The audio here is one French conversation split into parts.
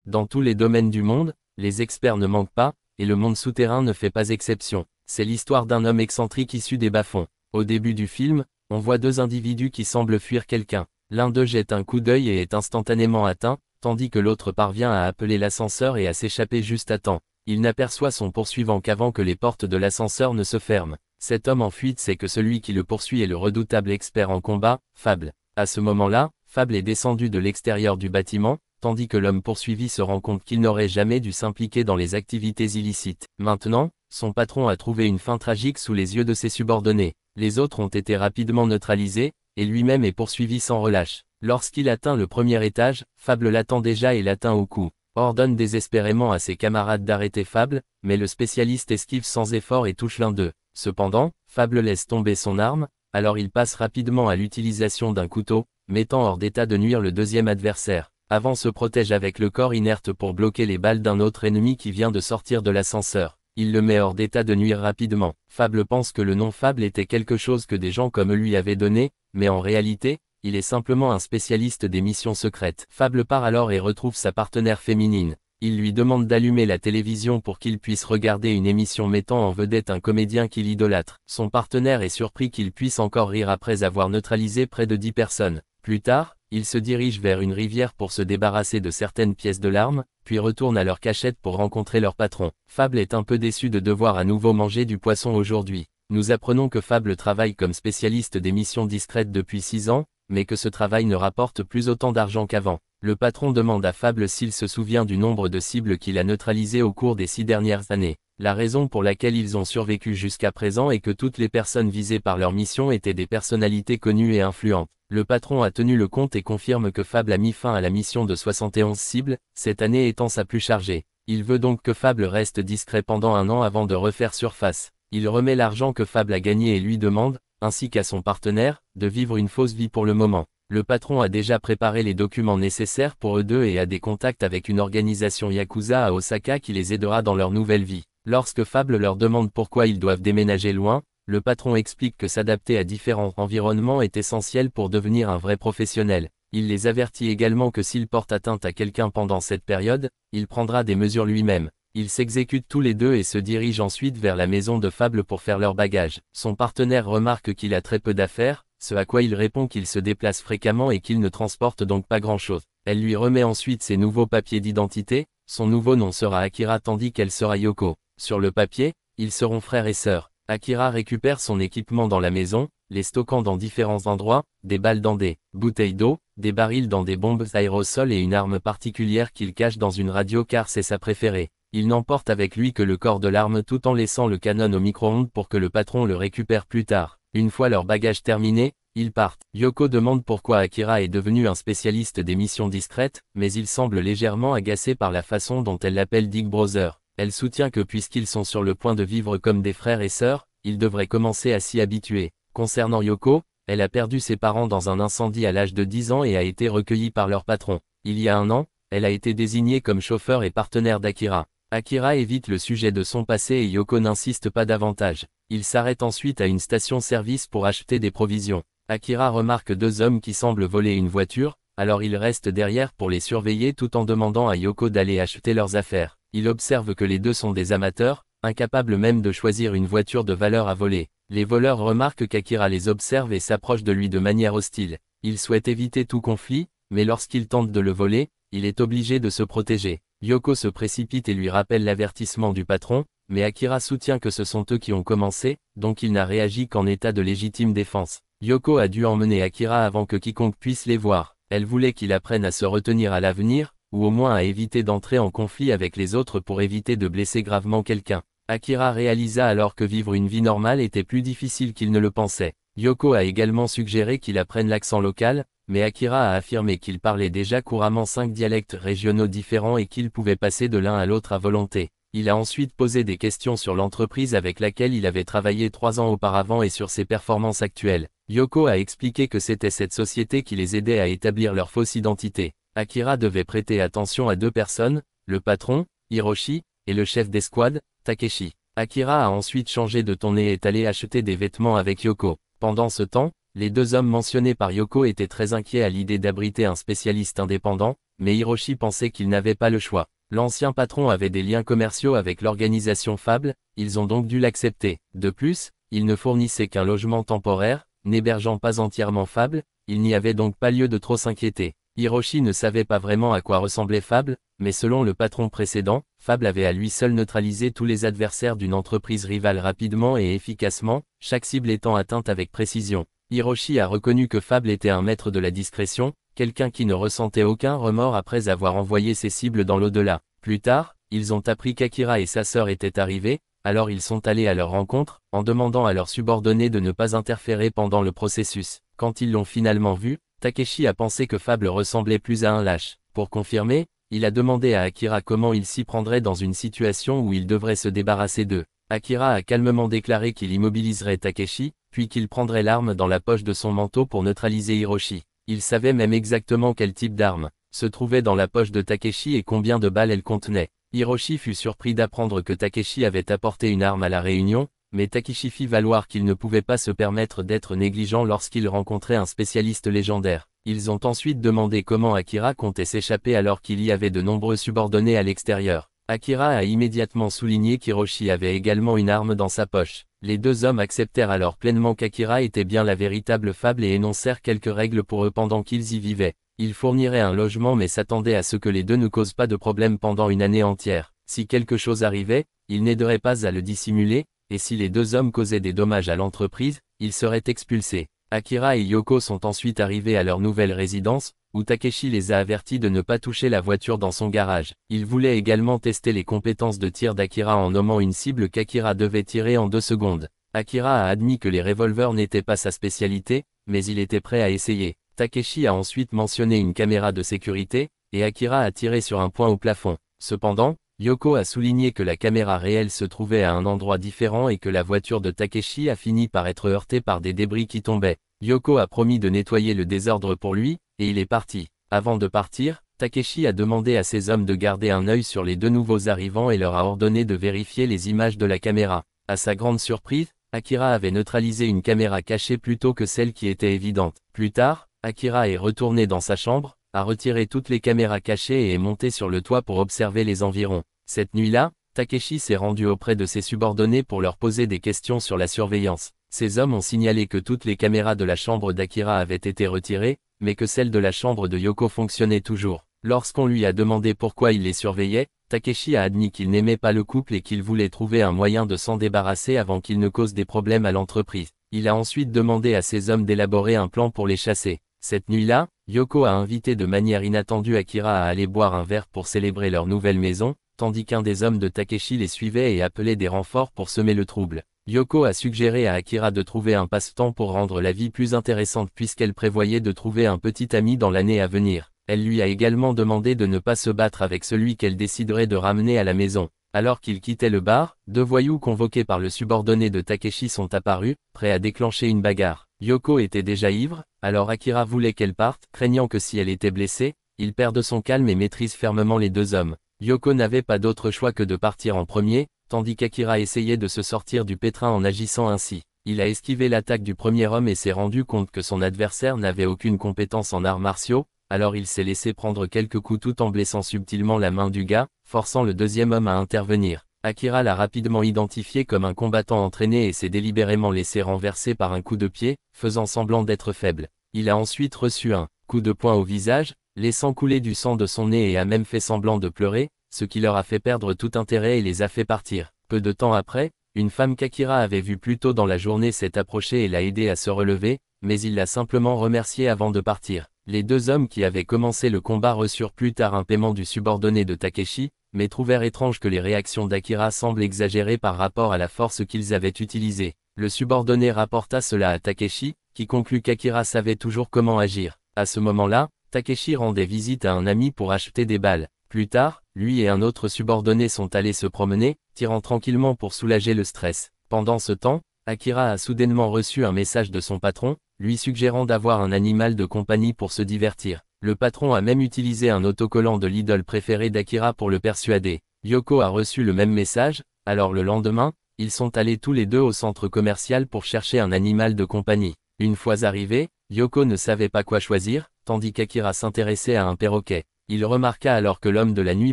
Dans tous les domaines du monde, les experts ne manquent pas, et le monde souterrain ne fait pas exception. C'est l'histoire d'un homme excentrique issu des bas-fonds. Au début du film, on voit deux individus qui semblent fuir quelqu'un. L'un d'eux jette un coup d'œil et est instantanément atteint, tandis que l'autre parvient à appeler l'ascenseur et à s'échapper juste à temps. Il n'aperçoit son poursuivant qu'avant que les portes de l'ascenseur ne se ferment. Cet homme en fuite sait que celui qui le poursuit est le redoutable expert en combat, Fable. À ce moment-là, Fable est descendu de l'extérieur du bâtiment, tandis que l'homme poursuivi se rend compte qu'il n'aurait jamais dû s'impliquer dans les activités illicites. Maintenant, son patron a trouvé une fin tragique sous les yeux de ses subordonnés. Les autres ont été rapidement neutralisés, et lui-même est poursuivi sans relâche. Lorsqu'il atteint le premier étage, Fable l'attend déjà et l'atteint au cou. Ordonne désespérément à ses camarades d'arrêter Fable, mais le spécialiste esquive sans effort et touche l'un d'eux. Cependant, Fable laisse tomber son arme, alors il passe rapidement à l'utilisation d'un couteau, mettant hors d'état de nuire le deuxième adversaire. Avant se protège avec le corps inerte pour bloquer les balles d'un autre ennemi qui vient de sortir de l'ascenseur. Il le met hors d'état de nuire rapidement. Fable pense que le nom Fable était quelque chose que des gens comme lui avaient donné, mais en réalité, il est simplement un spécialiste des missions secrètes. Fable part alors et retrouve sa partenaire féminine. Il lui demande d'allumer la télévision pour qu'il puisse regarder une émission mettant en vedette un comédien qu'il idolâtre. Son partenaire est surpris qu'il puisse encore rire après avoir neutralisé près de 10 personnes. Plus tard, ils se dirigent vers une rivière pour se débarrasser de certaines pièces de l'arme, puis retournent à leur cachette pour rencontrer leur patron. Fable est un peu déçu de devoir à nouveau manger du poisson aujourd'hui. Nous apprenons que Fable travaille comme spécialiste des missions discrètes depuis 6 ans, mais que ce travail ne rapporte plus autant d'argent qu'avant. Le patron demande à Fable s'il se souvient du nombre de cibles qu'il a neutralisées au cours des 6 dernières années. La raison pour laquelle ils ont survécu jusqu'à présent est que toutes les personnes visées par leur mission étaient des personnalités connues et influentes. Le patron a tenu le compte et confirme que Fable a mis fin à la mission de 71 cibles, cette année étant sa plus chargée. Il veut donc que Fable reste discret pendant 1 an avant de refaire surface. Il remet l'argent que Fable a gagné et lui demande, ainsi qu'à son partenaire, de vivre une fausse vie pour le moment. Le patron a déjà préparé les documents nécessaires pour eux deux et a des contacts avec une organisation Yakuza à Osaka qui les aidera dans leur nouvelle vie. Lorsque Fable leur demande pourquoi ils doivent déménager loin, le patron explique que s'adapter à différents environnements est essentiel pour devenir un vrai professionnel. Il les avertit également que s'il porte atteinte à quelqu'un pendant cette période, il prendra des mesures lui-même. Ils s'exécutent tous les deux et se dirigent ensuite vers la maison de Fable pour faire leur bagage. Son partenaire remarque qu'il a très peu d'affaires, ce à quoi il répond qu'il se déplace fréquemment et qu'il ne transporte donc pas grand-chose. Elle lui remet ensuite ses nouveaux papiers d'identité, son nouveau nom sera Akira tandis qu'elle sera Yoko. Sur le papier, ils seront frères et sœurs. Akira récupère son équipement dans la maison, les stockant dans différents endroits, des balles dans des bouteilles d'eau, des barils dans des bombes aérosols et une arme particulière qu'il cache dans une radio car c'est sa préférée. Il n'emporte avec lui que le corps de l'arme tout en laissant le canon au micro-ondes pour que le patron le récupère plus tard. Une fois leur bagage terminé, ils partent. Yoko demande pourquoi Akira est devenu un spécialiste des missions discrètes, mais il semble légèrement agacé par la façon dont elle l'appelle Big Brother. Elle soutient que puisqu'ils sont sur le point de vivre comme des frères et sœurs, ils devraient commencer à s'y habituer. Concernant Yoko, elle a perdu ses parents dans un incendie à l'âge de 10 ans et a été recueillie par leur patron. Il y a 1 an, elle a été désignée comme chauffeur et partenaire d'Akira. Akira évite le sujet de son passé et Yoko n'insiste pas davantage. Il s'arrête ensuite à une station-service pour acheter des provisions. Akira remarque 2 hommes qui semblent voler une voiture, alors il reste derrière pour les surveiller tout en demandant à Yoko d'aller acheter leurs affaires. Il observe que les deux sont des amateurs, incapables même de choisir une voiture de valeur à voler. Les voleurs remarquent qu'Akira les observe et s'approche de lui de manière hostile. Il souhaite éviter tout conflit, mais lorsqu'il tente de le voler, il est obligé de se protéger. Yoko se précipite et lui rappelle l'avertissement du patron, mais Akira soutient que ce sont eux qui ont commencé, donc il n'a réagi qu'en état de légitime défense. Yoko a dû emmener Akira avant que quiconque puisse les voir. Elle voulait qu'il apprenne à se retenir à l'avenir, ou au moins à éviter d'entrer en conflit avec les autres pour éviter de blesser gravement quelqu'un. Akira réalisa alors que vivre une vie normale était plus difficile qu'il ne le pensait. Yoko a également suggéré qu'il apprenne l'accent local, mais Akira a affirmé qu'il parlait déjà couramment 5 dialectes régionaux différents et qu'il pouvait passer de l'un à l'autre à volonté. Il a ensuite posé des questions sur l'entreprise avec laquelle il avait travaillé 3 ans auparavant et sur ses performances actuelles. Yoko a expliqué que c'était cette société qui les aidait à établir leur fausse identité. Akira devait prêter attention à 2 personnes, le patron, Hiroshi, et le chef d'escouade, Takeshi. Akira a ensuite changé de ton et est allé acheter des vêtements avec Yoko. Pendant ce temps, les 2 hommes mentionnés par Yoko étaient très inquiets à l'idée d'abriter un spécialiste indépendant, mais Hiroshi pensait qu'il n'avait pas le choix. L'ancien patron avait des liens commerciaux avec l'organisation Fable, ils ont donc dû l'accepter. De plus, il ne fournissait qu'un logement temporaire, n'hébergeant pas entièrement Fable, il n'y avait donc pas lieu de trop s'inquiéter. Hiroshi ne savait pas vraiment à quoi ressemblait Fable, mais selon le patron précédent, Fable avait à lui seul neutralisé tous les adversaires d'une entreprise rivale rapidement et efficacement, chaque cible étant atteinte avec précision. Hiroshi a reconnu que Fable était un maître de la discrétion, quelqu'un qui ne ressentait aucun remords après avoir envoyé ses cibles dans l'au-delà. Plus tard, ils ont appris qu'Akira et sa sœur étaient arrivés, alors ils sont allés à leur rencontre, en demandant à leurs subordonnés de ne pas interférer pendant le processus. Quand ils l'ont finalement vu, Takeshi a pensé que Fable ressemblait plus à un lâche. Pour confirmer, il a demandé à Akira comment il s'y prendrait dans une situation où il devrait se débarrasser d'eux. Akira a calmement déclaré qu'il immobiliserait Takeshi, puis qu'il prendrait l'arme dans la poche de son manteau pour neutraliser Hiroshi. Il savait même exactement quel type d'arme se trouvait dans la poche de Takeshi et combien de balles elle contenait. Hiroshi fut surpris d'apprendre que Takeshi avait apporté une arme à la réunion, mais Takeshi fit valoir qu'il ne pouvait pas se permettre d'être négligent lorsqu'il rencontrait un spécialiste légendaire. Ils ont ensuite demandé comment Akira comptait s'échapper alors qu'il y avait de nombreux subordonnés à l'extérieur. Akira a immédiatement souligné qu'Hiroshi avait également une arme dans sa poche. Les deux hommes acceptèrent alors pleinement qu'Akira était bien la véritable Fable et énoncèrent quelques règles pour eux pendant qu'ils y vivaient. Ils fourniraient un logement mais s'attendaient à ce que les deux ne causent pas de problème pendant une année entière. Si quelque chose arrivait, ils n'aideraient pas à le dissimuler, et si les deux hommes causaient des dommages à l'entreprise, ils seraient expulsés. Akira et Yoko sont ensuite arrivés à leur nouvelle résidence, où Takeshi les a avertis de ne pas toucher la voiture dans son garage. Il voulait également tester les compétences de tir d'Akira en nommant une cible qu'Akira devait tirer en 2 secondes. Akira a admis que les revolvers n'étaient pas sa spécialité, mais il était prêt à essayer. Takeshi a ensuite mentionné une caméra de sécurité, et Akira a tiré sur un point au plafond. Cependant, Yoko a souligné que la caméra réelle se trouvait à un endroit différent et que la voiture de Takeshi a fini par être heurtée par des débris qui tombaient. Yoko a promis de nettoyer le désordre pour lui, et il est parti. Avant de partir, Takeshi a demandé à ses hommes de garder un œil sur les deux nouveaux arrivants et leur a ordonné de vérifier les images de la caméra. À sa grande surprise, Akira avait neutralisé une caméra cachée plutôt que celle qui était évidente. Plus tard, Akira est retourné dans sa chambre, a retiré toutes les caméras cachées et est monté sur le toit pour observer les environs. Cette nuit-là, Takeshi s'est rendu auprès de ses subordonnés pour leur poser des questions sur la surveillance. Ces hommes ont signalé que toutes les caméras de la chambre d'Akira avaient été retirées, mais que celle de la chambre de Yoko fonctionnait toujours. Lorsqu'on lui a demandé pourquoi il les surveillait, Takeshi a admis qu'il n'aimait pas le couple et qu'il voulait trouver un moyen de s'en débarrasser avant qu'il ne cause des problèmes à l'entreprise. Il a ensuite demandé à ses hommes d'élaborer un plan pour les chasser. Cette nuit-là, Yoko a invité de manière inattendue Akira à aller boire un verre pour célébrer leur nouvelle maison, tandis qu'un des hommes de Takeshi les suivait et appelait des renforts pour semer le trouble. Yoko a suggéré à Akira de trouver un passe-temps pour rendre la vie plus intéressante puisqu'elle prévoyait de trouver un petit ami dans l'année à venir. Elle lui a également demandé de ne pas se battre avec celui qu'elle déciderait de ramener à la maison. Alors qu'il quittait le bar, 2 voyous convoqués par le subordonné de Takeshi sont apparus, prêts à déclencher une bagarre. Yoko était déjà ivre, alors Akira voulait qu'elle parte, craignant que si elle était blessée, il perde son calme et maîtrise fermement les 2 hommes. Yoko n'avait pas d'autre choix que de partir en premier, tandis qu'Akira essayait de se sortir du pétrin en agissant ainsi. Il a esquivé l'attaque du premier homme et s'est rendu compte que son adversaire n'avait aucune compétence en arts martiaux, alors il s'est laissé prendre quelques coups tout en blessant subtilement la main du gars, forçant le deuxième homme à intervenir. Akira l'a rapidement identifié comme un combattant entraîné et s'est délibérément laissé renverser par un coup de pied, faisant semblant d'être faible. Il a ensuite reçu un coup de poing au visage, laissant couler du sang de son nez et a même fait semblant de pleurer, ce qui leur a fait perdre tout intérêt et les a fait partir. Peu de temps après, une femme qu'Akira avait vue plus tôt dans la journée s'est approchée et l'a aidé à se relever, mais il l'a simplement remerciée avant de partir. Les 2 hommes qui avaient commencé le combat reçurent plus tard un paiement du subordonné de Takeshi, mais trouvèrent étrange que les réactions d'Akira semblent exagérées par rapport à la force qu'ils avaient utilisée. Le subordonné rapporta cela à Takeshi, qui conclut qu'Akira savait toujours comment agir. À ce moment-là, Takeshi rendait visite à un ami pour acheter des balles. Plus tard, lui et un autre subordonné sont allés se promener, tirant tranquillement pour soulager le stress. Pendant ce temps, Akira a soudainement reçu un message de son patron, lui suggérant d'avoir un animal de compagnie pour se divertir. Le patron a même utilisé un autocollant de l'idole préférée d'Akira pour le persuader. Yoko a reçu le même message, alors le lendemain, ils sont allés tous les deux au centre commercial pour chercher un animal de compagnie. Une fois arrivés, Yoko ne savait pas quoi choisir, tandis qu'Akira s'intéressait à un perroquet. Il remarqua alors que l'homme de la nuit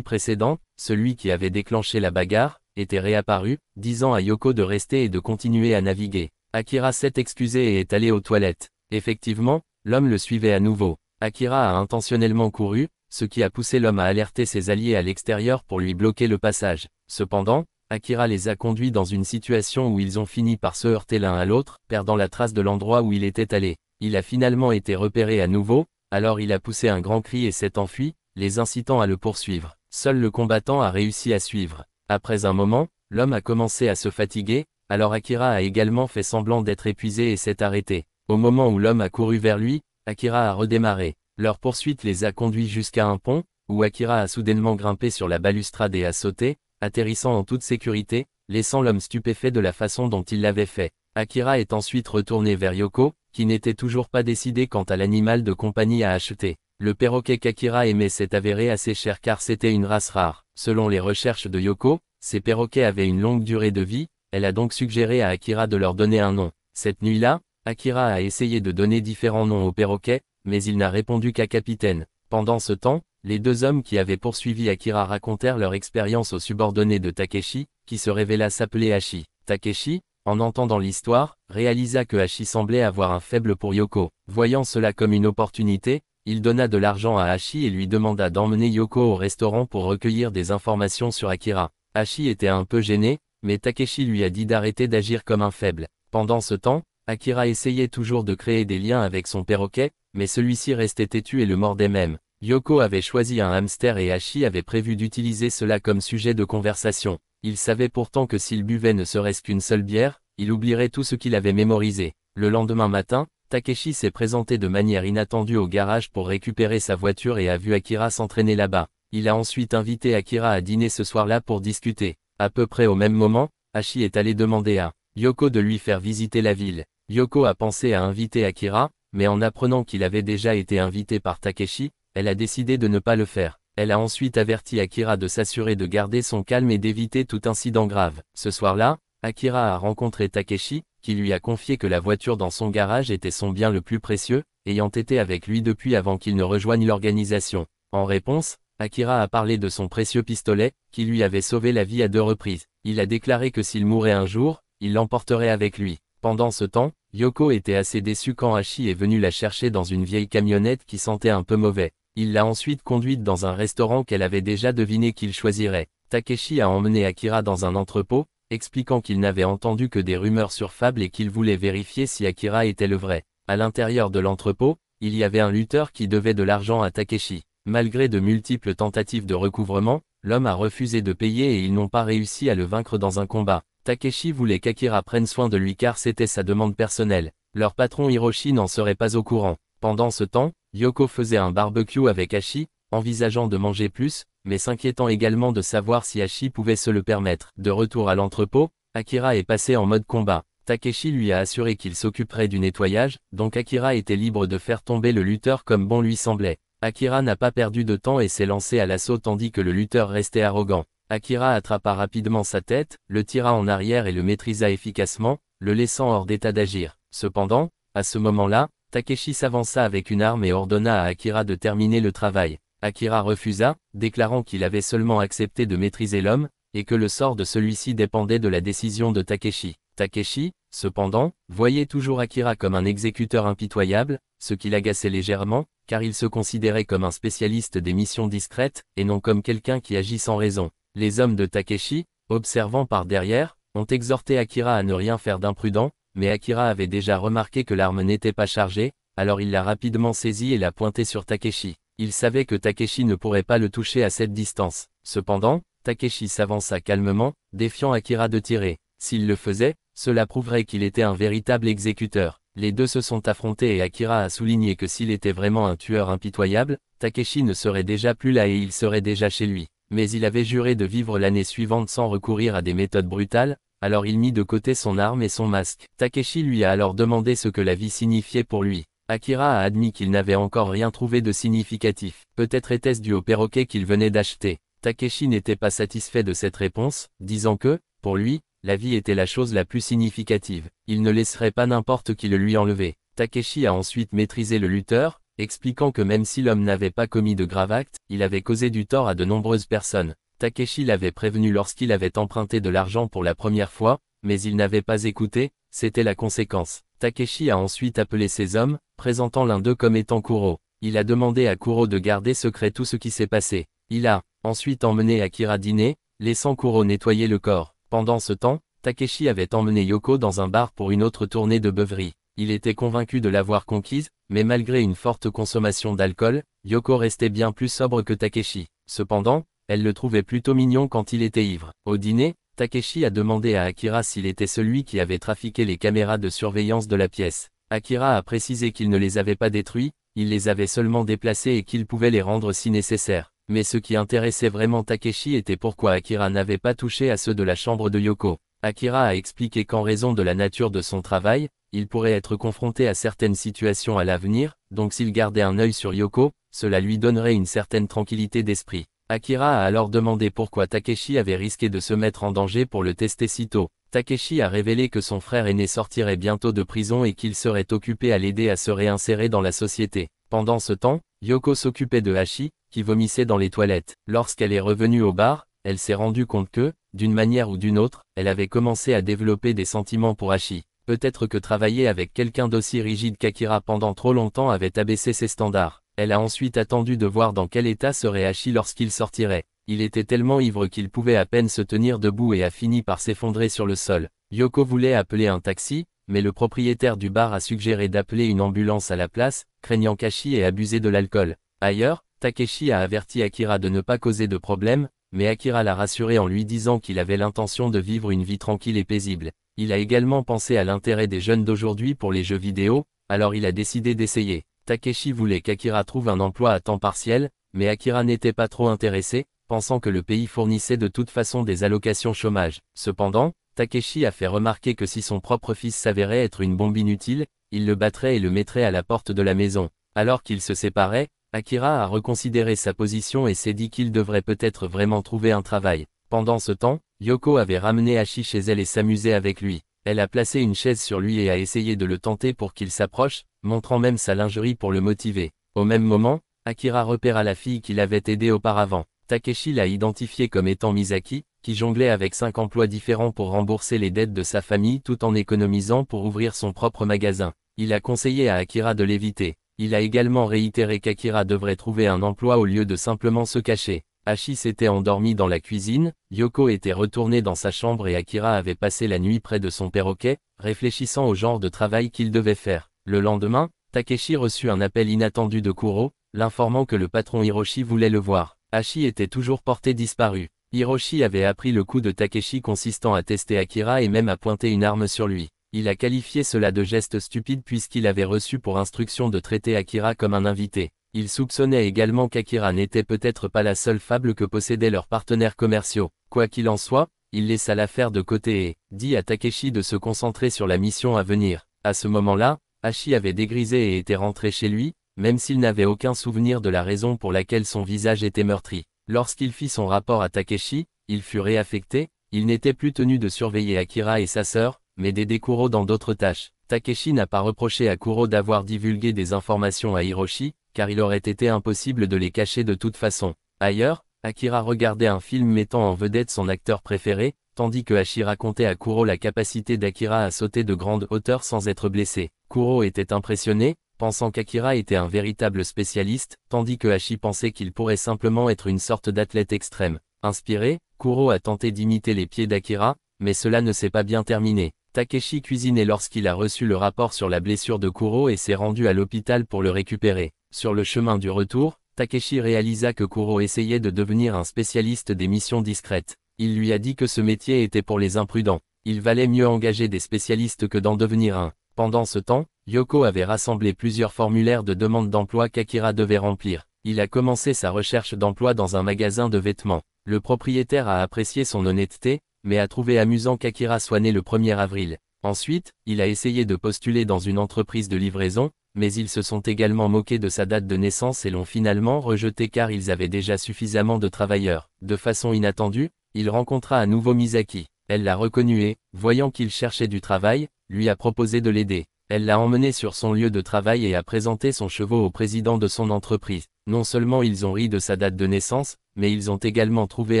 précédente, celui qui avait déclenché la bagarre, était réapparu, disant à Yoko de rester et de continuer à naviguer. Akira s'est excusé et est allé aux toilettes. Effectivement, l'homme le suivait à nouveau. Akira a intentionnellement couru, ce qui a poussé l'homme à alerter ses alliés à l'extérieur pour lui bloquer le passage. Cependant, Akira les a conduits dans une situation où ils ont fini par se heurter l'un à l'autre, perdant la trace de l'endroit où il était allé. Il a finalement été repéré à nouveau, alors il a poussé un grand cri et s'est enfui, les incitant à le poursuivre. Seul le combattant a réussi à suivre. Après un moment, l'homme a commencé à se fatiguer, alors Akira a également fait semblant d'être épuisé et s'est arrêté. Au moment où l'homme a couru vers lui, Akira a redémarré. Leur poursuite les a conduits jusqu'à un pont, où Akira a soudainement grimpé sur la balustrade et a sauté, atterrissant en toute sécurité, laissant l'homme stupéfait de la façon dont il l'avait fait. Akira est ensuite retourné vers Yoko, qui n'était toujours pas décidé quant à l'animal de compagnie à acheter. Le perroquet qu'Akira aimait s'est avéré assez cher car c'était une race rare. Selon les recherches de Yoko, ces perroquets avaient une longue durée de vie, elle a donc suggéré à Akira de leur donner un nom. Cette nuit-là, Akira a essayé de donner différents noms aux perroquets, mais il n'a répondu qu'à Capitaine. Pendant ce temps, les deux hommes qui avaient poursuivi Akira racontèrent leur expérience au subordonné de Takeshi, qui se révéla s'appeler Hachi. Takeshi, en entendant l'histoire, réalisa que Hachi semblait avoir un faible pour Yoko. Voyant cela comme une opportunité, il donna de l'argent à Hachi et lui demanda d'emmener Yoko au restaurant pour recueillir des informations sur Akira. Hachi était un peu gêné, mais Takeshi lui a dit d'arrêter d'agir comme un faible. Pendant ce temps, Akira essayait toujours de créer des liens avec son perroquet, mais celui-ci restait têtu et le mordait même. Yoko avait choisi un hamster et Hachi avait prévu d'utiliser cela comme sujet de conversation. Il savait pourtant que s'il buvait ne serait-ce qu'une seule bière, il oublierait tout ce qu'il avait mémorisé. Le lendemain matin, Takeshi s'est présenté de manière inattendue au garage pour récupérer sa voiture et a vu Akira s'entraîner là-bas. Il a ensuite invité Akira à dîner ce soir-là pour discuter. À peu près au même moment, Hachi est allé demander à Yoko de lui faire visiter la ville. Yoko a pensé à inviter Akira, mais en apprenant qu'il avait déjà été invité par Takeshi, elle a décidé de ne pas le faire. Elle a ensuite averti Akira de s'assurer de garder son calme et d'éviter tout incident grave. Ce soir-là, Akira a rencontré Takeshi, qui lui a confié que la voiture dans son garage était son bien le plus précieux, ayant été avec lui depuis avant qu'il ne rejoigne l'organisation. En réponse, Akira a parlé de son précieux pistolet, qui lui avait sauvé la vie à 2 reprises. Il a déclaré que s'il mourait un jour, il l'emporterait avec lui. Pendant ce temps, Yoko était assez déçue quand Hachi est venu la chercher dans une vieille camionnette qui sentait un peu mauvais. Il l'a ensuite conduite dans un restaurant qu'elle avait déjà deviné qu'il choisirait. Takeshi a emmené Akira dans un entrepôt, expliquant qu'il n'avait entendu que des rumeurs sur Fable et qu'il voulait vérifier si Akira était le vrai. À l'intérieur de l'entrepôt, il y avait un lutteur qui devait de l'argent à Takeshi. Malgré de multiples tentatives de recouvrement, l'homme a refusé de payer et ils n'ont pas réussi à le vaincre dans un combat. Takeshi voulait qu'Akira prenne soin de lui car c'était sa demande personnelle. Leur patron Hiroshi n'en serait pas au courant. Pendant ce temps, Yoko faisait un barbecue avec Hachi, envisageant de manger plus, mais s'inquiétant également de savoir si Hachi pouvait se le permettre. De retour à l'entrepôt, Akira est passé en mode combat. Takeshi lui a assuré qu'il s'occuperait du nettoyage, donc Akira était libre de faire tomber le lutteur comme bon lui semblait. Akira n'a pas perdu de temps et s'est lancé à l'assaut tandis que le lutteur restait arrogant. Akira attrapa rapidement sa tête, le tira en arrière et le maîtrisa efficacement, le laissant hors d'état d'agir. Cependant, à ce moment-là, Takeshi s'avança avec une arme et ordonna à Akira de terminer le travail. Akira refusa, déclarant qu'il avait seulement accepté de maîtriser l'homme, et que le sort de celui-ci dépendait de la décision de Takeshi. Takeshi, cependant, voyait toujours Akira comme un exécuteur impitoyable, ce qui l'agaçait légèrement, car il se considérait comme un spécialiste des missions discrètes, et non comme quelqu'un qui agit sans raison. Les hommes de Takeshi, observant par derrière, ont exhorté Akira à ne rien faire d'imprudent, mais Akira avait déjà remarqué que l'arme n'était pas chargée, alors il l'a rapidement saisie et l'a pointée sur Takeshi. Il savait que Takeshi ne pourrait pas le toucher à cette distance. Cependant, Takeshi s'avança calmement, défiant Akira de tirer. S'il le faisait, cela prouverait qu'il était un véritable exécuteur. Les deux se sont affrontés et Akira a souligné que s'il était vraiment un tueur impitoyable, Takeshi ne serait déjà plus là et il serait déjà chez lui. Mais il avait juré de vivre l'année suivante sans recourir à des méthodes brutales, alors il mit de côté son arme et son masque. Takeshi lui a alors demandé ce que la vie signifiait pour lui. Akira a admis qu'il n'avait encore rien trouvé de significatif. Peut-être était-ce dû au perroquet qu'il venait d'acheter. Takeshi n'était pas satisfait de cette réponse, disant que, pour lui, la vie était la chose la plus significative. Il ne laisserait pas n'importe qui le lui enlever. Takeshi a ensuite maîtrisé le lutteur, expliquant que même si l'homme n'avait pas commis de grave acte, il avait causé du tort à de nombreuses personnes. Takeshi l'avait prévenu lorsqu'il avait emprunté de l'argent pour la première fois, mais il n'avait pas écouté, c'était la conséquence. Takeshi a ensuite appelé ses hommes, présentant l'un d'eux comme étant Kuro. Il a demandé à Kuro de garder secret tout ce qui s'est passé. Il a ensuite emmené Akira dîner, laissant Kuro nettoyer le corps. Pendant ce temps, Takeshi avait emmené Yoko dans un bar pour une autre tournée de beuverie. Il était convaincu de l'avoir conquise, mais malgré une forte consommation d'alcool, Yoko restait bien plus sobre que Takeshi. Cependant, elle le trouvait plutôt mignon quand il était ivre. Au dîner, Takeshi a demandé à Akira s'il était celui qui avait trafiqué les caméras de surveillance de la pièce. Akira a précisé qu'il ne les avait pas détruits, il les avait seulement déplacés et qu'il pouvait les rendre si nécessaire. Mais ce qui intéressait vraiment Takeshi était pourquoi Akira n'avait pas touché à ceux de la chambre de Yoko. Akira a expliqué qu'en raison de la nature de son travail, il pourrait être confronté à certaines situations à l'avenir, donc s'il gardait un œil sur Yoko, cela lui donnerait une certaine tranquillité d'esprit. Akira a alors demandé pourquoi Takeshi avait risqué de se mettre en danger pour le tester si tôt. Takeshi a révélé que son frère aîné sortirait bientôt de prison et qu'il serait occupé à l'aider à se réinsérer dans la société. Pendant ce temps, Yoko s'occupait de Hachi, qui vomissait dans les toilettes. Lorsqu'elle est revenue au bar, elle s'est rendue compte que, d'une manière ou d'une autre, elle avait commencé à développer des sentiments pour Hachi. Peut-être que travailler avec quelqu'un d'aussi rigide qu'Akira pendant trop longtemps avait abaissé ses standards. Elle a ensuite attendu de voir dans quel état serait Hachi lorsqu'il sortirait. Il était tellement ivre qu'il pouvait à peine se tenir debout et a fini par s'effondrer sur le sol. Yoko voulait appeler un taxi, mais le propriétaire du bar a suggéré d'appeler une ambulance à la place, craignant qu'Hachi ait abusé de l'alcool. Ailleurs, Takeshi a averti Akira de ne pas causer de problème, mais Akira l'a rassuré en lui disant qu'il avait l'intention de vivre une vie tranquille et paisible. Il a également pensé à l'intérêt des jeunes d'aujourd'hui pour les jeux vidéo, alors il a décidé d'essayer. Takeshi voulait qu'Akira trouve un emploi à temps partiel, mais Akira n'était pas trop intéressé, pensant que le pays fournissait de toute façon des allocations chômage. Cependant, Takeshi a fait remarquer que si son propre fils s'avérait être une bombe inutile, il le battrait et le mettrait à la porte de la maison. Alors qu'ils se séparaient, Akira a reconsidéré sa position et s'est dit qu'il devrait peut-être vraiment trouver un travail. Pendant ce temps, Yoko avait ramené Hachi chez elle et s'amusait avec lui. Elle a placé une chaise sur lui et a essayé de le tenter pour qu'il s'approche, montrant même sa lingerie pour le motiver. Au même moment, Akira repéra la fille qui l'avait aidé auparavant. Takeshi l'a identifiée comme étant Misaki, qui jonglait avec 5 emplois différents pour rembourser les dettes de sa famille tout en économisant pour ouvrir son propre magasin. Il a conseillé à Akira de l'éviter. Il a également réitéré qu'Akira devrait trouver un emploi au lieu de simplement se cacher. Hachi s'était endormi dans la cuisine, Yoko était retournée dans sa chambre et Akira avait passé la nuit près de son perroquet, réfléchissant au genre de travail qu'il devait faire. Le lendemain, Takeshi reçut un appel inattendu de Kuro, l'informant que le patron Hiroshi voulait le voir. Hachi était toujours porté disparu. Hiroshi avait appris le coup de Takeshi consistant à tester Akira et même à pointer une arme sur lui. Il a qualifié cela de geste stupide puisqu'il avait reçu pour instruction de traiter Akira comme un invité. Il soupçonnait également qu'Akira n'était peut-être pas la seule fable que possédaient leurs partenaires commerciaux. Quoi qu'il en soit, il laissa l'affaire de côté et dit à Takeshi de se concentrer sur la mission à venir. À ce moment-là, Hachi avait dégrisé et était rentré chez lui, même s'il n'avait aucun souvenir de la raison pour laquelle son visage était meurtri. Lorsqu'il fit son rapport à Takeshi, il fut réaffecté, il n'était plus tenu de surveiller Akira et sa sœur, mais d'aider Kuro dans d'autres tâches. Takeshi n'a pas reproché à Kuro d'avoir divulgué des informations à Hiroshi, car il aurait été impossible de les cacher de toute façon. Ailleurs, Akira regardait un film mettant en vedette son acteur préféré, tandis que Hachi racontait à Kuro la capacité d'Akira à sauter de grandes hauteurs sans être blessé. Kuro était impressionné, pensant qu'Akira était un véritable spécialiste, tandis que Hachi pensait qu'il pourrait simplement être une sorte d'athlète extrême. Inspiré, Kuro a tenté d'imiter les pieds d'Akira, mais cela ne s'est pas bien terminé. Takeshi cuisinait lorsqu'il a reçu le rapport sur la blessure de Kuro et s'est rendu à l'hôpital pour le récupérer. Sur le chemin du retour, Takeshi réalisa que Kuro essayait de devenir un spécialiste des missions discrètes. Il lui a dit que ce métier était pour les imprudents. Il valait mieux engager des spécialistes que d'en devenir un. Pendant ce temps, Yoko avait rassemblé plusieurs formulaires de demande d'emploi qu'Akira devait remplir. Il a commencé sa recherche d'emploi dans un magasin de vêtements. Le propriétaire a apprécié son honnêteté, mais a trouvé amusant qu'Akira soit né le 1er avril. Ensuite, il a essayé de postuler dans une entreprise de livraison, mais ils se sont également moqués de sa date de naissance et l'ont finalement rejeté car ils avaient déjà suffisamment de travailleurs. De façon inattendue, il rencontra à nouveau Misaki. Elle l'a reconnu et, voyant qu'il cherchait du travail, lui a proposé de l'aider. Elle l'a emmené sur son lieu de travail et a présenté son chevaux au président de son entreprise. Non seulement ils ont ri de sa date de naissance, mais ils ont également trouvé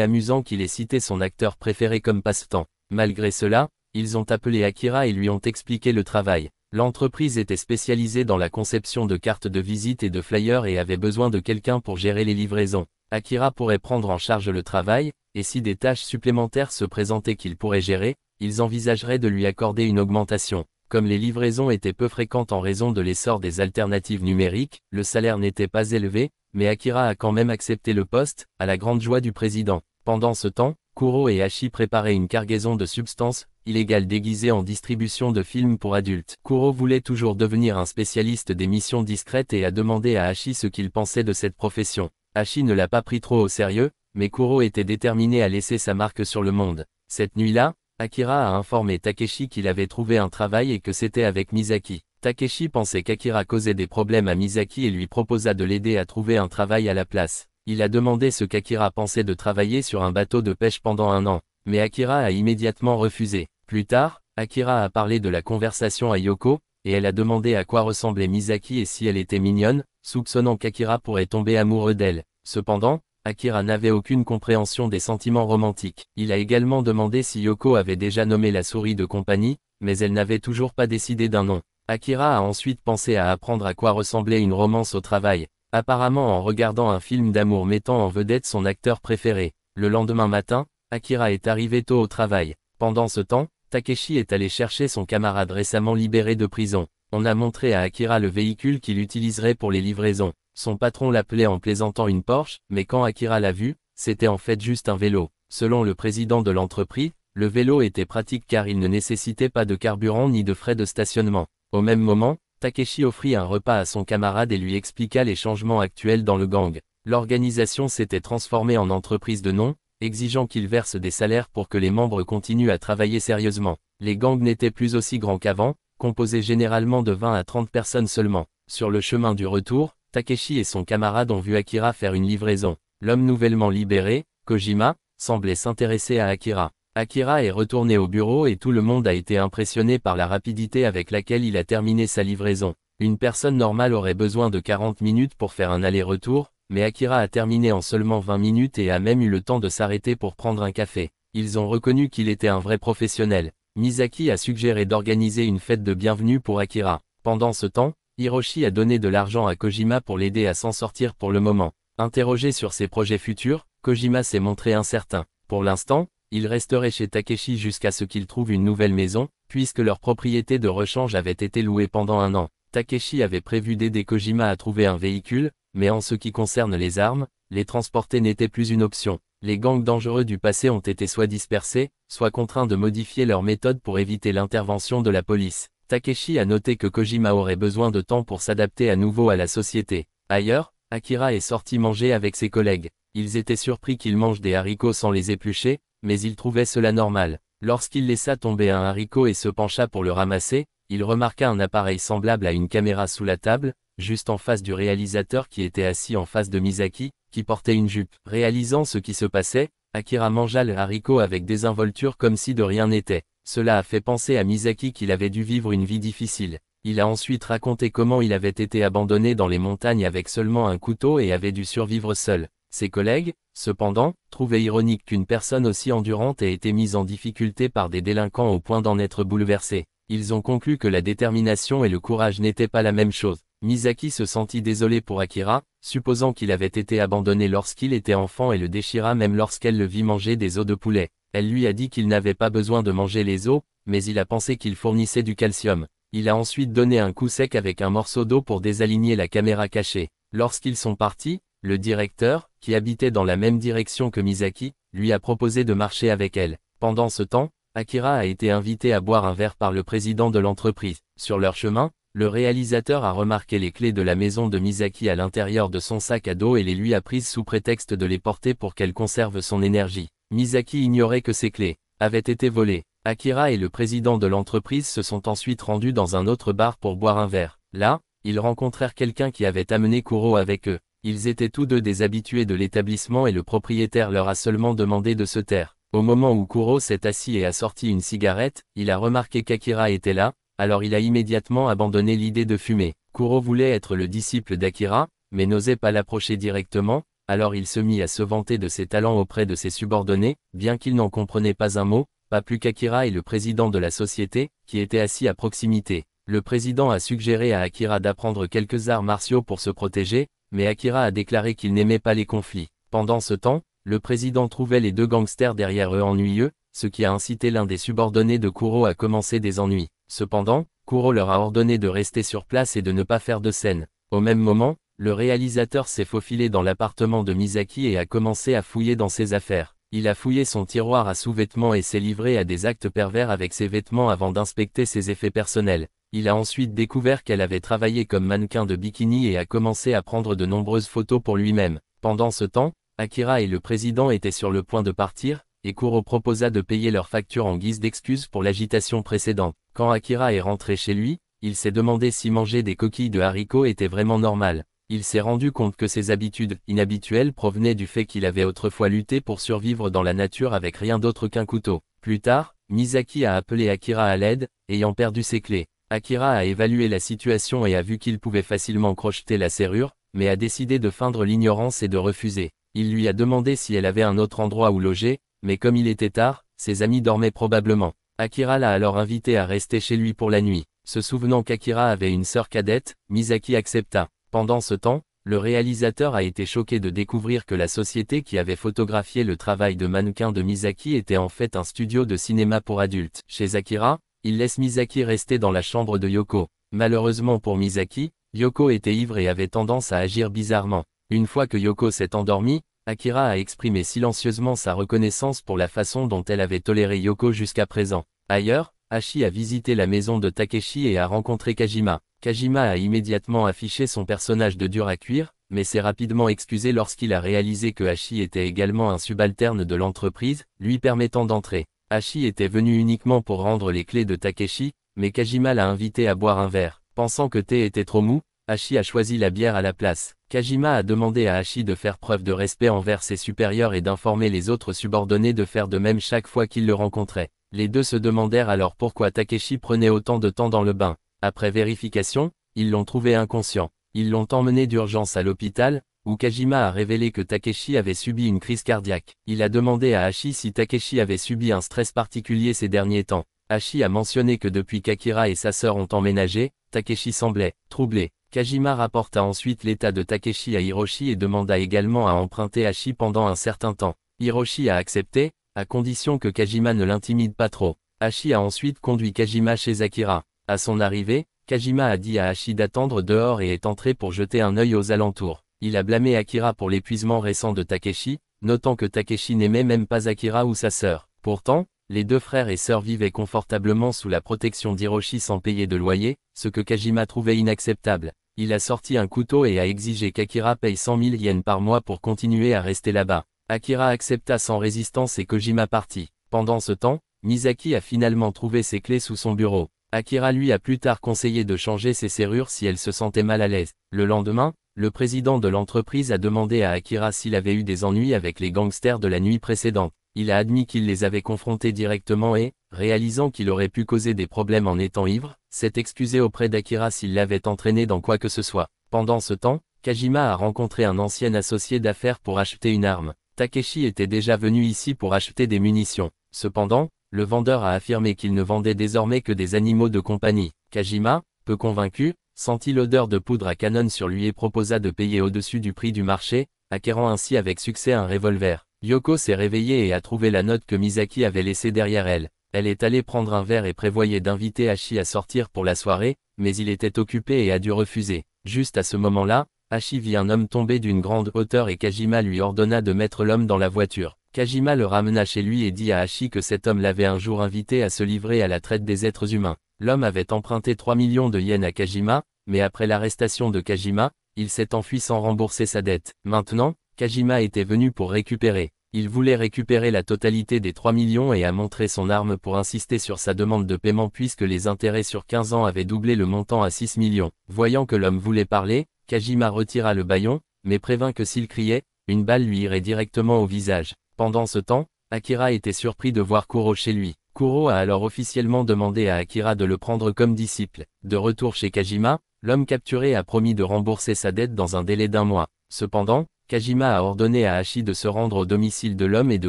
amusant qu'il ait cité son acteur préféré comme passe-temps. Malgré cela, ils ont appelé Akira et lui ont expliqué le travail. L'entreprise était spécialisée dans la conception de cartes de visite et de flyers et avait besoin de quelqu'un pour gérer les livraisons. Akira pourrait prendre en charge le travail, et si des tâches supplémentaires se présentaient qu'il pourrait gérer, ils envisageraient de lui accorder une augmentation. Comme les livraisons étaient peu fréquentes en raison de l'essor des alternatives numériques, le salaire n'était pas élevé, mais Akira a quand même accepté le poste, à la grande joie du président. Pendant ce temps, Kuro et Hachi préparaient une cargaison de substances illégales déguisées en distribution de films pour adultes. Kuro voulait toujours devenir un spécialiste des missions discrètes et a demandé à Hachi ce qu'il pensait de cette profession. Hachi ne l'a pas pris trop au sérieux, mais Kuro était déterminé à laisser sa marque sur le monde. Cette nuit-là, Akira a informé Takeshi qu'il avait trouvé un travail et que c'était avec Misaki. Takeshi pensait qu'Akira causait des problèmes à Misaki et lui proposa de l'aider à trouver un travail à la place. Il a demandé ce qu'Akira pensait de travailler sur un bateau de pêche pendant 1 an, mais Akira a immédiatement refusé. Plus tard, Akira a parlé de la conversation à Yoko, et elle a demandé à quoi ressemblait Misaki et si elle était mignonne, soupçonnant qu'Akira pourrait tomber amoureux d'elle. Cependant, Akira n'avait aucune compréhension des sentiments romantiques. Il a également demandé si Yoko avait déjà nommé la souris de compagnie, mais elle n'avait toujours pas décidé d'un nom. Akira a ensuite pensé à apprendre à quoi ressemblait une romance au travail, apparemment en regardant un film d'amour mettant en vedette son acteur préféré. Le lendemain matin, Akira est arrivé tôt au travail. Pendant ce temps, Takeshi est allé chercher son camarade récemment libéré de prison. On a montré à Akira le véhicule qu'il utiliserait pour les livraisons. Son patron l'appelait en plaisantant une Porsche, mais quand Akira l'a vu, c'était en fait juste un vélo. Selon le président de l'entreprise, le vélo était pratique car il ne nécessitait pas de carburant ni de frais de stationnement. Au même moment, Takeshi offrit un repas à son camarade et lui expliqua les changements actuels dans le gang. L'organisation s'était transformée en entreprise de nom, exigeant qu'il verse des salaires pour que les membres continuent à travailler sérieusement. Les gangs n'étaient plus aussi grands qu'avant, composés généralement de 20 à 30 personnes seulement. Sur le chemin du retour, Takeshi et son camarade ont vu Akira faire une livraison. L'homme nouvellement libéré, Kojima, semblait s'intéresser à Akira. Akira est retourné au bureau et tout le monde a été impressionné par la rapidité avec laquelle il a terminé sa livraison. Une personne normale aurait besoin de 40 minutes pour faire un aller-retour, mais Akira a terminé en seulement 20 minutes et a même eu le temps de s'arrêter pour prendre un café. Ils ont reconnu qu'il était un vrai professionnel. Misaki a suggéré d'organiser une fête de bienvenue pour Akira. Pendant ce temps, Hiroshi a donné de l'argent à Kojima pour l'aider à s'en sortir pour le moment. Interrogé sur ses projets futurs, Kojima s'est montré incertain. Pour l'instant, il resterait chez Takeshi jusqu'à ce qu'il trouve une nouvelle maison, puisque leur propriété de rechange avait été louée pendant 1 an. Takeshi avait prévu d'aider Kojima à trouver un véhicule, mais en ce qui concerne les armes, les transporter n'était plus une option. Les gangs dangereux du passé ont été soit dispersés, soit contraints de modifier leurs méthodes pour éviter l'intervention de la police. Takeshi a noté que Kojima aurait besoin de temps pour s'adapter à nouveau à la société. Ailleurs, Akira est sorti manger avec ses collègues. Ils étaient surpris qu'il mange des haricots sans les éplucher, mais il trouvait cela normal. Lorsqu'il laissa tomber un haricot et se pencha pour le ramasser, il remarqua un appareil semblable à une caméra sous la table, juste en face du réalisateur qui était assis en face de Misaki, qui portait une jupe. Réalisant ce qui se passait, Akira mangea le haricot avec désinvolture comme si de rien n'était. Cela a fait penser à Misaki qu'il avait dû vivre une vie difficile. Il a ensuite raconté comment il avait été abandonné dans les montagnes avec seulement un couteau et avait dû survivre seul. Ses collègues, cependant, trouvaient ironique qu'une personne aussi endurante ait été mise en difficulté par des délinquants au point d'en être bouleversée. Ils ont conclu que la détermination et le courage n'étaient pas la même chose. Misaki se sentit désolé pour Akira, supposant qu'il avait été abandonné lorsqu'il était enfant et le déchira même lorsqu'elle le vit manger des os de poulet. Elle lui a dit qu'il n'avait pas besoin de manger les os, mais il a pensé qu'il fournissait du calcium. Il a ensuite donné un coup sec avec un morceau d'eau pour désaligner la caméra cachée. Lorsqu'ils sont partis, le directeur, qui habitait dans la même direction que Misaki, lui a proposé de marcher avec elle. Pendant ce temps, Akira a été invité à boire un verre par le président de l'entreprise. Sur leur chemin, le réalisateur a remarqué les clés de la maison de Misaki à l'intérieur de son sac à dos et les lui a prises sous prétexte de les porter pour qu'elle conserve son énergie. Misaki ignorait que ces clés avaient été volées. Akira et le président de l'entreprise se sont ensuite rendus dans un autre bar pour boire un verre. Là, ils rencontrèrent quelqu'un qui avait amené Kuro avec eux. Ils étaient tous deux des habitués de l'établissement et le propriétaire leur a seulement demandé de se taire. Au moment où Kuro s'est assis et a sorti une cigarette, il a remarqué qu'Akira était là, alors il a immédiatement abandonné l'idée de fumer. Kuro voulait être le disciple d'Akira, mais n'osait pas l'approcher directement, alors il se mit à se vanter de ses talents auprès de ses subordonnés, bien qu'il n'en comprenait pas un mot, pas plus qu'Akira et le président de la société, qui était assis à proximité. Le président a suggéré à Akira d'apprendre quelques arts martiaux pour se protéger, mais Akira a déclaré qu'il n'aimait pas les conflits. Pendant ce temps, le président trouvait les deux gangsters derrière eux ennuyeux, ce qui a incité l'un des subordonnés de Kuro à commencer des ennuis. Cependant, Kuro leur a ordonné de rester sur place et de ne pas faire de scène. Au même moment, le réalisateur s'est faufilé dans l'appartement de Misaki et a commencé à fouiller dans ses affaires. Il a fouillé son tiroir à sous-vêtements et s'est livré à des actes pervers avec ses vêtements avant d'inspecter ses effets personnels. Il a ensuite découvert qu'elle avait travaillé comme mannequin de bikini et a commencé à prendre de nombreuses photos pour lui-même. Pendant ce temps, Akira et le président étaient sur le point de partir, et Kuro proposa de payer leur facture en guise d'excuse pour l'agitation précédente. Quand Akira est rentré chez lui, il s'est demandé si manger des coquilles de haricots était vraiment normal. Il s'est rendu compte que ses habitudes inhabituelles provenaient du fait qu'il avait autrefois lutté pour survivre dans la nature avec rien d'autre qu'un couteau. Plus tard, Misaki a appelé Akira à l'aide, ayant perdu ses clés. Akira a évalué la situation et a vu qu'il pouvait facilement crocheter la serrure, mais a décidé de feindre l'ignorance et de refuser. Il lui a demandé si elle avait un autre endroit où loger, mais comme il était tard, ses amis dormaient probablement. Akira l'a alors invité à rester chez lui pour la nuit. Se souvenant qu'Akira avait une sœur cadette, Misaki accepta. Pendant ce temps, le réalisateur a été choqué de découvrir que la société qui avait photographié le travail de mannequin de Misaki était en fait un studio de cinéma pour adultes. Chez Akira, il laisse Misaki rester dans la chambre de Yoko. Malheureusement pour Misaki, Yoko était ivre et avait tendance à agir bizarrement. Une fois que Yoko s'est endormie, Akira a exprimé silencieusement sa reconnaissance pour la façon dont elle avait toléré Yoko jusqu'à présent. Ailleurs, Hachi a visité la maison de Takeshi et a rencontré Kajima. Kajima a immédiatement affiché son personnage de dur à cuire, mais s'est rapidement excusé lorsqu'il a réalisé que Hachi était également un subalterne de l'entreprise, lui permettant d'entrer. Hachi était venu uniquement pour rendre les clés de Takeshi, mais Kajima l'a invité à boire un verre. Pensant que thé était trop mou, Hachi a choisi la bière à la place. Kajima a demandé à Hachi de faire preuve de respect envers ses supérieurs et d'informer les autres subordonnés de faire de même chaque fois qu'ils le rencontraient. Les deux se demandèrent alors pourquoi Takeshi prenait autant de temps dans le bain. Après vérification, ils l'ont trouvé inconscient. Ils l'ont emmené d'urgence à l'hôpital, où Kajima a révélé que Takeshi avait subi une crise cardiaque. Il a demandé à Hachi si Takeshi avait subi un stress particulier ces derniers temps. Hachi a mentionné que depuis qu'Akira et sa sœur ont emménagé, Takeshi semblait troublé. Kajima rapporta ensuite l'état de Takeshi à Hiroshi et demanda également à emprunter Hachi pendant un certain temps. Hiroshi a accepté, à condition que Kajima ne l'intimide pas trop. Hachi a ensuite conduit Kajima chez Akira. À son arrivée, Kajima a dit à Hachi d'attendre dehors et est entré pour jeter un œil aux alentours. Il a blâmé Akira pour l'épuisement récent de Takeshi, notant que Takeshi n'aimait même pas Akira ou sa sœur. Pourtant, les deux frères et sœurs vivaient confortablement sous la protection d'Hiroshi sans payer de loyer, ce que Kajima trouvait inacceptable. Il a sorti un couteau et a exigé qu'Akira paye 100 000 yens par mois pour continuer à rester là-bas. Akira accepta sans résistance et Kojima partit. Pendant ce temps, Misaki a finalement trouvé ses clés sous son bureau. Akira lui a plus tard conseillé de changer ses serrures si elle se sentait mal à l'aise. Le lendemain, le président de l'entreprise a demandé à Akira s'il avait eu des ennuis avec les gangsters de la nuit précédente. Il a admis qu'il les avait confrontés directement et, réalisant qu'il aurait pu causer des problèmes en étant ivre, s'est excusé auprès d'Akira s'il l'avait entraîné dans quoi que ce soit. Pendant ce temps, Kajima a rencontré un ancien associé d'affaires pour acheter une arme. Takeshi était déjà venu ici pour acheter des munitions. Cependant, le vendeur a affirmé qu'il ne vendait désormais que des animaux de compagnie. Kajima, peu convaincu, sentit l'odeur de poudre à canon sur lui et proposa de payer au-dessus du prix du marché, acquérant ainsi avec succès un revolver. Yoko s'est réveillée et a trouvé la note que Misaki avait laissée derrière elle. Elle est allée prendre un verre et prévoyait d'inviter Hachi à sortir pour la soirée, mais il était occupé et a dû refuser. Juste à ce moment-là, Hachi vit un homme tomber d'une grande hauteur et Kajima lui ordonna de mettre l'homme dans la voiture. Kajima le ramena chez lui et dit à Hachi que cet homme l'avait un jour invité à se livrer à la traite des êtres humains. L'homme avait emprunté 3 millions de yens à Kajima, mais après l'arrestation de Kajima, il s'est enfui sans rembourser sa dette. Maintenant, Kajima était venu pour récupérer. Il voulait récupérer la totalité des 3 millions et a montré son arme pour insister sur sa demande de paiement puisque les intérêts sur 15 ans avaient doublé le montant à 6 millions. Voyant que l'homme voulait parler, Kajima retira le bâillon, mais prévint que s'il criait, une balle lui irait directement au visage. Pendant ce temps, Akira était surpris de voir Kuro chez lui. Kuro a alors officiellement demandé à Akira de le prendre comme disciple. De retour chez Kajima, l'homme capturé a promis de rembourser sa dette dans un délai d'1 mois. Cependant, Kajima a ordonné à Hachi de se rendre au domicile de l'homme et de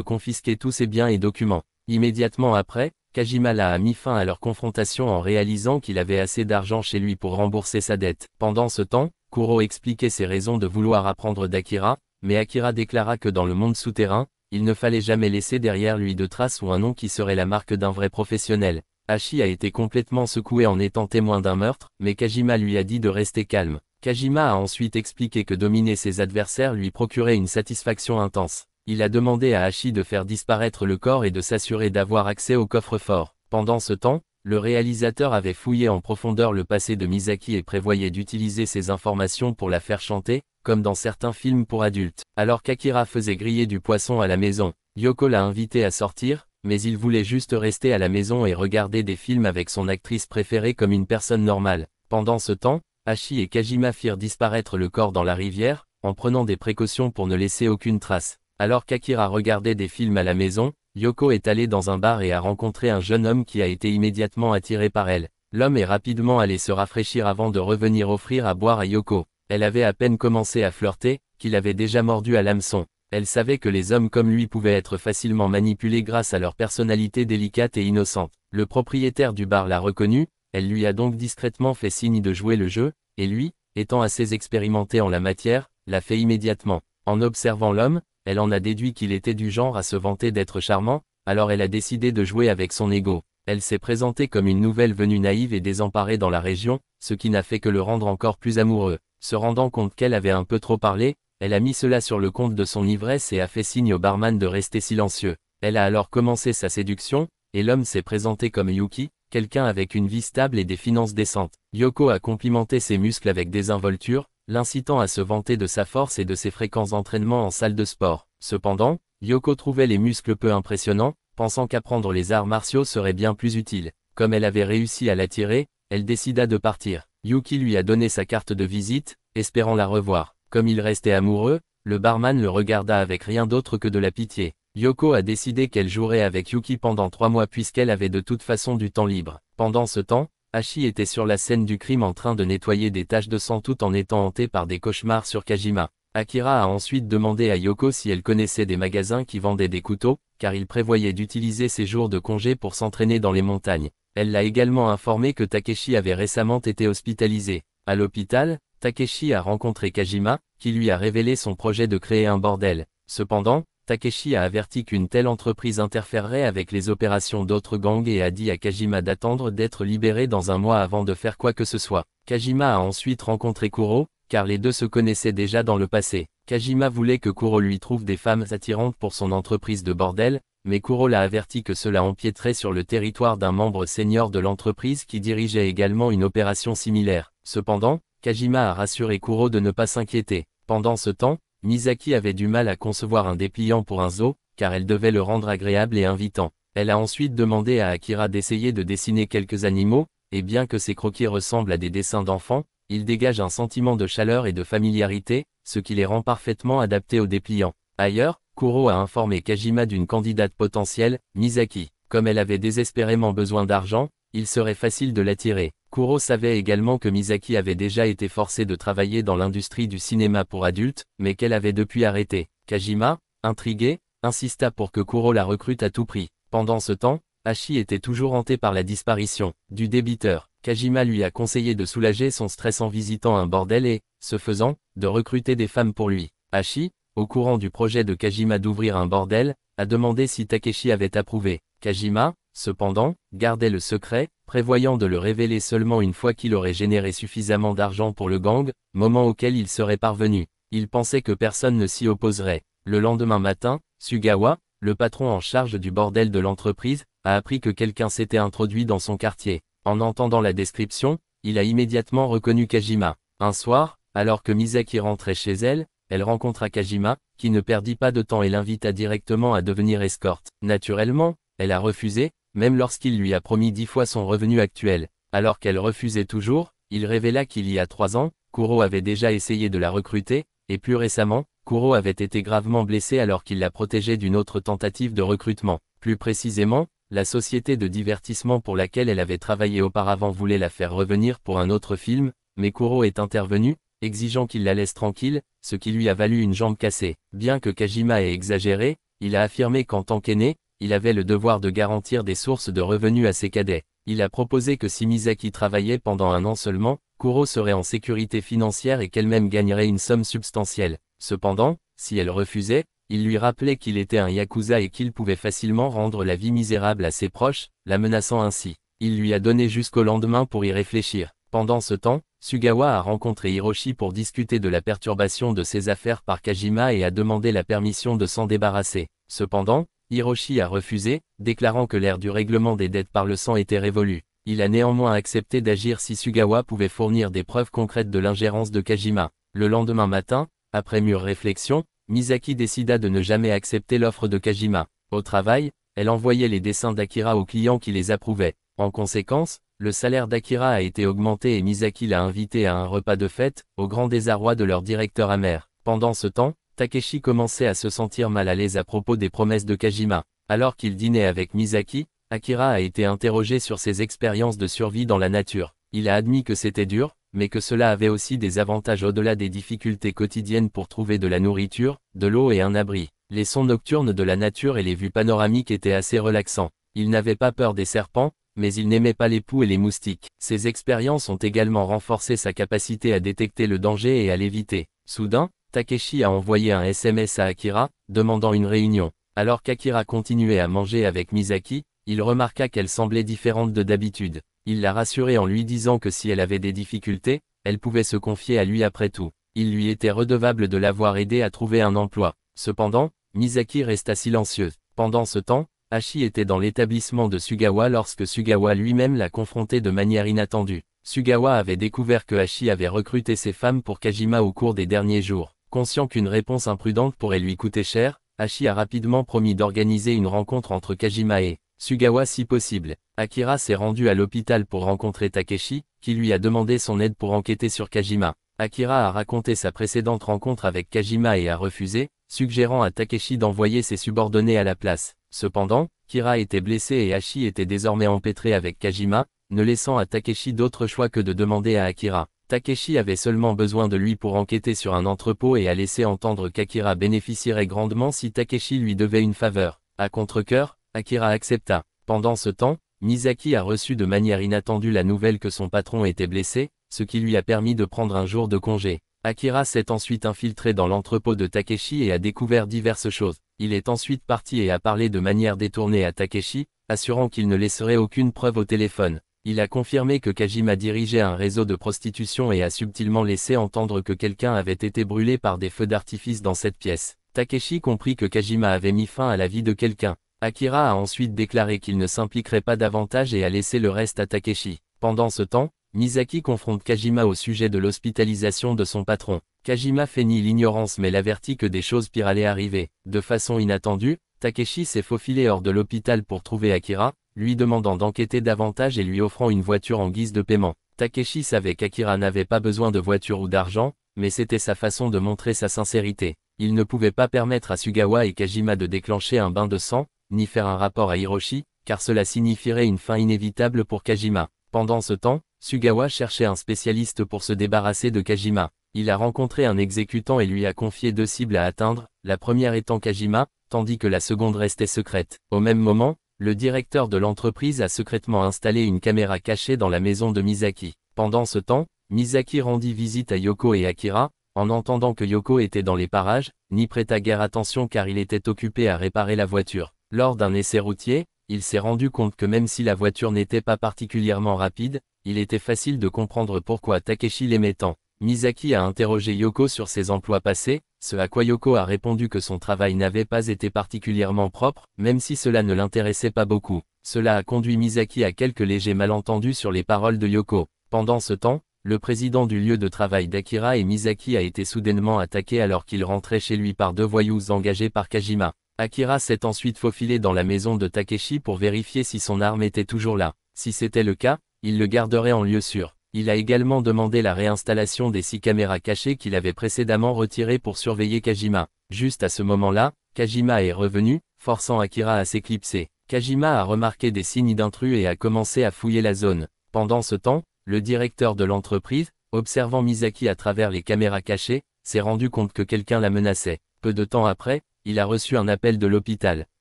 confisquer tous ses biens et documents. Immédiatement après, Kajima a mis fin à leur confrontation en réalisant qu'il avait assez d'argent chez lui pour rembourser sa dette. Pendant ce temps, Kuro expliquait ses raisons de vouloir apprendre d'Akira, mais Akira déclara que dans le monde souterrain, il ne fallait jamais laisser derrière lui de traces ou un nom qui serait la marque d'un vrai professionnel. Hachi a été complètement secoué en étant témoin d'un meurtre, mais Kajima lui a dit de rester calme. Kajima a ensuite expliqué que dominer ses adversaires lui procurait une satisfaction intense. Il a demandé à Hachi de faire disparaître le corps et de s'assurer d'avoir accès au coffre-fort. Pendant ce temps, le réalisateur avait fouillé en profondeur le passé de Misaki et prévoyait d'utiliser ces informations pour la faire chanter, comme dans certains films pour adultes. Alors qu'Akira faisait griller du poisson à la maison, Yoko l'a invité à sortir, mais il voulait juste rester à la maison et regarder des films avec son actrice préférée comme une personne normale. Pendant ce temps, Hachi et Kajima firent disparaître le corps dans la rivière, en prenant des précautions pour ne laisser aucune trace. Alors qu'Akira regardait des films à la maison, Yoko est allée dans un bar et a rencontré un jeune homme qui a été immédiatement attiré par elle. L'homme est rapidement allé se rafraîchir avant de revenir offrir à boire à Yoko. Elle avait à peine commencé à flirter, qu'il avait déjà mordu à l'hameçon. Elle savait que les hommes comme lui pouvaient être facilement manipulés grâce à leur personnalité délicate et innocente. Le propriétaire du bar l'a reconnu, elle lui a donc discrètement fait signe de jouer le jeu, et lui, étant assez expérimenté en la matière, l'a fait immédiatement. En observant l'homme, elle en a déduit qu'il était du genre à se vanter d'être charmant, alors elle a décidé de jouer avec son ego. Elle s'est présentée comme une nouvelle venue naïve et désemparée dans la région, ce qui n'a fait que le rendre encore plus amoureux. Se rendant compte qu'elle avait un peu trop parlé, elle a mis cela sur le compte de son ivresse et a fait signe au barman de rester silencieux. Elle a alors commencé sa séduction, et l'homme s'est présenté comme Yuki, quelqu'un avec une vie stable et des finances décentes. Yoko a complimenté ses muscles avec désinvolture, l'incitant à se vanter de sa force et de ses fréquents entraînements en salle de sport. Cependant, Yoko trouvait les muscles peu impressionnants, pensant qu'apprendre les arts martiaux serait bien plus utile. Comme elle avait réussi à l'attirer, elle décida de partir. Yuki lui a donné sa carte de visite, espérant la revoir. Comme il restait amoureux, le barman le regarda avec rien d'autre que de la pitié. Yoko a décidé qu'elle jouerait avec Yuki pendant 3 mois puisqu'elle avait de toute façon du temps libre. Pendant ce temps, Hachi était sur la scène du crime en train de nettoyer des taches de sang tout en étant hanté par des cauchemars sur Kajima. Akira a ensuite demandé à Yoko si elle connaissait des magasins qui vendaient des couteaux, car il prévoyait d'utiliser ses jours de congé pour s'entraîner dans les montagnes. Elle l'a également informé que Takeshi avait récemment été hospitalisé. À l'hôpital, Takeshi a rencontré Kajima, qui lui a révélé son projet de créer un bordel. Cependant, Takeshi a averti qu'une telle entreprise interférerait avec les opérations d'autres gangs et a dit à Kajima d'attendre d'être libéré dans 1 mois avant de faire quoi que ce soit. Kajima a ensuite rencontré Kuro, car les deux se connaissaient déjà dans le passé. Kajima voulait que Kuro lui trouve des femmes attirantes pour son entreprise de bordel, mais Kuro l'a averti que cela empiéterait sur le territoire d'un membre senior de l'entreprise qui dirigeait également une opération similaire. Cependant, Kajima a rassuré Kuro de ne pas s'inquiéter. Pendant ce temps, Misaki avait du mal à concevoir un dépliant pour un zoo, car elle devait le rendre agréable et invitant. Elle a ensuite demandé à Akira d'essayer de dessiner quelques animaux, et bien que ses croquis ressemblent à des dessins d'enfants, ils dégagent un sentiment de chaleur et de familiarité, ce qui les rend parfaitement adaptés au dépliant. Ailleurs, Kuro a informé Kajima d'une candidate potentielle, Misaki. Comme elle avait désespérément besoin d'argent, il serait facile de l'attirer. Kuro savait également que Misaki avait déjà été forcée de travailler dans l'industrie du cinéma pour adultes, mais qu'elle avait depuis arrêté. Kajima, intrigué, insista pour que Kuro la recrute à tout prix. Pendant ce temps, Hachi était toujours hanté par la disparition du débiteur. Kajima lui a conseillé de soulager son stress en visitant un bordel et, ce faisant, de recruter des femmes pour lui. Hachi, au courant du projet de Kajima d'ouvrir un bordel, a demandé si Takeshi avait approuvé. Kajima, cependant, gardait le secret, prévoyant de le révéler seulement une fois qu'il aurait généré suffisamment d'argent pour le gang, moment auquel il serait parvenu. Il pensait que personne ne s'y opposerait. Le lendemain matin, Sugawa, le patron en charge du bordel de l'entreprise, a appris que quelqu'un s'était introduit dans son quartier. En entendant la description, il a immédiatement reconnu Kajima. Un soir, alors que Misaki rentrait chez elle, elle rencontra Kajima, qui ne perdit pas de temps et l'invita directement à devenir escorte. Naturellement, elle a refusé, même lorsqu'il lui a promis 10 fois son revenu actuel. Alors qu'elle refusait toujours, il révéla qu'il y a 3 ans, Kuro avait déjà essayé de la recruter, et plus récemment, Kuro avait été gravement blessé alors qu'il la protégeait d'une autre tentative de recrutement. Plus précisément, la société de divertissement pour laquelle elle avait travaillé auparavant voulait la faire revenir pour un autre film, mais Kuro est intervenu, exigeant qu'il la laisse tranquille, ce qui lui a valu une jambe cassée. Bien que Kajima ait exagéré, il a affirmé qu'en tant qu'aîné, il avait le devoir de garantir des sources de revenus à ses cadets. Il a proposé que si Misaki travaillait pendant un an seulement, Kuro serait en sécurité financière et qu'elle-même gagnerait une somme substantielle. Cependant, si elle refusait, il lui rappelait qu'il était un yakuza et qu'il pouvait facilement rendre la vie misérable à ses proches, la menaçant ainsi. Il lui a donné jusqu'au lendemain pour y réfléchir. Pendant ce temps, Sugawa a rencontré Hiroshi pour discuter de la perturbation de ses affaires par Kajima et a demandé la permission de s'en débarrasser. Cependant, Hiroshi a refusé, déclarant que l'ère du règlement des dettes par le sang était révolue. Il a néanmoins accepté d'agir si Sugawa pouvait fournir des preuves concrètes de l'ingérence de Kajima. Le lendemain matin, après mûre réflexion, Misaki décida de ne jamais accepter l'offre de Kajima. Au travail, elle envoyait les dessins d'Akira aux clients qui les approuvaient. En conséquence, le salaire d'Akira a été augmenté et Misaki l'a invité à un repas de fête, au grand désarroi de leur directeur amer. Pendant ce temps, Takeshi commençait à se sentir mal à l'aise à propos des promesses de Kajima. Alors qu'il dînait avec Misaki, Akira a été interrogé sur ses expériences de survie dans la nature. Il a admis que c'était dur, mais que cela avait aussi des avantages au-delà des difficultés quotidiennes pour trouver de la nourriture, de l'eau et un abri. Les sons nocturnes de la nature et les vues panoramiques étaient assez relaxants. Il n'avait pas peur des serpents, mais il n'aimait pas les poux et les moustiques. Ces expériences ont également renforcé sa capacité à détecter le danger et à l'éviter. Soudain, Takeshi a envoyé un SMS à Akira, demandant une réunion. Alors qu'Akira continuait à manger avec Misaki, il remarqua qu'elle semblait différente de d'habitude. Il l'a rassurée en lui disant que si elle avait des difficultés, elle pouvait se confier à lui après tout. Il lui était redevable de l'avoir aidé à trouver un emploi. Cependant, Misaki resta silencieuse. Pendant ce temps, Hachi était dans l'établissement de Sugawa lorsque Sugawa lui-même l'a confronté de manière inattendue. Sugawa avait découvert que Hachi avait recruté ses femmes pour Kajima au cours des derniers jours. Conscient qu'une réponse imprudente pourrait lui coûter cher, Hachi a rapidement promis d'organiser une rencontre entre Kajima et Sugawa si possible. Akira s'est rendu à l'hôpital pour rencontrer Takeshi, qui lui a demandé son aide pour enquêter sur Kajima. Akira a raconté sa précédente rencontre avec Kajima et a refusé, suggérant à Takeshi d'envoyer ses subordonnés à la place. Cependant, Kira était blessé et Hachi était désormais empêtré avec Kajima, ne laissant à Takeshi d'autre choix que de demander à Akira. Takeshi avait seulement besoin de lui pour enquêter sur un entrepôt et a laissé entendre qu'Akira bénéficierait grandement si Takeshi lui devait une faveur. À contre-cœur, Akira accepta. Pendant ce temps, Misaki a reçu de manière inattendue la nouvelle que son patron était blessé, ce qui lui a permis de prendre un jour de congé. Akira s'est ensuite infiltré dans l'entrepôt de Takeshi et a découvert diverses choses. Il est ensuite parti et a parlé de manière détournée à Takeshi, assurant qu'il ne laisserait aucune preuve au téléphone. Il a confirmé que Kajima dirigeait un réseau de prostitution et a subtilement laissé entendre que quelqu'un avait été brûlé par des feux d'artifice dans cette pièce. Takeshi comprit que Kajima avait mis fin à la vie de quelqu'un. Akira a ensuite déclaré qu'il ne s'impliquerait pas davantage et a laissé le reste à Takeshi. Pendant ce temps, Misaki confronte Kajima au sujet de l'hospitalisation de son patron. Kajima feignit l'ignorance mais l'avertit que des choses pires allaient arriver. De façon inattendue, Takeshi s'est faufilé hors de l'hôpital pour trouver Akira, lui demandant d'enquêter davantage et lui offrant une voiture en guise de paiement. Takeshi savait qu'Akira n'avait pas besoin de voiture ou d'argent, mais c'était sa façon de montrer sa sincérité. Il ne pouvait pas permettre à Sugawa et Kajima de déclencher un bain de sang, ni faire un rapport à Hiroshi, car cela signifierait une fin inévitable pour Kajima. Pendant ce temps, Sugawa cherchait un spécialiste pour se débarrasser de Kajima. Il a rencontré un exécutant et lui a confié 2 cibles à atteindre, la première étant Kajima, tandis que la seconde restait secrète. Au même moment, le directeur de l'entreprise a secrètement installé une caméra cachée dans la maison de Misaki. Pendant ce temps, Misaki rendit visite à Yoko et Akira, en entendant que Yoko était dans les parages, n'y prêta guère attention car il était occupé à réparer la voiture. Lors d'un essai routier, il s'est rendu compte que même si la voiture n'était pas particulièrement rapide, il était facile de comprendre pourquoi Takeshi l'aimait tant. Misaki a interrogé Yoko sur ses emplois passés, ce à quoi Yoko a répondu que son travail n'avait pas été particulièrement propre, même si cela ne l'intéressait pas beaucoup. Cela a conduit Misaki à quelques légers malentendus sur les paroles de Yoko. Pendant ce temps, le président du lieu de travail d'Akira et Misaki a été soudainement attaqué alors qu'il rentrait chez lui par 2 voyous engagés par Kajima. Akira s'est ensuite faufilé dans la maison de Takeshi pour vérifier si son arme était toujours là. Si c'était le cas, il le garderait en lieu sûr. Il a également demandé la réinstallation des 6 caméras cachées qu'il avait précédemment retirées pour surveiller Kajima. Juste à ce moment-là, Kajima est revenu, forçant Akira à s'éclipser. Kajima a remarqué des signes d'intrus et a commencé à fouiller la zone. Pendant ce temps, le directeur de l'entreprise, observant Misaki à travers les caméras cachées, s'est rendu compte que quelqu'un la menaçait. Peu de temps après, il a reçu un appel de l'hôpital.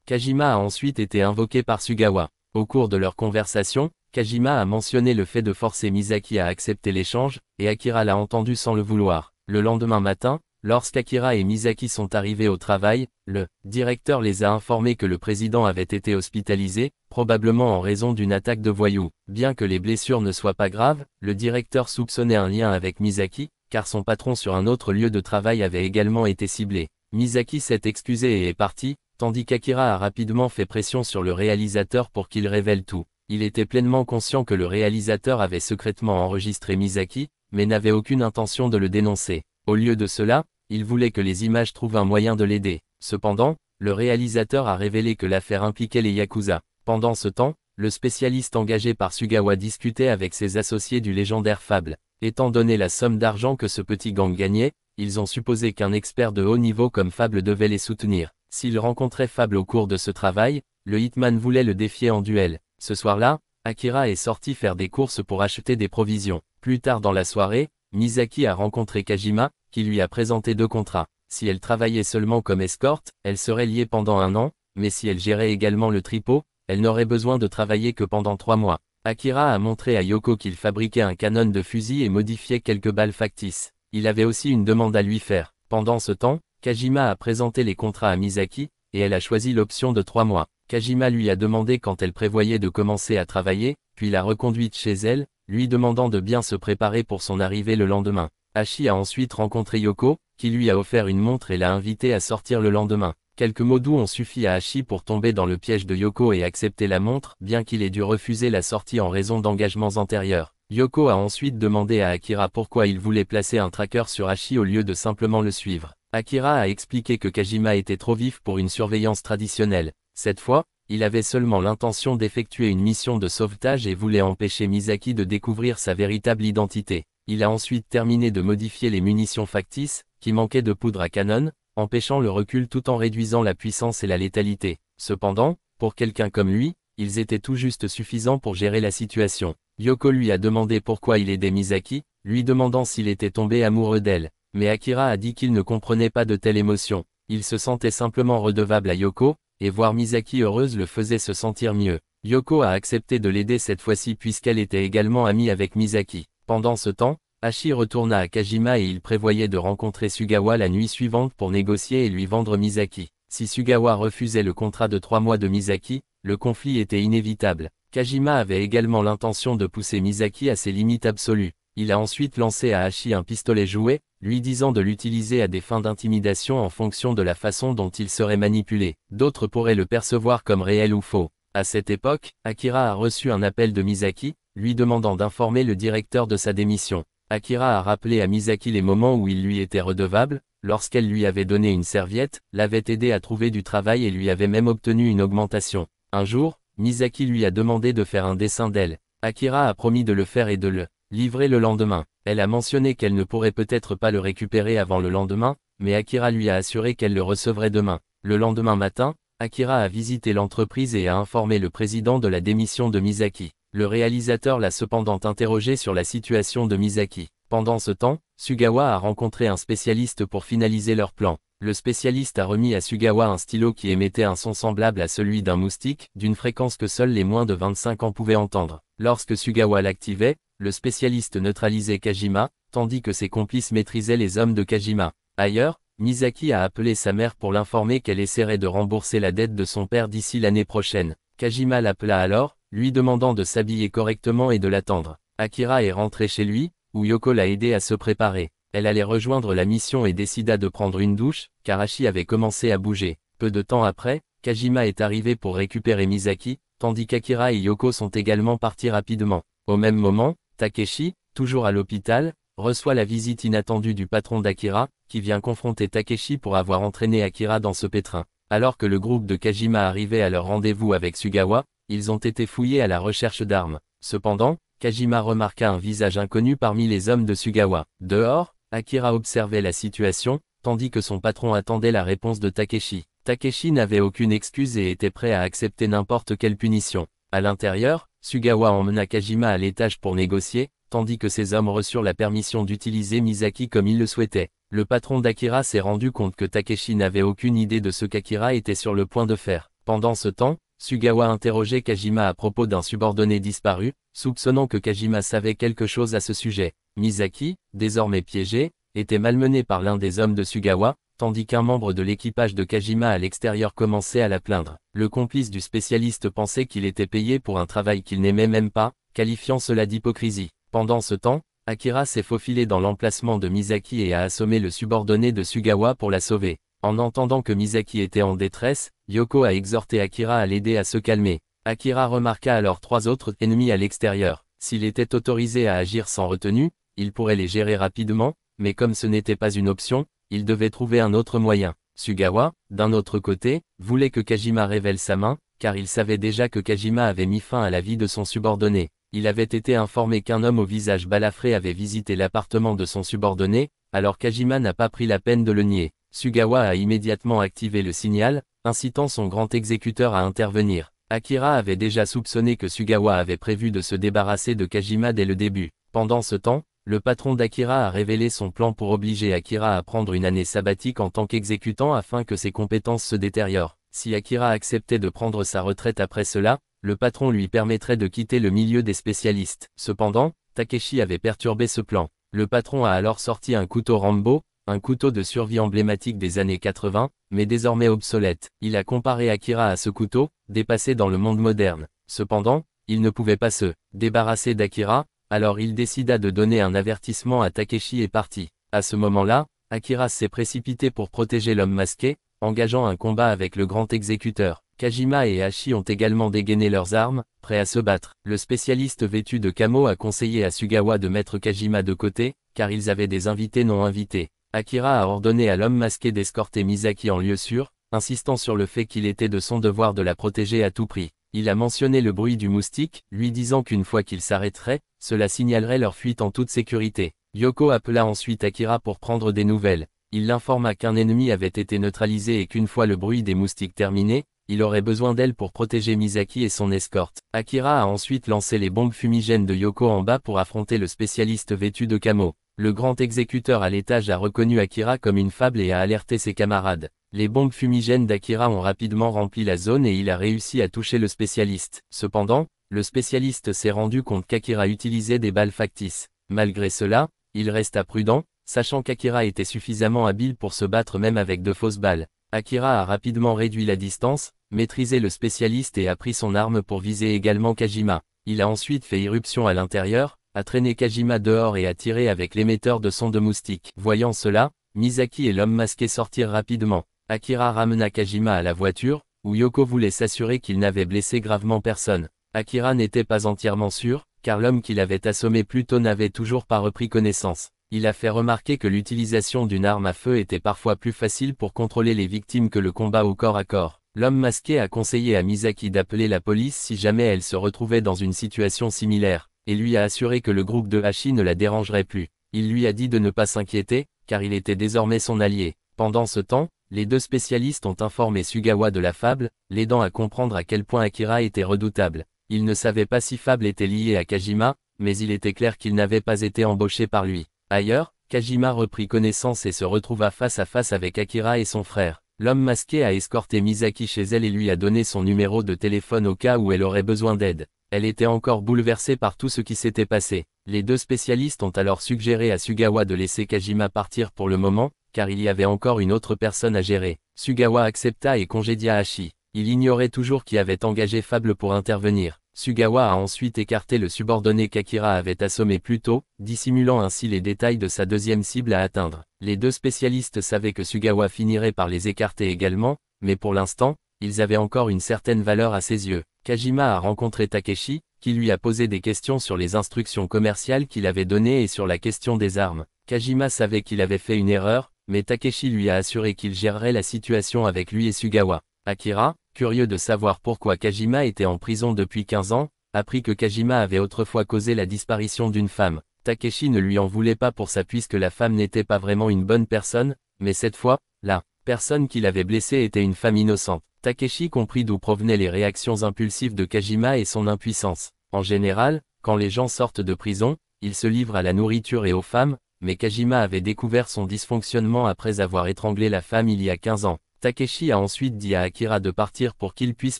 Kajima a ensuite été invoqué par Sugawa. Au cours de leur conversation, Kajima a mentionné le fait de forcer Misaki à accepter l'échange, et Akira l'a entendu sans le vouloir. Le lendemain matin, lorsqu'Akira et Misaki sont arrivés au travail, le directeur les a informés que le président avait été hospitalisé, probablement en raison d'une attaque de voyous. Bien que les blessures ne soient pas graves, le directeur soupçonnait un lien avec Misaki, car son patron sur un autre lieu de travail avait également été ciblé. Misaki s'est excusé et est parti, tandis qu'Akira a rapidement fait pression sur le réalisateur pour qu'il révèle tout. Il était pleinement conscient que le réalisateur avait secrètement enregistré Misaki, mais n'avait aucune intention de le dénoncer. Au lieu de cela, il voulait que les images trouvent un moyen de l'aider. Cependant, le réalisateur a révélé que l'affaire impliquait les Yakuza. Pendant ce temps, le spécialiste engagé par Sugawa discutait avec ses associés du légendaire Fable. Étant donné la somme d'argent que ce petit gang gagnait, ils ont supposé qu'un expert de haut niveau comme Fable devait les soutenir. S'il rencontrait Fable au cours de ce travail, le Hitman voulait le défier en duel. Ce soir-là, Akira est sorti faire des courses pour acheter des provisions. Plus tard dans la soirée, Misaki a rencontré Kajima, qui lui a présenté 2 contrats. Si elle travaillait seulement comme escorte, elle serait liée pendant 1 an, mais si elle gérait également le tripot, elle n'aurait besoin de travailler que pendant 3 mois. Akira a montré à Yoko qu'il fabriquait un canon de fusil et modifiait quelques balles factices. Il avait aussi une demande à lui faire. Pendant ce temps, Kajima a présenté les contrats à Misaki, et elle a choisi l'option de 3 mois. Kajima lui a demandé quand elle prévoyait de commencer à travailler, puis l'a reconduite chez elle, lui demandant de bien se préparer pour son arrivée le lendemain. Hachi a ensuite rencontré Yoko, qui lui a offert une montre et l'a invité à sortir le lendemain. Quelques mots doux ont suffi à Hachi pour tomber dans le piège de Yoko et accepter la montre, bien qu'il ait dû refuser la sortie en raison d'engagements antérieurs. Yoko a ensuite demandé à Akira pourquoi il voulait placer un tracker sur Hachi au lieu de simplement le suivre. Akira a expliqué que Kajima était trop vif pour une surveillance traditionnelle. Cette fois, il avait seulement l'intention d'effectuer une mission de sauvetage et voulait empêcher Misaki de découvrir sa véritable identité. Il a ensuite terminé de modifier les munitions factices, qui manquaient de poudre à canon, empêchant le recul tout en réduisant la puissance et la létalité. Cependant, pour quelqu'un comme lui, ils étaient tout juste suffisants pour gérer la situation. Yoko lui a demandé pourquoi il aidait Misaki, lui demandant s'il était tombé amoureux d'elle. Mais Akira a dit qu'il ne comprenait pas de telle émotion. Il se sentait simplement redevable à Yoko, et voir Misaki heureuse le faisait se sentir mieux. Yoko a accepté de l'aider cette fois-ci puisqu'elle était également amie avec Misaki. Pendant ce temps, Hachi retourna à Kajima et il prévoyait de rencontrer Sugawa la nuit suivante pour négocier et lui vendre Misaki. Si Sugawa refusait le contrat de 3 mois de Misaki, le conflit était inévitable. Kajima avait également l'intention de pousser Misaki à ses limites absolues. Il a ensuite lancé à Hachi un pistolet jouet, lui disant de l'utiliser à des fins d'intimidation en fonction de la façon dont il serait manipulé. D'autres pourraient le percevoir comme réel ou faux. À cette époque, Akira a reçu un appel de Misaki, lui demandant d'informer le directeur de sa démission. Akira a rappelé à Misaki les moments où il lui était redevable, lorsqu'elle lui avait donné une serviette, l'avait aidé à trouver du travail et lui avait même obtenu une augmentation. Un jour, Misaki lui a demandé de faire un dessin d'elle. Akira a promis de le faire et de le livrer le lendemain. Elle a mentionné qu'elle ne pourrait peut-être pas le récupérer avant le lendemain, mais Akira lui a assuré qu'elle le recevrait demain. Le lendemain matin, Akira a visité l'entreprise et a informé le président de la démission de Misaki. Le réalisateur l'a cependant interrogé sur la situation de Misaki. Pendant ce temps, Sugawa a rencontré un spécialiste pour finaliser leur plan. Le spécialiste a remis à Sugawa un stylo qui émettait un son semblable à celui d'un moustique, d'une fréquence que seuls les moins de 25 ans pouvaient entendre. Lorsque Sugawa l'activait, le spécialiste neutralisait Kajima, tandis que ses complices maîtrisaient les hommes de Kajima. Ailleurs, Misaki a appelé sa mère pour l'informer qu'elle essaierait de rembourser la dette de son père d'ici l'année prochaine. Kajima l'appela alors, lui demandant de s'habiller correctement et de l'attendre. Akira est rentré chez lui, où Yoko l'a aidé à se préparer. Elle allait rejoindre la mission et décida de prendre une douche, car Hachi avait commencé à bouger. Peu de temps après, Kajima est arrivé pour récupérer Misaki, tandis qu'Akira et Yoko sont également partis rapidement. Au même moment, Takeshi, toujours à l'hôpital, reçoit la visite inattendue du patron d'Akira, qui vient confronter Takeshi pour avoir entraîné Akira dans ce pétrin. Alors que le groupe de Kajima arrivait à leur rendez-vous avec Sugawa, ils ont été fouillés à la recherche d'armes. Cependant, Kajima remarqua un visage inconnu parmi les hommes de Sugawa. Dehors, Akira observait la situation, tandis que son patron attendait la réponse de Takeshi. Takeshi n'avait aucune excuse et était prêt à accepter n'importe quelle punition. À l'intérieur, Sugawa emmena Kajima à l'étage pour négocier, tandis que ses hommes reçurent la permission d'utiliser Misaki comme ils le souhaitaient. Le patron d'Akira s'est rendu compte que Takeshi n'avait aucune idée de ce qu'Akira était sur le point de faire. Pendant ce temps, Sugawa interrogeait Kajima à propos d'un subordonné disparu, soupçonnant que Kajima savait quelque chose à ce sujet. Misaki, désormais piégé, était malmené par l'un des hommes de Sugawa, tandis qu'un membre de l'équipage de Kajima à l'extérieur commençait à la plaindre. Le complice du spécialiste pensait qu'il était payé pour un travail qu'il n'aimait même pas, qualifiant cela d'hypocrisie. Pendant ce temps, Akira s'est faufilé dans l'emplacement de Misaki et a assommé le subordonné de Sugawa pour la sauver. En entendant que Misaki était en détresse, Yoko a exhorté Akira à l'aider à se calmer. Akira remarqua alors 3 autres ennemis à l'extérieur. S'il était autorisé à agir sans retenue, il pourrait les gérer rapidement, mais comme ce n'était pas une option, il devait trouver un autre moyen. Sugawa, d'un autre côté, voulait que Kajima révèle sa main, car il savait déjà que Kajima avait mis fin à la vie de son subordonné. Il avait été informé qu'un homme au visage balafré avait visité l'appartement de son subordonné, alors Kajima n'a pas pris la peine de le nier. Sugawa a immédiatement activé le signal, incitant son grand exécuteur à intervenir. Akira avait déjà soupçonné que Sugawa avait prévu de se débarrasser de Kajima dès le début. Pendant ce temps, le patron d'Akira a révélé son plan pour obliger Akira à prendre une année sabbatique en tant qu'exécutant afin que ses compétences se détériorent. Si Akira acceptait de prendre sa retraite après cela, le patron lui permettrait de quitter le milieu des spécialistes. Cependant, Takeshi avait perturbé ce plan. Le patron a alors sorti un couteau Rambo, un couteau de survie emblématique des années 80, mais désormais obsolète. Il a comparé Akira à ce couteau, dépassé dans le monde moderne. Cependant, il ne pouvait pas se débarrasser d'Akira, alors il décida de donner un avertissement à Takeshi et partit. À ce moment-là, Akira s'est précipité pour protéger l'homme masqué, engageant un combat avec le grand exécuteur. Kajima et Hashi ont également dégainé leurs armes, prêts à se battre. Le spécialiste vêtu de camo a conseillé à Sugawa de mettre Kajima de côté, car ils avaient des invités non invités. Akira a ordonné à l'homme masqué d'escorter Misaki en lieu sûr, insistant sur le fait qu'il était de son devoir de la protéger à tout prix. Il a mentionné le bruit du moustique, lui disant qu'une fois qu'il s'arrêterait, cela signalerait leur fuite en toute sécurité. Yoko appela ensuite Akira pour prendre des nouvelles. Il l'informa qu'un ennemi avait été neutralisé et qu'une fois le bruit des moustiques terminé, il aurait besoin d'elle pour protéger Misaki et son escorte. Akira a ensuite lancé les bombes fumigènes de Yoko en bas pour affronter le spécialiste vêtu de camo. Le grand exécuteur à l'étage a reconnu Akira comme une fable et a alerté ses camarades. Les bombes fumigènes d'Akira ont rapidement rempli la zone et il a réussi à toucher le spécialiste. Cependant, le spécialiste s'est rendu compte qu'Akira utilisait des balles factices. Malgré cela, il resta prudent, sachant qu'Akira était suffisamment habile pour se battre même avec de fausses balles. Akira a rapidement réduit la distance, maîtrisé le spécialiste et a pris son arme pour viser également Kajima. Il a ensuite fait irruption à l'intérieur, a traîné Kajima dehors et a tiré avec l'émetteur de son de moustique. Voyant cela, Misaki et l'homme masqué sortirent rapidement. Akira ramena Kajima à la voiture, où Yoko voulait s'assurer qu'il n'avait blessé gravement personne. Akira n'était pas entièrement sûr, car l'homme qui l'avait assommé plus tôt n'avait toujours pas repris connaissance. Il a fait remarquer que l'utilisation d'une arme à feu était parfois plus facile pour contrôler les victimes que le combat au corps à corps. L'homme masqué a conseillé à Misaki d'appeler la police si jamais elle se retrouvait dans une situation similaire, et lui a assuré que le groupe de Hashi ne la dérangerait plus. Il lui a dit de ne pas s'inquiéter, car il était désormais son allié. Pendant ce temps, les deux spécialistes ont informé Sugawa de la fable, l'aidant à comprendre à quel point Akira était redoutable. Il ne savait pas si Fable était lié à Kajima, mais il était clair qu'il n'avait pas été embauché par lui. Ailleurs, Kajima reprit connaissance et se retrouva face à face avec Akira et son frère. L'homme masqué a escorté Misaki chez elle et lui a donné son numéro de téléphone au cas où elle aurait besoin d'aide. Elle était encore bouleversée par tout ce qui s'était passé. Les deux spécialistes ont alors suggéré à Sugawa de laisser Kajima partir pour le moment, car il y avait encore une autre personne à gérer. Sugawa accepta et congédia Hashi. Il ignorait toujours qui avait engagé Fable pour intervenir. Sugawa a ensuite écarté le subordonné qu'Akira avait assommé plus tôt, dissimulant ainsi les détails de sa deuxième cible à atteindre. Les deux spécialistes savaient que Sugawa finirait par les écarter également, mais pour l'instant, ils avaient encore une certaine valeur à ses yeux. Kajima a rencontré Takeshi, qui lui a posé des questions sur les instructions commerciales qu'il avait données et sur la question des armes. Kajima savait qu'il avait fait une erreur, mais Takeshi lui a assuré qu'il gérerait la situation avec lui et Sugawa. Akira, curieux de savoir pourquoi Kajima était en prison depuis 15 ans, apprit que Kajima avait autrefois causé la disparition d'une femme. Takeshi ne lui en voulait pas pour ça puisque la femme n'était pas vraiment une bonne personne, mais cette fois, la Personne qui l'avait blessé était une femme innocente. Takeshi comprit d'où provenaient les réactions impulsives de Kajima et son impuissance. En général, quand les gens sortent de prison, ils se livrent à la nourriture et aux femmes, mais Kajima avait découvert son dysfonctionnement après avoir étranglé la femme il y a 15 ans. Takeshi a ensuite dit à Akira de partir pour qu'il puisse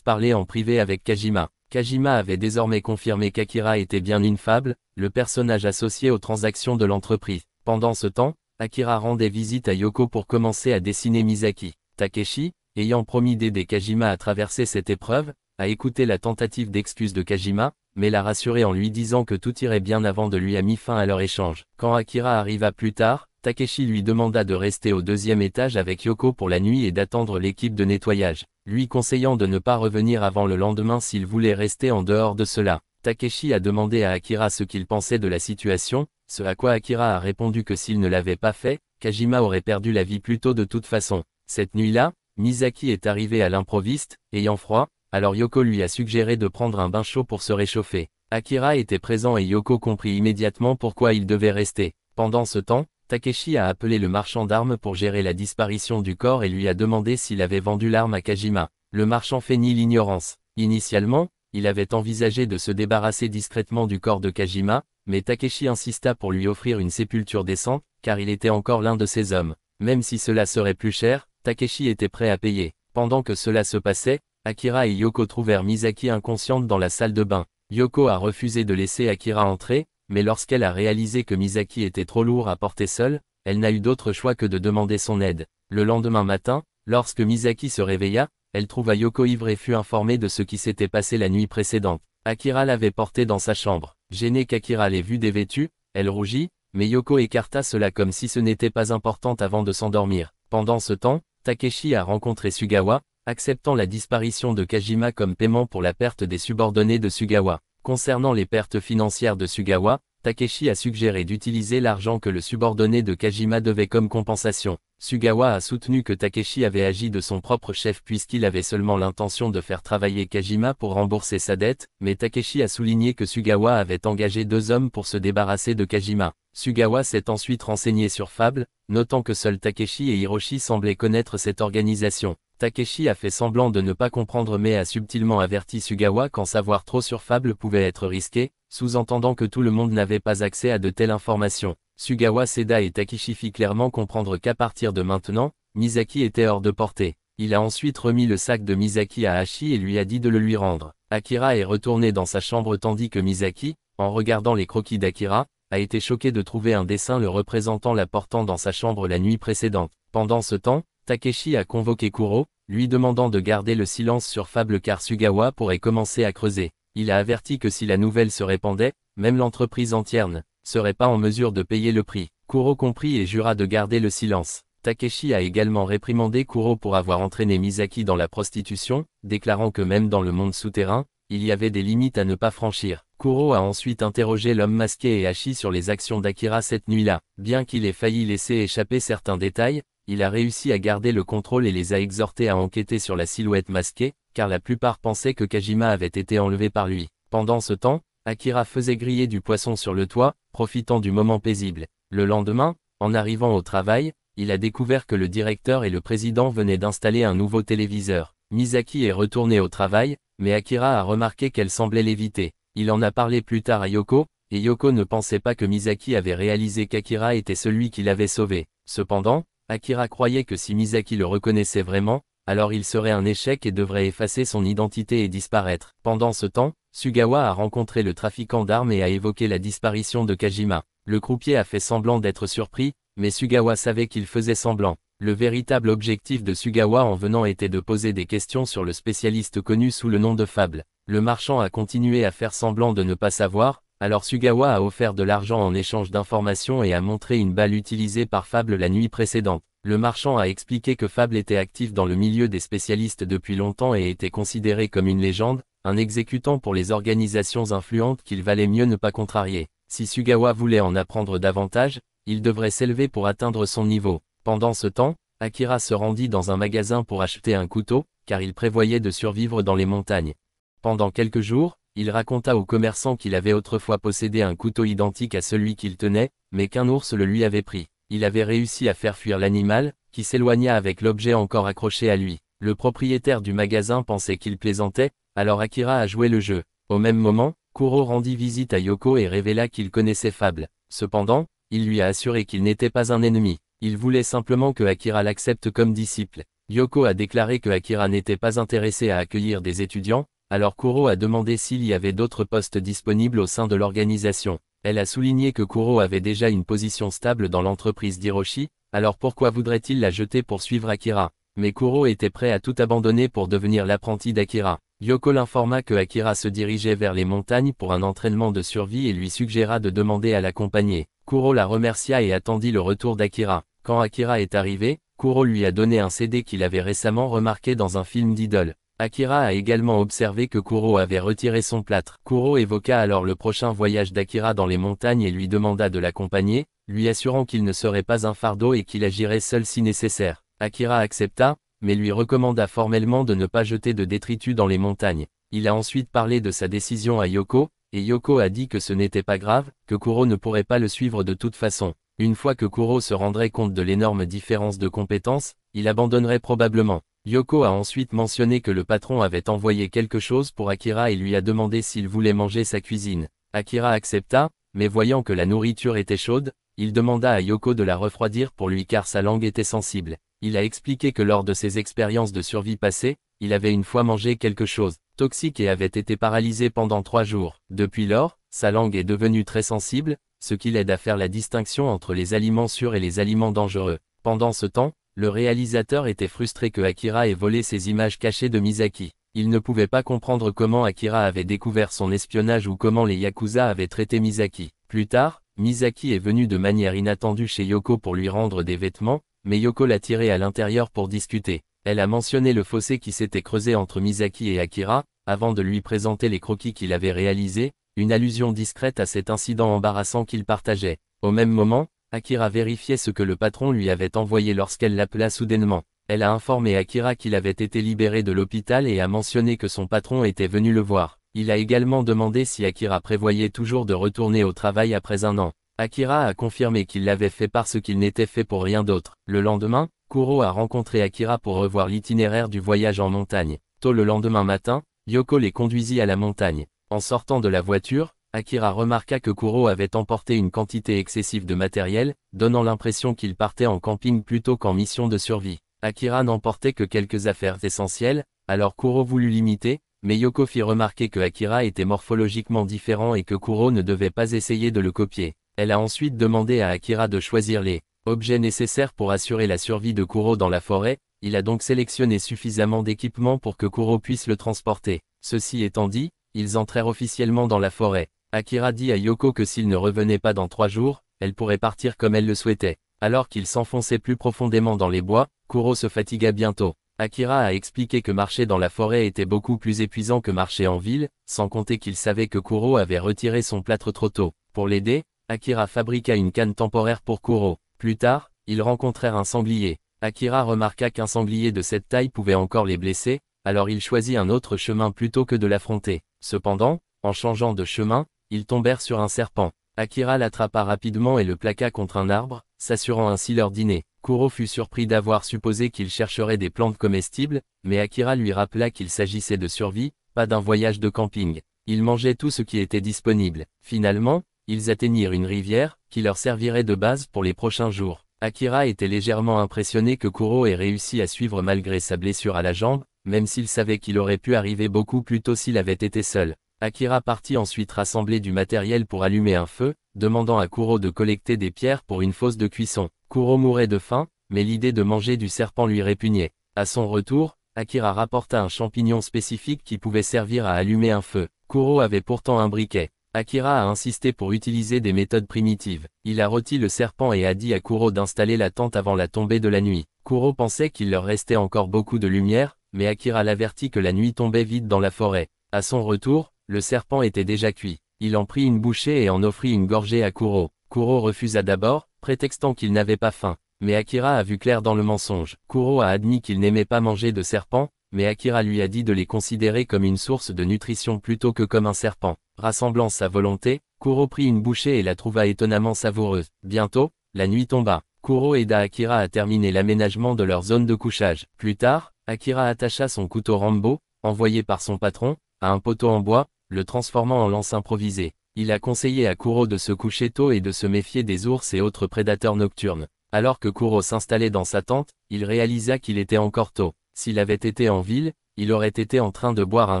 parler en privé avec Kajima. Kajima avait désormais confirmé qu'Akira était bien une fable, le personnage associé aux transactions de l'entreprise. Pendant ce temps, Akira rendait visite à Yoko pour commencer à dessiner Misaki. Takeshi, ayant promis d'aider Kajima à traverser cette épreuve, a écouté la tentative d'excuse de Kajima, mais l'a rassuré en lui disant que tout irait bien avant de lui a mis fin à leur échange. Quand Akira arriva plus tard, Takeshi lui demanda de rester au 2e étage avec Yoko pour la nuit et d'attendre l'équipe de nettoyage, lui conseillant de ne pas revenir avant le lendemain s'il voulait rester en dehors de cela. Takeshi a demandé à Akira ce qu'il pensait de la situation, ce à quoi Akira a répondu que s'il ne l'avait pas fait, Kajima aurait perdu la vie plus tôt de toute façon. Cette nuit-là, Misaki est arrivé à l'improviste, ayant froid, alors Yoko lui a suggéré de prendre un bain chaud pour se réchauffer. Akira était présent et Yoko comprit immédiatement pourquoi il devait rester. Pendant ce temps, Takeshi a appelé le marchand d'armes pour gérer la disparition du corps et lui a demandé s'il avait vendu l'arme à Kajima. Le marchand feignit l'ignorance. Initialement, il avait envisagé de se débarrasser discrètement du corps de Kajima, mais Takeshi insista pour lui offrir une sépulture décente, car il était encore l'un de ses hommes. Même si cela serait plus cher, Takeshi était prêt à payer. Pendant que cela se passait, Akira et Yoko trouvèrent Misaki inconsciente dans la salle de bain. Yoko a refusé de laisser Akira entrer, mais lorsqu'elle a réalisé que Misaki était trop lourd à porter seule, elle n'a eu d'autre choix que de demander son aide. Le lendemain matin, lorsque Misaki se réveilla, elle trouva Yoko ivre et fut informée de ce qui s'était passé la nuit précédente. Akira l'avait portée dans sa chambre. Gênée qu'Akira l'ait vue dévêtue, elle rougit, mais Yoko écarta cela comme si ce n'était pas important avant de s'endormir. Pendant ce temps, Takeshi a rencontré Sugawa, acceptant la disparition de Kajima comme paiement pour la perte des subordonnés de Sugawa. Concernant les pertes financières de Sugawa, Takeshi a suggéré d'utiliser l'argent que le subordonné de Kajima devait comme compensation. Sugawa a soutenu que Takeshi avait agi de son propre chef puisqu'il avait seulement l'intention de faire travailler Kajima pour rembourser sa dette, mais Takeshi a souligné que Sugawa avait engagé 2 hommes pour se débarrasser de Kajima. Sugawa s'est ensuite renseigné sur Fable, notant que seuls Takeshi et Hiroshi semblaient connaître cette organisation. Takeshi a fait semblant de ne pas comprendre mais a subtilement averti Sugawa qu'en savoir trop sur Fable pouvait être risqué, sous-entendant que tout le monde n'avait pas accès à de telles informations. Sugawa céda et Takeshi fit clairement comprendre qu'à partir de maintenant, Misaki était hors de portée. Il a ensuite remis le sac de Misaki à Hachi et lui a dit de le lui rendre. Akira est retourné dans sa chambre tandis que Misaki, en regardant les croquis d'Akira, a été choqué de trouver un dessin le représentant la portant dans sa chambre la nuit précédente. Pendant ce temps, Takeshi a convoqué Kuro, lui demandant de garder le silence sur Fable car Sugawa pourrait commencer à creuser. Il a averti que si la nouvelle se répandait, même l'entreprise entière ne serait pas en mesure de payer le prix. Kuro comprit et jura de garder le silence. Takeshi a également réprimandé Kuro pour avoir entraîné Misaki dans la prostitution, déclarant que même dans le monde souterrain, il y avait des limites à ne pas franchir. Kuro a ensuite interrogé l'homme masqué et Hachi sur les actions d'Akira cette nuit-là. Bien qu'il ait failli laisser échapper certains détails, il a réussi à garder le contrôle et les a exhortés à enquêter sur la silhouette masquée, car la plupart pensaient que Kajima avait été enlevé par lui. Pendant ce temps, Akira faisait griller du poisson sur le toit, profitant du moment paisible. Le lendemain, en arrivant au travail, il a découvert que le directeur et le président venaient d'installer un nouveau téléviseur. Misaki est retournée au travail, mais Akira a remarqué qu'elle semblait l'éviter. Il en a parlé plus tard à Yoko, et Yoko ne pensait pas que Misaki avait réalisé qu'Akira était celui qui l'avait sauvé. Cependant, Akira croyait que si Misaki le reconnaissait vraiment, alors il serait un échec et devrait effacer son identité et disparaître. Pendant ce temps, Sugawa a rencontré le trafiquant d'armes et a évoqué la disparition de Kajima. Le croupier a fait semblant d'être surpris, mais Sugawa savait qu'il faisait semblant. Le véritable objectif de Sugawa en venant était de poser des questions sur le spécialiste connu sous le nom de Fable. Le marchand a continué à faire semblant de ne pas savoir, alors Sugawa a offert de l'argent en échange d'informations et a montré une balle utilisée par Fable la nuit précédente. Le marchand a expliqué que Fable était actif dans le milieu des spécialistes depuis longtemps et était considéré comme une légende, un exécutant pour les organisations influentes qu'il valait mieux ne pas contrarier. Si Sugawa voulait en apprendre davantage, il devrait s'élever pour atteindre son niveau. Pendant ce temps, Akira se rendit dans un magasin pour acheter un couteau, car il prévoyait de survivre dans les montagnes. Pendant quelques jours, il raconta au commerçant qu'il avait autrefois possédé un couteau identique à celui qu'il tenait, mais qu'un ours le lui avait pris. Il avait réussi à faire fuir l'animal, qui s'éloigna avec l'objet encore accroché à lui. Le propriétaire du magasin pensait qu'il plaisantait, alors Akira a joué le jeu. Au même moment, Kuro rendit visite à Yoko et révéla qu'il connaissait Fable. Cependant, il lui a assuré qu'il n'était pas un ennemi. Il voulait simplement que Akira l'accepte comme disciple. Yoko a déclaré que Akira n'était pas intéressé à accueillir des étudiants, alors Kuro a demandé s'il y avait d'autres postes disponibles au sein de l'organisation. Elle a souligné que Kuro avait déjà une position stable dans l'entreprise d'Hiroshi, alors pourquoi voudrait-il la jeter pour suivre Akira? Mais Kuro était prêt à tout abandonner pour devenir l'apprenti d'Akira. Yoko l'informa que Akira se dirigeait vers les montagnes pour un entraînement de survie et lui suggéra de demander à l'accompagner. Kuro la remercia et attendit le retour d'Akira. Quand Akira est arrivé, Kuro lui a donné un CD qu'il avait récemment remarqué dans un film d'idole. Akira a également observé que Kuro avait retiré son plâtre. Kuro évoqua alors le prochain voyage d'Akira dans les montagnes et lui demanda de l'accompagner, lui assurant qu'il ne serait pas un fardeau et qu'il agirait seul si nécessaire. Akira accepta, mais lui recommanda formellement de ne pas jeter de détritus dans les montagnes. Il a ensuite parlé de sa décision à Yoko, et Yoko a dit que ce n'était pas grave, que Kuro ne pourrait pas le suivre de toute façon. Une fois que Kuro se rendrait compte de l'énorme différence de compétences, il abandonnerait probablement. Yoko a ensuite mentionné que le patron avait envoyé quelque chose pour Akira et lui a demandé s'il voulait manger sa cuisine. Akira accepta, mais voyant que la nourriture était chaude, il demanda à Yoko de la refroidir pour lui car sa langue était sensible. Il a expliqué que lors de ses expériences de survie passées, il avait une fois mangé quelque chose toxique et avait été paralysé pendant 3 jours. Depuis lors, sa langue est devenue très sensible, ce qui l'aide à faire la distinction entre les aliments sûrs et les aliments dangereux. Pendant ce temps, le réalisateur était frustré que Akira ait volé ces images cachées de Misaki. Il ne pouvait pas comprendre comment Akira avait découvert son espionnage ou comment les Yakuza avaient traité Misaki. Plus tard, Misaki est venu de manière inattendue chez Yoko pour lui rendre des vêtements, mais Yoko l'a tiré à l'intérieur pour discuter. Elle a mentionné le fossé qui s'était creusé entre Misaki et Akira, avant de lui présenter les croquis qu'il avait réalisés, une allusion discrète à cet incident embarrassant qu'ils partageaient. Au même moment, Akira vérifiait ce que le patron lui avait envoyé lorsqu'elle l'appela soudainement. Elle a informé Akira qu'il avait été libéré de l'hôpital et a mentionné que son patron était venu le voir. Il a également demandé si Akira prévoyait toujours de retourner au travail après 1 an. Akira a confirmé qu'il l'avait fait parce qu'il n'était fait pour rien d'autre. Le lendemain, Kuro a rencontré Akira pour revoir l'itinéraire du voyage en montagne. Tôt le lendemain matin, Yoko les conduisit à la montagne. En sortant de la voiture, Akira remarqua que Kuro avait emporté une quantité excessive de matériel, donnant l'impression qu'il partait en camping plutôt qu'en mission de survie. Akira n'emportait que quelques affaires essentielles, alors Kuro voulut l'imiter, mais Yoko fit remarquer que Akira était morphologiquement différent et que Kuro ne devait pas essayer de le copier. Elle a ensuite demandé à Akira de choisir les objets nécessaires pour assurer la survie de Kuro dans la forêt, il a donc sélectionné suffisamment d'équipements pour que Kuro puisse le transporter. Ceci étant dit, ils entrèrent officiellement dans la forêt. Akira dit à Yoko que s'il ne revenait pas dans 3 jours, elle pourrait partir comme elle le souhaitait. Alors qu'il s'enfonçait plus profondément dans les bois, Kuro se fatigua bientôt. Akira a expliqué que marcher dans la forêt était beaucoup plus épuisant que marcher en ville, sans compter qu'il savait que Kuro avait retiré son plâtre trop tôt. Pour l'aider, Akira fabriqua une canne temporaire pour Kuro. Plus tard, ils rencontrèrent un sanglier. Akira remarqua qu'un sanglier de cette taille pouvait encore les blesser, alors il choisit un autre chemin plutôt que de l'affronter. Cependant, en changeant de chemin, ils tombèrent sur un serpent. Akira l'attrapa rapidement et le plaqua contre un arbre, s'assurant ainsi leur dîner. Kuro fut surpris d'avoir supposé qu'il chercherait des plantes comestibles, mais Akira lui rappela qu'il s'agissait de survie, pas d'un voyage de camping. Ils mangeaient tout ce qui était disponible. Finalement, ils atteignirent une rivière, qui leur servirait de base pour les prochains jours. Akira était légèrement impressionné que Kuro ait réussi à suivre malgré sa blessure à la jambe, même s'il savait qu'il aurait pu arriver beaucoup plus tôt s'il avait été seul. Akira partit ensuite rassembler du matériel pour allumer un feu, demandant à Kuro de collecter des pierres pour une fosse de cuisson. Kuro mourait de faim, mais l'idée de manger du serpent lui répugnait. À son retour, Akira rapporta un champignon spécifique qui pouvait servir à allumer un feu. Kuro avait pourtant un briquet. Akira a insisté pour utiliser des méthodes primitives. Il a rôti le serpent et a dit à Kuro d'installer la tente avant la tombée de la nuit. Kuro pensait qu'il leur restait encore beaucoup de lumière, mais Akira l'avertit que la nuit tombait vite dans la forêt. À son retour, le serpent était déjà cuit. Il en prit une bouchée et en offrit une gorgée à Kuro. Kuro refusa d'abord, prétextant qu'il n'avait pas faim. Mais Akira a vu clair dans le mensonge. Kuro a admis qu'il n'aimait pas manger de serpents, mais Akira lui a dit de les considérer comme une source de nutrition plutôt que comme un serpent. Rassemblant sa volonté, Kuro prit une bouchée et la trouva étonnamment savoureuse. Bientôt, la nuit tomba. Kuro aida Akira à terminer l'aménagement de leur zone de couchage. Plus tard, Akira attacha son couteau Rambo, envoyé par son patron, à un poteau en bois, le transformant en lance improvisée. Il a conseillé à Kuro de se coucher tôt et de se méfier des ours et autres prédateurs nocturnes. Alors que Kuro s'installait dans sa tente, il réalisa qu'il était encore tôt. S'il avait été en ville, il aurait été en train de boire un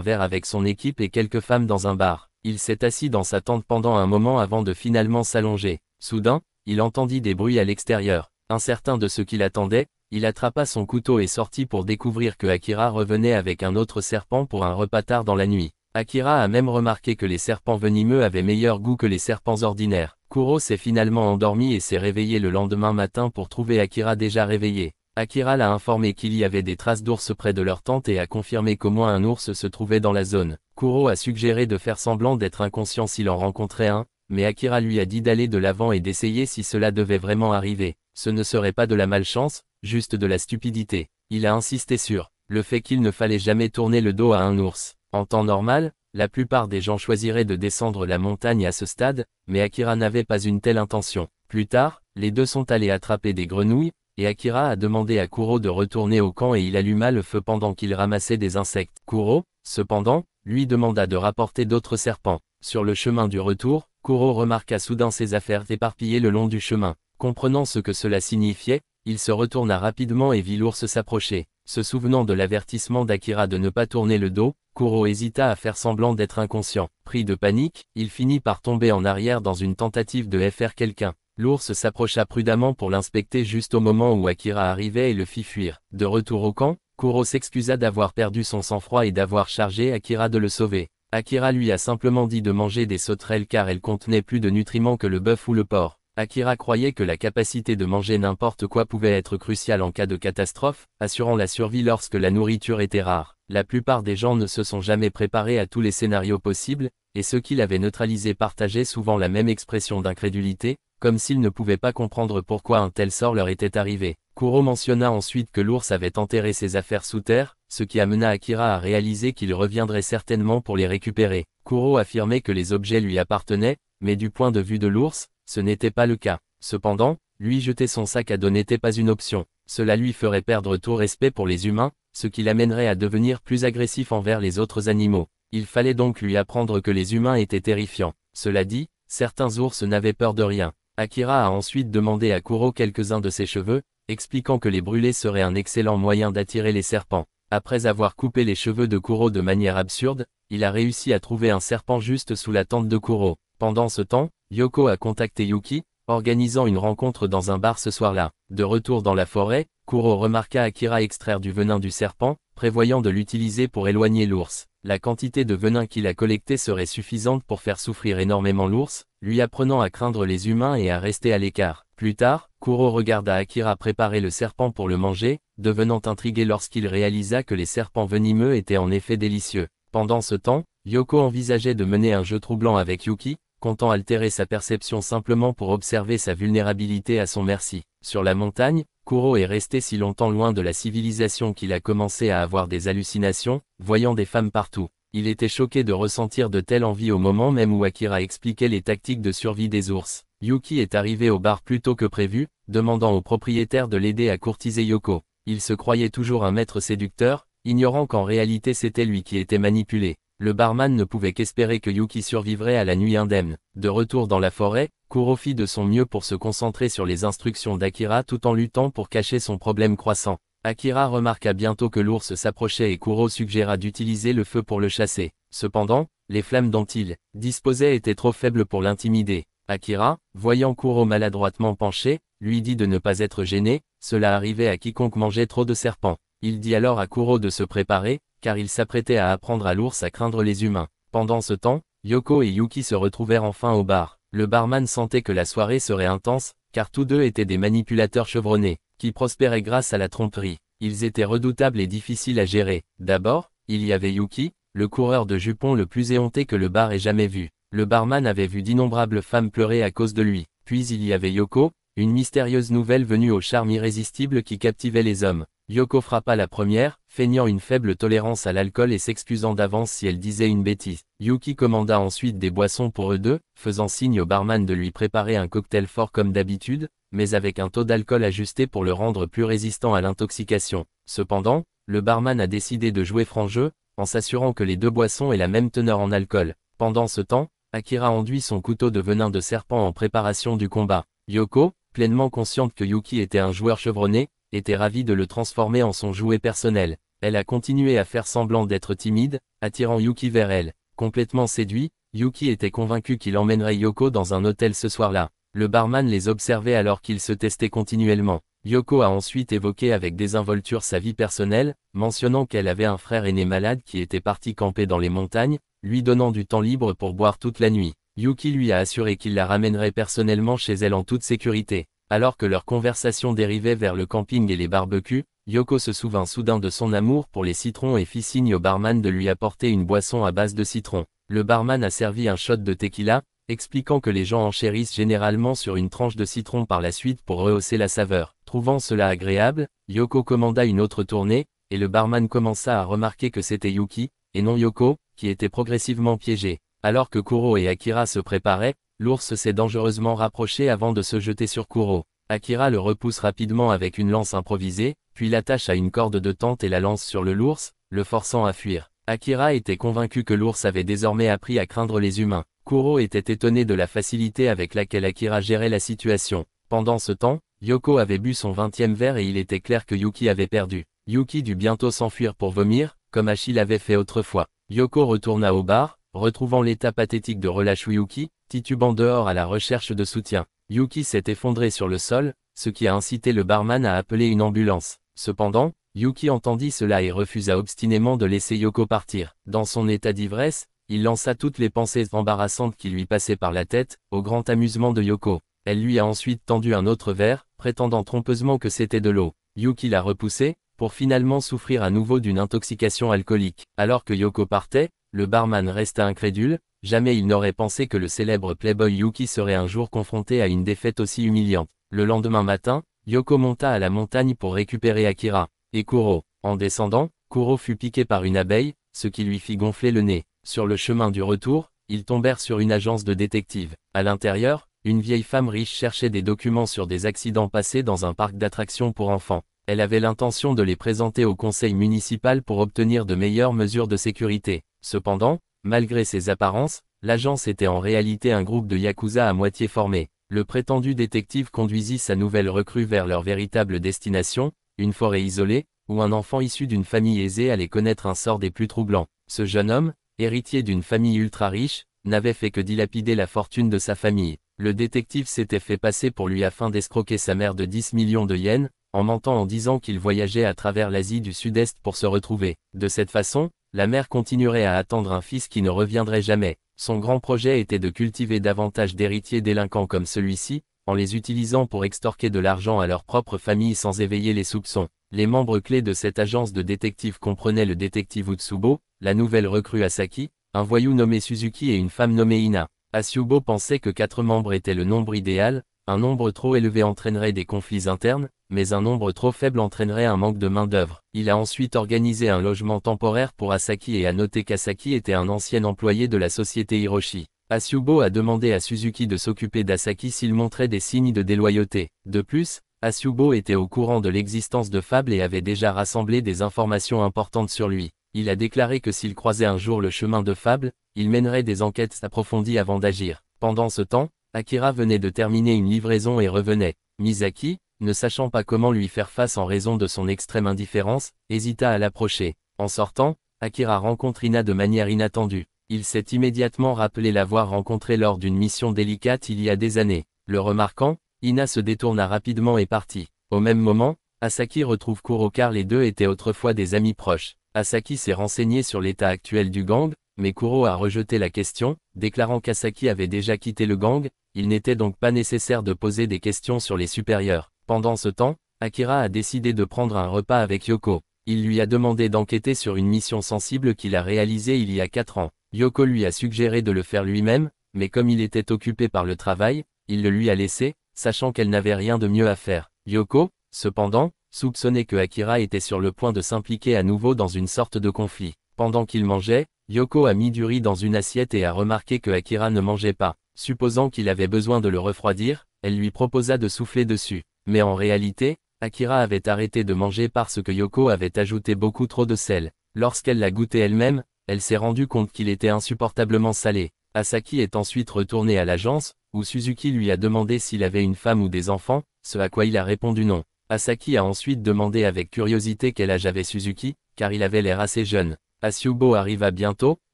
verre avec son équipe et quelques femmes dans un bar. Il s'est assis dans sa tente pendant un moment avant de finalement s'allonger. Soudain, il entendit des bruits à l'extérieur. Incertain de ce qu'il attendait, il attrapa son couteau et sortit pour découvrir que Akira revenait avec un autre serpent pour un repas tard dans la nuit. Akira a même remarqué que les serpents venimeux avaient meilleur goût que les serpents ordinaires. Kuro s'est finalement endormi et s'est réveillé le lendemain matin pour trouver Akira déjà réveillé. Akira l'a informé qu'il y avait des traces d'ours près de leur tente et a confirmé qu'au moins un ours se trouvait dans la zone. Kuro a suggéré de faire semblant d'être inconscient s'il en rencontrait un, mais Akira lui a dit d'aller de l'avant et d'essayer si cela devait vraiment arriver. Ce ne serait pas de la malchance, juste de la stupidité. Il a insisté sur le fait qu'il ne fallait jamais tourner le dos à un ours. En temps normal, la plupart des gens choisiraient de descendre la montagne à ce stade, mais Akira n'avait pas une telle intention. Plus tard, les deux sont allés attraper des grenouilles, et Akira a demandé à Kuro de retourner au camp et il alluma le feu pendant qu'il ramassait des insectes. Kuro, cependant, lui demanda de rapporter d'autres serpents. Sur le chemin du retour, Kuro remarqua soudain ses affaires éparpillées le long du chemin. Comprenant ce que cela signifiait, il se retourna rapidement et vit l'ours s'approcher. Se souvenant de l'avertissement d'Akira de ne pas tourner le dos, Kuro hésita à faire semblant d'être inconscient. Pris de panique, il finit par tomber en arrière dans une tentative de faire quelqu'un. L'ours s'approcha prudemment pour l'inspecter juste au moment où Akira arrivait et le fit fuir. De retour au camp, Kuro s'excusa d'avoir perdu son sang-froid et d'avoir chargé Akira de le sauver. Akira lui a simplement dit de manger des sauterelles car elles contenaient plus de nutriments que le bœuf ou le porc. Akira croyait que la capacité de manger n'importe quoi pouvait être cruciale en cas de catastrophe, assurant la survie lorsque la nourriture était rare. La plupart des gens ne se sont jamais préparés à tous les scénarios possibles, et ceux qui l'avaient neutralisé partageaient souvent la même expression d'incrédulité, comme s'ils ne pouvaient pas comprendre pourquoi un tel sort leur était arrivé. Kuro mentionna ensuite que l'ours avait enterré ses affaires sous terre, ce qui amena Akira à réaliser qu'il reviendrait certainement pour les récupérer. Kuro affirmait que les objets lui appartenaient, mais du point de vue de l'ours, ce n'était pas le cas. Cependant, lui jeter son sac à dos n'était pas une option. Cela lui ferait perdre tout respect pour les humains, ce qui l'amènerait à devenir plus agressif envers les autres animaux. Il fallait donc lui apprendre que les humains étaient terrifiants. Cela dit, certains ours n'avaient peur de rien. Akira a ensuite demandé à Kuro quelques-uns de ses cheveux, expliquant que les brûler serait un excellent moyen d'attirer les serpents. Après avoir coupé les cheveux de Kuro de manière absurde, il a réussi à trouver un serpent juste sous la tente de Kuro. Pendant ce temps, Yoko a contacté Yuki, organisant une rencontre dans un bar ce soir-là. De retour dans la forêt, Kuro remarqua Akira extraire du venin du serpent, prévoyant de l'utiliser pour éloigner l'ours. La quantité de venin qu'il a collecté serait suffisante pour faire souffrir énormément l'ours, lui apprenant à craindre les humains et à rester à l'écart. Plus tard, Kuro regarda Akira préparer le serpent pour le manger, devenant intrigué lorsqu'il réalisa que les serpents venimeux étaient en effet délicieux. Pendant ce temps, Yoko envisageait de mener un jeu troublant avec Yuki, comptant altérer sa perception simplement pour observer sa vulnérabilité à son merci. Sur la montagne, Kuro est resté si longtemps loin de la civilisation qu'il a commencé à avoir des hallucinations, voyant des femmes partout. Il était choqué de ressentir de telles envies au moment même où Akira expliquait les tactiques de survie des ours. Yuki est arrivé au bar plus tôt que prévu, demandant au propriétaire de l'aider à courtiser Yoko. Il se croyait toujours un maître séducteur, ignorant qu'en réalité c'était lui qui était manipulé. Le barman ne pouvait qu'espérer que Yuki survivrait à la nuit indemne. De retour dans la forêt, Kuro fit de son mieux pour se concentrer sur les instructions d'Akira tout en luttant pour cacher son problème croissant. Akira remarqua bientôt que l'ours s'approchait et Kuro suggéra d'utiliser le feu pour le chasser. Cependant, les flammes dont il disposait étaient trop faibles pour l'intimider. Akira, voyant Kuro maladroitement penché, lui dit de ne pas être gêné, cela arrivait à quiconque mangeait trop de serpents. Il dit alors à Kuro de se préparer, car il s'apprêtait à apprendre à l'ours à craindre les humains. Pendant ce temps, Yoko et Yuki se retrouvèrent enfin au bar. Le barman sentait que la soirée serait intense, car tous deux étaient des manipulateurs chevronnés, qui prospéraient grâce à la tromperie. Ils étaient redoutables et difficiles à gérer. D'abord, il y avait Yuki, le coureur de jupons le plus éhonté que le bar ait jamais vu. Le barman avait vu d'innombrables femmes pleurer à cause de lui. Puis il y avait Yoko, une mystérieuse nouvelle venue au charme irrésistible qui captivait les hommes. Yoko frappa la première, feignant une faible tolérance à l'alcool et s'excusant d'avance si elle disait une bêtise. Yuki commanda ensuite des boissons pour eux deux, faisant signe au barman de lui préparer un cocktail fort comme d'habitude, mais avec un taux d'alcool ajusté pour le rendre plus résistant à l'intoxication. Cependant, le barman a décidé de jouer franc jeu, en s'assurant que les deux boissons aient la même teneur en alcool. Pendant ce temps, Akira enduit son couteau de venin de serpent en préparation du combat. Yoko, pleinement consciente que Yuki était un joueur chevronné, était ravie de le transformer en son jouet personnel. Elle a continué à faire semblant d'être timide, attirant Yuki vers elle. Complètement séduit, Yuki était convaincu qu'il emmènerait Yoko dans un hôtel ce soir-là. Le barman les observait alors qu'ils se testaient continuellement. Yoko a ensuite évoqué avec désinvolture sa vie personnelle, mentionnant qu'elle avait un frère aîné malade qui était parti camper dans les montagnes, lui donnant du temps libre pour boire toute la nuit. Yuki lui a assuré qu'il la ramènerait personnellement chez elle en toute sécurité. Alors que leur conversation dérivait vers le camping et les barbecues, Yoko se souvint soudain de son amour pour les citrons et fit signe au barman de lui apporter une boisson à base de citron. Le barman a servi un shot de tequila, expliquant que les gens enchérissent généralement sur une tranche de citron par la suite pour rehausser la saveur. Trouvant cela agréable, Yoko commanda une autre tournée, et le barman commença à remarquer que c'était Yuki, et non Yoko, qui était progressivement piégé. Alors que Kuro et Akira se préparaient, l'ours s'est dangereusement rapproché avant de se jeter sur Kuro. Akira le repousse rapidement avec une lance improvisée, puis l'attache à une corde de tente et la lance sur l'ours, le forçant à fuir. Akira était convaincu que l'ours avait désormais appris à craindre les humains. Kuro était étonné de la facilité avec laquelle Akira gérait la situation. Pendant ce temps, Yoko avait bu son 20e verre et il était clair que Yuki avait perdu. Yuki dut bientôt s'enfuir pour vomir, comme Hachi l'avait fait autrefois. Yoko retourna au bar, retrouvant l'état pathétique de relâche Yuki, titubant dehors à la recherche de soutien. Yuki s'est effondré sur le sol, ce qui a incité le barman à appeler une ambulance. Cependant, Yuki entendit cela et refusa obstinément de laisser Yoko partir. Dans son état d'ivresse, il lança toutes les pensées embarrassantes qui lui passaient par la tête, au grand amusement de Yoko. Elle lui a ensuite tendu un autre verre, prétendant trompeusement que c'était de l'eau. Yuki l'a repoussé, pour finalement souffrir à nouveau d'une intoxication alcoolique. Alors que Yoko partait, le barman resta incrédule, jamais il n'aurait pensé que le célèbre playboy Yuki serait un jour confronté à une défaite aussi humiliante. Le lendemain matin, Yoko monta à la montagne pour récupérer Akira et Kuro. En descendant, Kuro fut piqué par une abeille, ce qui lui fit gonfler le nez. Sur le chemin du retour, ils tombèrent sur une agence de détectives. À l'intérieur, une vieille femme riche cherchait des documents sur des accidents passés dans un parc d'attractions pour enfants. Elle avait l'intention de les présenter au conseil municipal pour obtenir de meilleures mesures de sécurité. Cependant, malgré ses apparences, l'agence était en réalité un groupe de yakuza à moitié formé. Le prétendu détective conduisit sa nouvelle recrue vers leur véritable destination, une forêt isolée, où un enfant issu d'une famille aisée allait connaître un sort des plus troublants. Ce jeune homme, héritier d'une famille ultra riche, n'avait fait que dilapider la fortune de sa famille. Le détective s'était fait passer pour lui afin d'escroquer sa mère de 10 millions de yens, en mentant en disant qu'il voyageait à travers l'Asie du Sud-Est pour se retrouver. De cette façon, la mère continuerait à attendre un fils qui ne reviendrait jamais. Son grand projet était de cultiver davantage d'héritiers délinquants comme celui-ci, en les utilisant pour extorquer de l'argent à leur propre famille sans éveiller les soupçons. Les membres clés de cette agence de détectives comprenaient le détective Utsubo, la nouvelle recrue Asaki, un voyou nommé Suzuki et une femme nommée Ina. Atsubo pensait que 4 membres étaient le nombre idéal, un nombre trop élevé entraînerait des conflits internes, mais un nombre trop faible entraînerait un manque de main-d'œuvre. Il a ensuite organisé un logement temporaire pour Asaki et a noté qu'Asaki était un ancien employé de la société Hiroshi. Atsubo a demandé à Suzuki de s'occuper d'Asaki s'il montrait des signes de déloyauté. De plus, Atsubo était au courant de l'existence de Fable et avait déjà rassemblé des informations importantes sur lui. Il a déclaré que s'il croisait un jour le chemin de Fable, il mènerait des enquêtes approfondies avant d'agir. Pendant ce temps, Akira venait de terminer une livraison et revenait. Misaki, ne sachant pas comment lui faire face en raison de son extrême indifférence, hésita à l'approcher. En sortant, Akira rencontre Ina de manière inattendue. Il s'est immédiatement rappelé l'avoir rencontrée lors d'une mission délicate il y a des années. Le remarquant, Ina se détourna rapidement et partit. Au même moment, Asaki retrouve Kuro car les deux étaient autrefois des amis proches. Asaki s'est renseigné sur l'état actuel du gang, mais Kuro a rejeté la question, déclarant qu'Asaki avait déjà quitté le gang, il n'était donc pas nécessaire de poser des questions sur les supérieurs. Pendant ce temps, Akira a décidé de prendre un repas avec Yoko. Il lui a demandé d'enquêter sur une mission sensible qu'il a réalisée il y a 4 ans. Yoko lui a suggéré de le faire lui-même, mais comme il était occupé par le travail, il le lui a laissé, sachant qu'elle n'avait rien de mieux à faire. Yoko, cependant, soupçonnait que Akira était sur le point de s'impliquer à nouveau dans une sorte de conflit. Pendant qu'il mangeait, Yoko a mis du riz dans une assiette et a remarqué que Akira ne mangeait pas. Supposant qu'il avait besoin de le refroidir, elle lui proposa de souffler dessus. Mais en réalité, Akira avait arrêté de manger parce que Yoko avait ajouté beaucoup trop de sel. Lorsqu'elle l'a goûté elle-même, elle s'est rendue compte qu'il était insupportablement salé. Asaki est ensuite retourné à l'agence, où Suzuki lui a demandé s'il avait une femme ou des enfants, ce à quoi il a répondu non. Asaki a ensuite demandé avec curiosité quel âge avait Suzuki, car il avait l'air assez jeune. Asyubo arriva bientôt,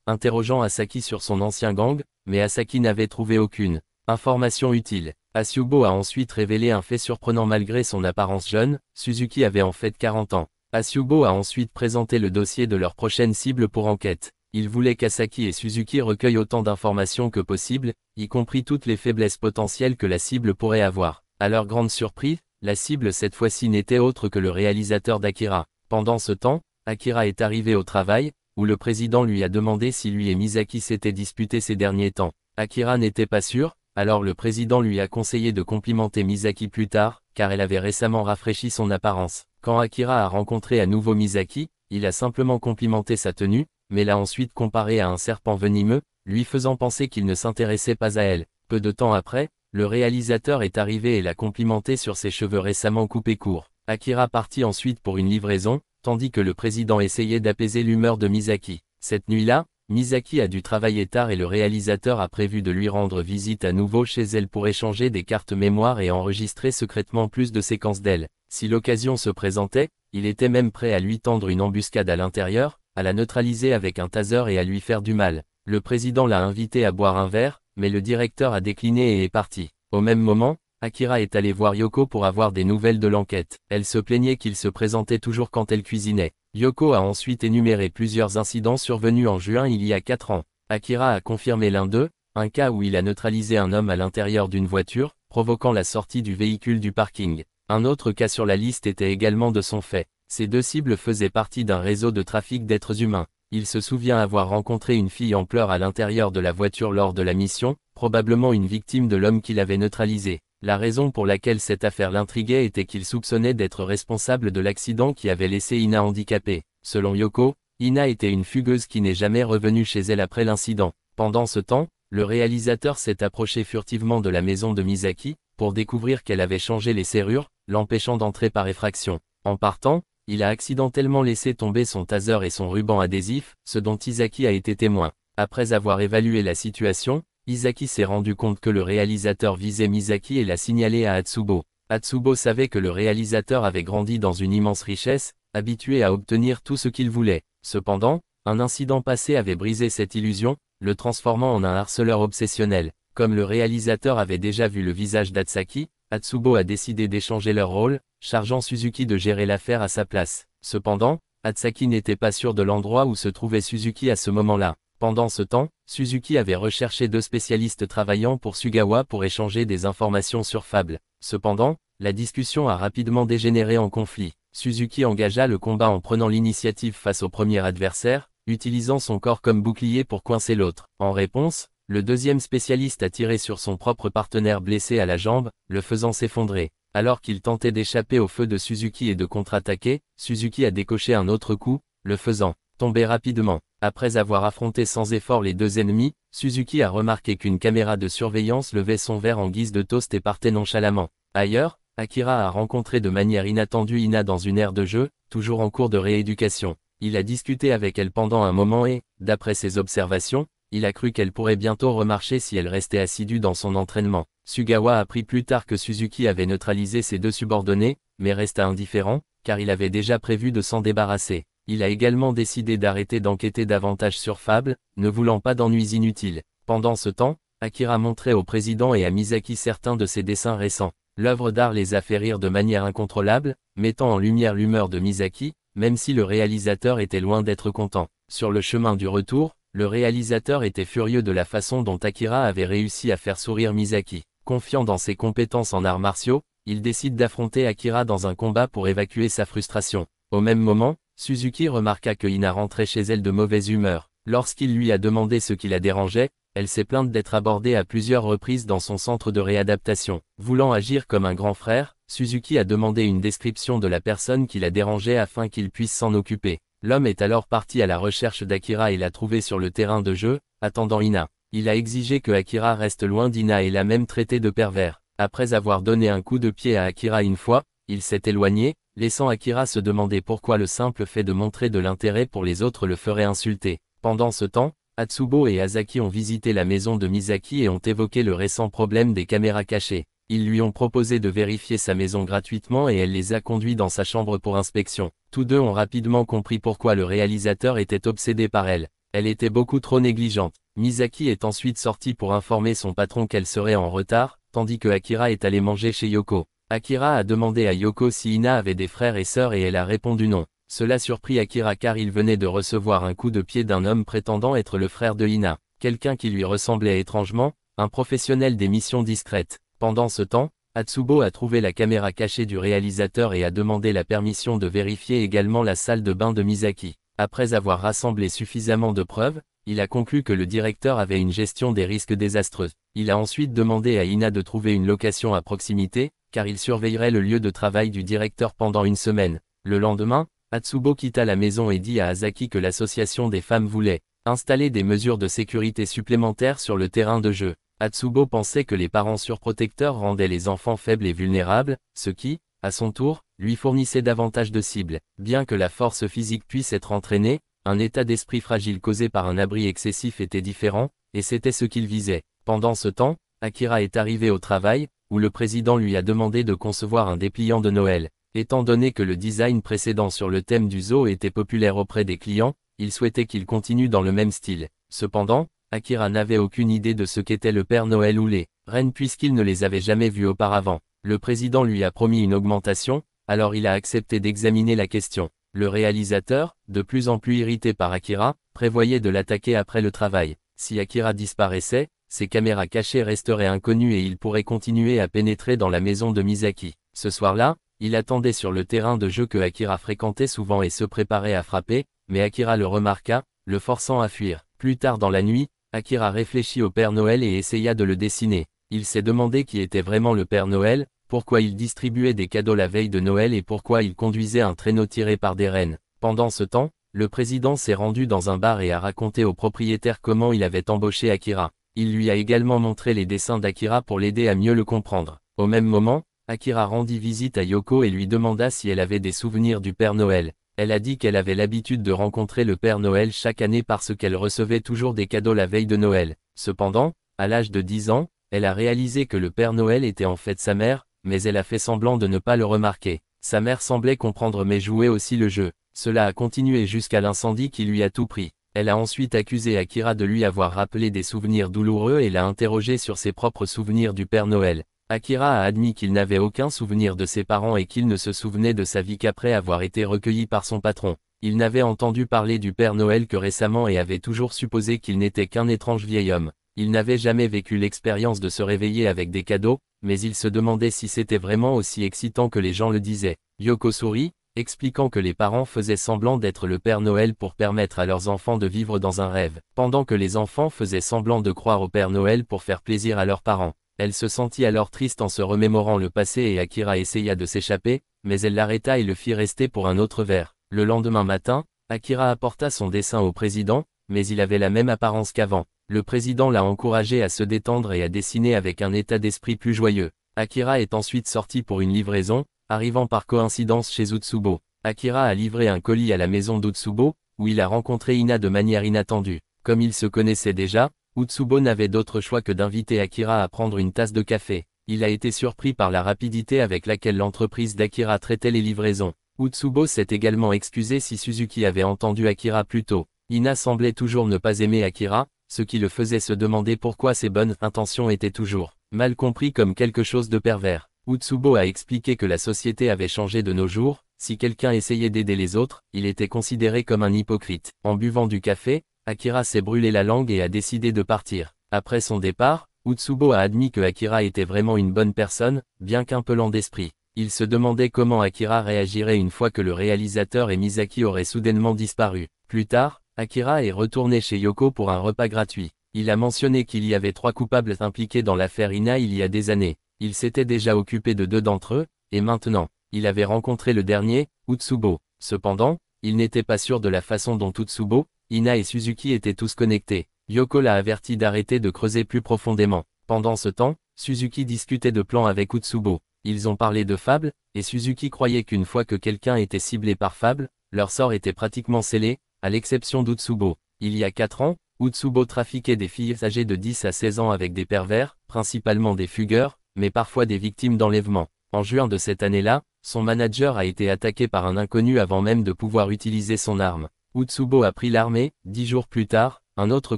interrogeant Asaki sur son ancien gang, mais Asaki n'avait trouvé aucune information utile. Asyubo a ensuite révélé un fait surprenant malgré son apparence jeune, Suzuki avait en fait 40 ans. Asyubo a ensuite présenté le dossier de leur prochaine cible pour enquête. Il voulait qu'Asaki et Suzuki recueillent autant d'informations que possible, y compris toutes les faiblesses potentielles que la cible pourrait avoir. À leur grande surprise, la cible cette fois-ci n'était autre que le réalisateur d'Akira. Pendant ce temps, Akira est arrivé au travail, où le président lui a demandé si lui et Misaki s'étaient disputés ces derniers temps. Akira n'était pas sûr, alors le président lui a conseillé de complimenter Misaki plus tard, car elle avait récemment rafraîchi son apparence. Quand Akira a rencontré à nouveau Misaki, il a simplement complimenté sa tenue, mais l'a ensuite comparée à un serpent venimeux, lui faisant penser qu'il ne s'intéressait pas à elle. Peu de temps après, le réalisateur est arrivé et l'a complimenté sur ses cheveux récemment coupés courts. Akira partit ensuite pour une livraison, tandis que le président essayait d'apaiser l'humeur de Misaki. Cette nuit-là, Misaki a dû travailler tard et le réalisateur a prévu de lui rendre visite à nouveau chez elle pour échanger des cartes mémoire et enregistrer secrètement plus de séquences d'elle. Si l'occasion se présentait, il était même prêt à lui tendre une embuscade à l'intérieur, à la neutraliser avec un taser et à lui faire du mal. Le président l'a invité à boire un verre, mais le directeur a décliné et est parti. Au même moment, Akira est allé voir Yoko pour avoir des nouvelles de l'enquête. Elle se plaignait qu'il se présentait toujours quand elle cuisinait. Yoko a ensuite énuméré plusieurs incidents survenus en juin il y a 4 ans. Akira a confirmé l'un d'eux, un cas où il a neutralisé un homme à l'intérieur d'une voiture, provoquant la sortie du véhicule du parking. Un autre cas sur la liste était également de son fait. Ces deux cibles faisaient partie d'un réseau de trafic d'êtres humains. Il se souvient avoir rencontré une fille en pleurs à l'intérieur de la voiture lors de la mission, probablement une victime de l'homme qu'il avait neutralisé. La raison pour laquelle cette affaire l'intriguait était qu'il soupçonnait d'être responsable de l'accident qui avait laissé Ina handicapée. Selon Yoko, Ina était une fugueuse qui n'est jamais revenue chez elle après l'incident. Pendant ce temps, le réalisateur s'est approché furtivement de la maison de Misaki, pour découvrir qu'elle avait changé les serrures, l'empêchant d'entrer par effraction. En partant, il a accidentellement laissé tomber son taser et son ruban adhésif, ce dont Isaki a été témoin. Après avoir évalué la situation, Isaki s'est rendu compte que le réalisateur visait Misaki et l'a signalé à Atsubo. Atsubo savait que le réalisateur avait grandi dans une immense richesse, habitué à obtenir tout ce qu'il voulait. Cependant, un incident passé avait brisé cette illusion, le transformant en un harceleur obsessionnel. Comme le réalisateur avait déjà vu le visage d'Atsaki, Atsubo a décidé d'échanger leur rôle, chargeant Suzuki de gérer l'affaire à sa place. Cependant, Atsaki n'était pas sûr de l'endroit où se trouvait Suzuki à ce moment-là. Pendant ce temps, Suzuki avait recherché 2 spécialistes travaillant pour Sugawa pour échanger des informations sur Fable. Cependant, la discussion a rapidement dégénéré en conflit. Suzuki engagea le combat en prenant l'initiative face au premier adversaire, utilisant son corps comme bouclier pour coincer l'autre. En réponse, le deuxième spécialiste a tiré sur son propre partenaire blessé à la jambe, le faisant s'effondrer. Alors qu'il tentait d'échapper au feu de Suzuki et de contre-attaquer, Suzuki a décoché un autre coup, le faisant tomber rapidement. Après avoir affronté sans effort les 2 ennemis, Suzuki a remarqué qu'une caméra de surveillance levait son verre en guise de toast et partait nonchalamment. Ailleurs, Akira a rencontré de manière inattendue Ina dans une aire de jeu, toujours en cours de rééducation. Il a discuté avec elle pendant un moment et, d'après ses observations, il a cru qu'elle pourrait bientôt remarcher si elle restait assidue dans son entraînement. Sugawa a appris plus tard que Suzuki avait neutralisé ses 2 subordonnés, mais resta indifférent, car il avait déjà prévu de s'en débarrasser. Il a également décidé d'arrêter d'enquêter davantage sur Fable, ne voulant pas d'ennuis inutiles. Pendant ce temps, Akira montrait au président et à Misaki certains de ses dessins récents. L'œuvre d'art les a fait rire de manière incontrôlable, mettant en lumière l'humeur de Misaki, même si le réalisateur était loin d'être content. Sur le chemin du retour, le réalisateur était furieux de la façon dont Akira avait réussi à faire sourire Misaki. Confiant dans ses compétences en arts martiaux, il décide d'affronter Akira dans un combat pour évacuer sa frustration. Au même moment, Suzuki remarqua que Ina rentrait chez elle de mauvaise humeur. Lorsqu'il lui a demandé ce qui la dérangeait, elle s'est plainte d'être abordée à plusieurs reprises dans son centre de réadaptation. Voulant agir comme un grand frère, Suzuki a demandé une description de la personne qui la dérangeait afin qu'il puisse s'en occuper. L'homme est alors parti à la recherche d'Akira et l'a trouvé sur le terrain de jeu, attendant Ina. Il a exigé que Akira reste loin d'Ina et l'a même traité de pervers. Après avoir donné un coup de pied à Akira une fois, il s'est éloigné, laissant Akira se demander pourquoi le simple fait de montrer de l'intérêt pour les autres le ferait insulter. Pendant ce temps, Atsubo et Asaki ont visité la maison de Misaki et ont évoqué le récent problème des caméras cachées. Ils lui ont proposé de vérifier sa maison gratuitement et elle les a conduits dans sa chambre pour inspection. Tous deux ont rapidement compris pourquoi le réalisateur était obsédé par elle. Elle était beaucoup trop négligente. Misaki est ensuite sortie pour informer son patron qu'elle serait en retard, tandis que Akira est allé manger chez Yoko. Akira a demandé à Yoko si Ina avait des frères et sœurs et elle a répondu non. Cela surprit Akira car il venait de recevoir un coup de pied d'un homme prétendant être le frère de Ina. Quelqu'un qui lui ressemblait étrangement, un professionnel des missions discrètes. Pendant ce temps, Atsubo a trouvé la caméra cachée du réalisateur et a demandé la permission de vérifier également la salle de bain de Misaki. Après avoir rassemblé suffisamment de preuves, il a conclu que le directeur avait une gestion des risques désastreuse. Il a ensuite demandé à Ina de trouver une location à proximité, car il surveillerait le lieu de travail du directeur pendant une semaine. Le lendemain, Atsubo quitta la maison et dit à Asaki que l'association des femmes voulait installer des mesures de sécurité supplémentaires sur le terrain de jeu. Atsubo pensait que les parents surprotecteurs rendaient les enfants faibles et vulnérables, ce qui, à son tour, lui fournissait davantage de cibles. Bien que la force physique puisse être entraînée, un état d'esprit fragile causé par un abri excessif était différent, et c'était ce qu'il visait. Pendant ce temps, Akira est arrivé au travail, où le président lui a demandé de concevoir un dépliant de Noël. Étant donné que le design précédent sur le thème du zoo était populaire auprès des clients, il souhaitait qu'il continue dans le même style. Cependant, Akira n'avait aucune idée de ce qu'était le Père Noël ou les reines puisqu'il ne les avait jamais vus auparavant. Le président lui a promis une augmentation, alors il a accepté d'examiner la question. Le réalisateur, de plus en plus irrité par Akira, prévoyait de l'attaquer après le travail. Si Akira disparaissait, ses caméras cachées resteraient inconnues et il pourrait continuer à pénétrer dans la maison de Misaki. Ce soir-là, il attendait sur le terrain de jeu que Akira fréquentait souvent et se préparait à frapper, mais Akira le remarqua, le forçant à fuir. Plus tard dans la nuit, Akira réfléchit au Père Noël et essaya de le dessiner. Il s'est demandé qui était vraiment le Père Noël, pourquoi il distribuait des cadeaux la veille de Noël et pourquoi il conduisait un traîneau tiré par des rennes. Pendant ce temps, le président s'est rendu dans un bar et a raconté au propriétaire comment il avait embauché Akira. Il lui a également montré les dessins d'Akira pour l'aider à mieux le comprendre. Au même moment, Akira rendit visite à Yoko et lui demanda si elle avait des souvenirs du Père Noël. Elle a dit qu'elle avait l'habitude de rencontrer le Père Noël chaque année parce qu'elle recevait toujours des cadeaux la veille de Noël. Cependant, à l'âge de 10 ans, elle a réalisé que le Père Noël était en fait sa mère, mais elle a fait semblant de ne pas le remarquer. Sa mère semblait comprendre mais jouait aussi le jeu. Cela a continué jusqu'à l'incendie qui lui a tout pris. Elle a ensuite accusé Akira de lui avoir rappelé des souvenirs douloureux et l'a interrogé sur ses propres souvenirs du Père Noël. Akira a admis qu'il n'avait aucun souvenir de ses parents et qu'il ne se souvenait de sa vie qu'après avoir été recueilli par son patron. Il n'avait entendu parler du Père Noël que récemment et avait toujours supposé qu'il n'était qu'un étrange vieil homme. Il n'avait jamais vécu l'expérience de se réveiller avec des cadeaux, mais il se demandait si c'était vraiment aussi excitant que les gens le disaient. Yoko sourit, expliquant que les parents faisaient semblant d'être le Père Noël pour permettre à leurs enfants de vivre dans un rêve, pendant que les enfants faisaient semblant de croire au Père Noël pour faire plaisir à leurs parents. Elle se sentit alors triste en se remémorant le passé et Akira essaya de s'échapper, mais elle l'arrêta et le fit rester pour un autre verre. Le lendemain matin, Akira apporta son dessin au président, mais il avait la même apparence qu'avant. Le président l'a encouragé à se détendre et à dessiner avec un état d'esprit plus joyeux. Akira est ensuite sorti pour une livraison, arrivant par coïncidence chez Utsubo. Akira a livré un colis à la maison d'Utsubo, où il a rencontré Ina de manière inattendue. Comme ils se connaissaient déjà, Utsubo n'avait d'autre choix que d'inviter Akira à prendre une tasse de café. Il a été surpris par la rapidité avec laquelle l'entreprise d'Akira traitait les livraisons. Utsubo s'est également excusé si Suzuki avait entendu Akira plus tôt. Ina semblait toujours ne pas aimer Akira, ce qui le faisait se demander pourquoi ses bonnes intentions étaient toujours mal compris comme quelque chose de pervers. Utsubo a expliqué que la société avait changé de nos jours, si quelqu'un essayait d'aider les autres, il était considéré comme un hypocrite. En buvant du café, Akira s'est brûlé la langue et a décidé de partir. Après son départ, Utsubo a admis que Akira était vraiment une bonne personne, bien qu'un peu lent d'esprit. Il se demandait comment Akira réagirait une fois que le réalisateur et Misaki auraient soudainement disparu. Plus tard, Akira est retourné chez Yoko pour un repas gratuit. Il a mentionné qu'il y avait 3 coupables impliqués dans l'affaire Ina il y a des années. Il s'était déjà occupé de 2 d'entre eux, et maintenant, il avait rencontré le dernier, Utsubo. Cependant, il n'était pas sûr de la façon dont Utsubo, Ina et Suzuki étaient tous connectés. Yoko l'a averti d'arrêter de creuser plus profondément. Pendant ce temps, Suzuki discutait de plans avec Utsubo. Ils ont parlé de Fable, et Suzuki croyait qu'une fois que quelqu'un était ciblé par Fable, leur sort était pratiquement scellé, à l'exception d'Utsubo. Il y a 4 ans, Utsubo trafiquait des filles âgées de 10 à 16 ans avec des pervers, principalement des fugueurs, mais parfois des victimes d'enlèvement. En juin de cette année-là, son manager a été attaqué par un inconnu avant même de pouvoir utiliser son arme. Utsubo a pris l'armée. 10 jours plus tard, un autre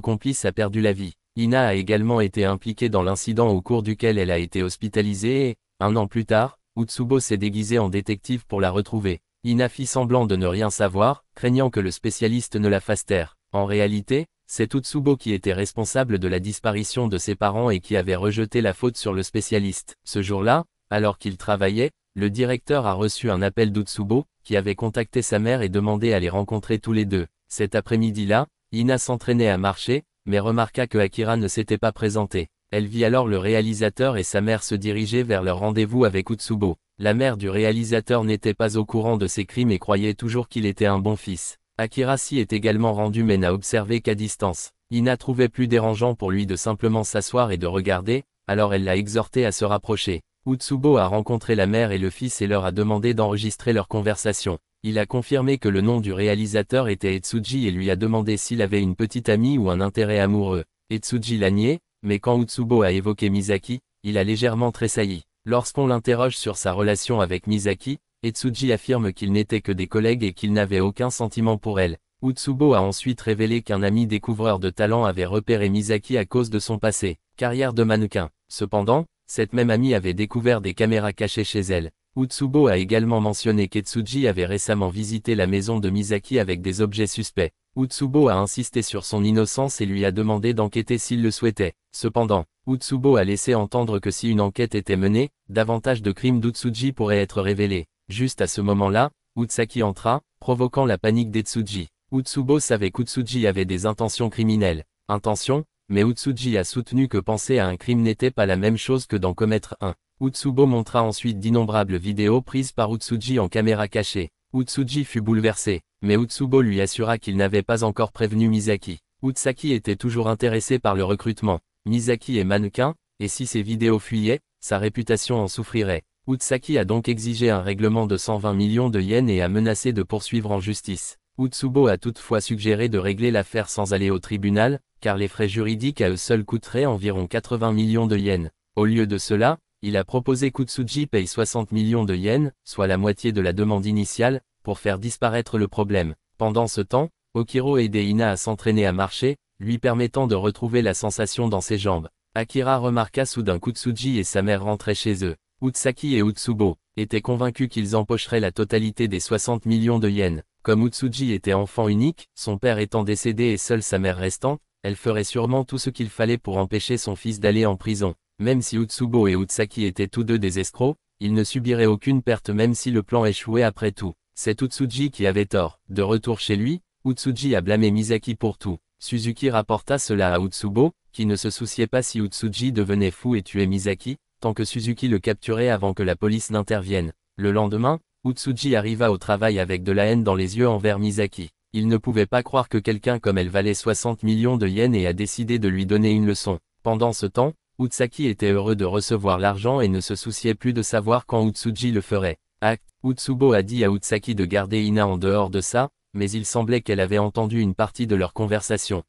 complice a perdu la vie. Ina a également été impliquée dans l'incident au cours duquel elle a été hospitalisée et, 1 an plus tard, Utsubo s'est déguisé en détective pour la retrouver. Ina fit semblant de ne rien savoir, craignant que le spécialiste ne la fasse taire. En réalité, c'est Utsubo qui était responsable de la disparition de ses parents et qui avait rejeté la faute sur le spécialiste. Ce jour-là, alors qu'il travaillait, le directeur a reçu un appel d'Utsubo, qui avait contacté sa mère et demandé à les rencontrer tous les deux. Cet après-midi-là, Ina s'entraînait à marcher, mais remarqua que Akira ne s'était pas présenté. Elle vit alors le réalisateur et sa mère se diriger vers leur rendez-vous avec Utsubo. La mère du réalisateur n'était pas au courant de ses crimes et croyait toujours qu'il était un bon fils. Akira s'y est également rendu mais n'a observé qu'à distance. Ina trouvait plus dérangeant pour lui de simplement s'asseoir et de regarder, alors elle l'a exhorté à se rapprocher. Utsubo a rencontré la mère et le fils et leur a demandé d'enregistrer leur conversation. Il a confirmé que le nom du réalisateur était Etsuji et lui a demandé s'il avait une petite amie ou un intérêt amoureux. Etsuji l'a nié, mais quand Utsubo a évoqué Misaki, il a légèrement tressailli. Lorsqu'on l'interroge sur sa relation avec Misaki, Etsuji affirme qu'ils n'étaient que des collègues et qu'il n'avait aucun sentiment pour elle. Utsubo a ensuite révélé qu'un ami découvreur de talent avait repéré Misaki à cause de son passé, carrière de mannequin. Cependant, cette même amie avait découvert des caméras cachées chez elle. Utsubo a également mentionné qu'Etsuji avait récemment visité la maison de Misaki avec des objets suspects. Utsubo a insisté sur son innocence et lui a demandé d'enquêter s'il le souhaitait. Cependant, Utsubo a laissé entendre que si une enquête était menée, davantage de crimes d'Utsuji pourraient être révélés. Juste à ce moment-là, Utsaki entra, provoquant la panique d'Etsuji. Utsubo savait qu'Utsuji avait des intentions criminelles. Mais Utsuji a soutenu que penser à un crime n'était pas la même chose que d'en commettre un. Utsubo montra ensuite d'innombrables vidéos prises par Utsuji en caméra cachée. Utsuji fut bouleversé, mais Utsubo lui assura qu'il n'avait pas encore prévenu Misaki. Utsaki était toujours intéressé par le recrutement. Misaki est mannequin, et si ces vidéos fuyaient, sa réputation en souffrirait. Utsaki a donc exigé un règlement de 120 millions de yens et a menacé de poursuivre en justice. Utsubo a toutefois suggéré de régler l'affaire sans aller au tribunal, car les frais juridiques à eux seuls coûteraient environ 80 millions de yens. Au lieu de cela, il a proposé qu'Utsuji paye 60 millions de yens, soit la moitié de la demande initiale, pour faire disparaître le problème. Pendant ce temps, Okiro aidait Ina à s'entraîner à marcher, lui permettant de retrouver la sensation dans ses jambes. Akira remarqua soudain qu'Utsuji et sa mère rentraient chez eux. Utsaki et Utsubo étaient convaincus qu'ils empocheraient la totalité des 60 millions de yens. Comme Utsuji était enfant unique, son père étant décédé et seule sa mère restant, elle ferait sûrement tout ce qu'il fallait pour empêcher son fils d'aller en prison. Même si Utsubo et Utsaki étaient tous deux des escrocs, ils ne subiraient aucune perte même si le plan échouait après tout. C'est Utsuji qui avait tort. De retour chez lui, Utsuji a blâmé Misaki pour tout. Suzuki rapporta cela à Utsubo, qui ne se souciait pas si Utsuji devenait fou et tuait Misaki, tant que Suzuki le capturait avant que la police n'intervienne. Le lendemain, Utsuji arriva au travail avec de la haine dans les yeux envers Misaki. Il ne pouvait pas croire que quelqu'un comme elle valait 60 millions de yens et a décidé de lui donner une leçon. Pendant ce temps, Utsaki était heureux de recevoir l'argent et ne se souciait plus de savoir quand Utsuji le ferait. Utsubo a dit à Utsaki de garder Ina en dehors de ça, mais il semblait qu'elle avait entendu une partie de leur conversation.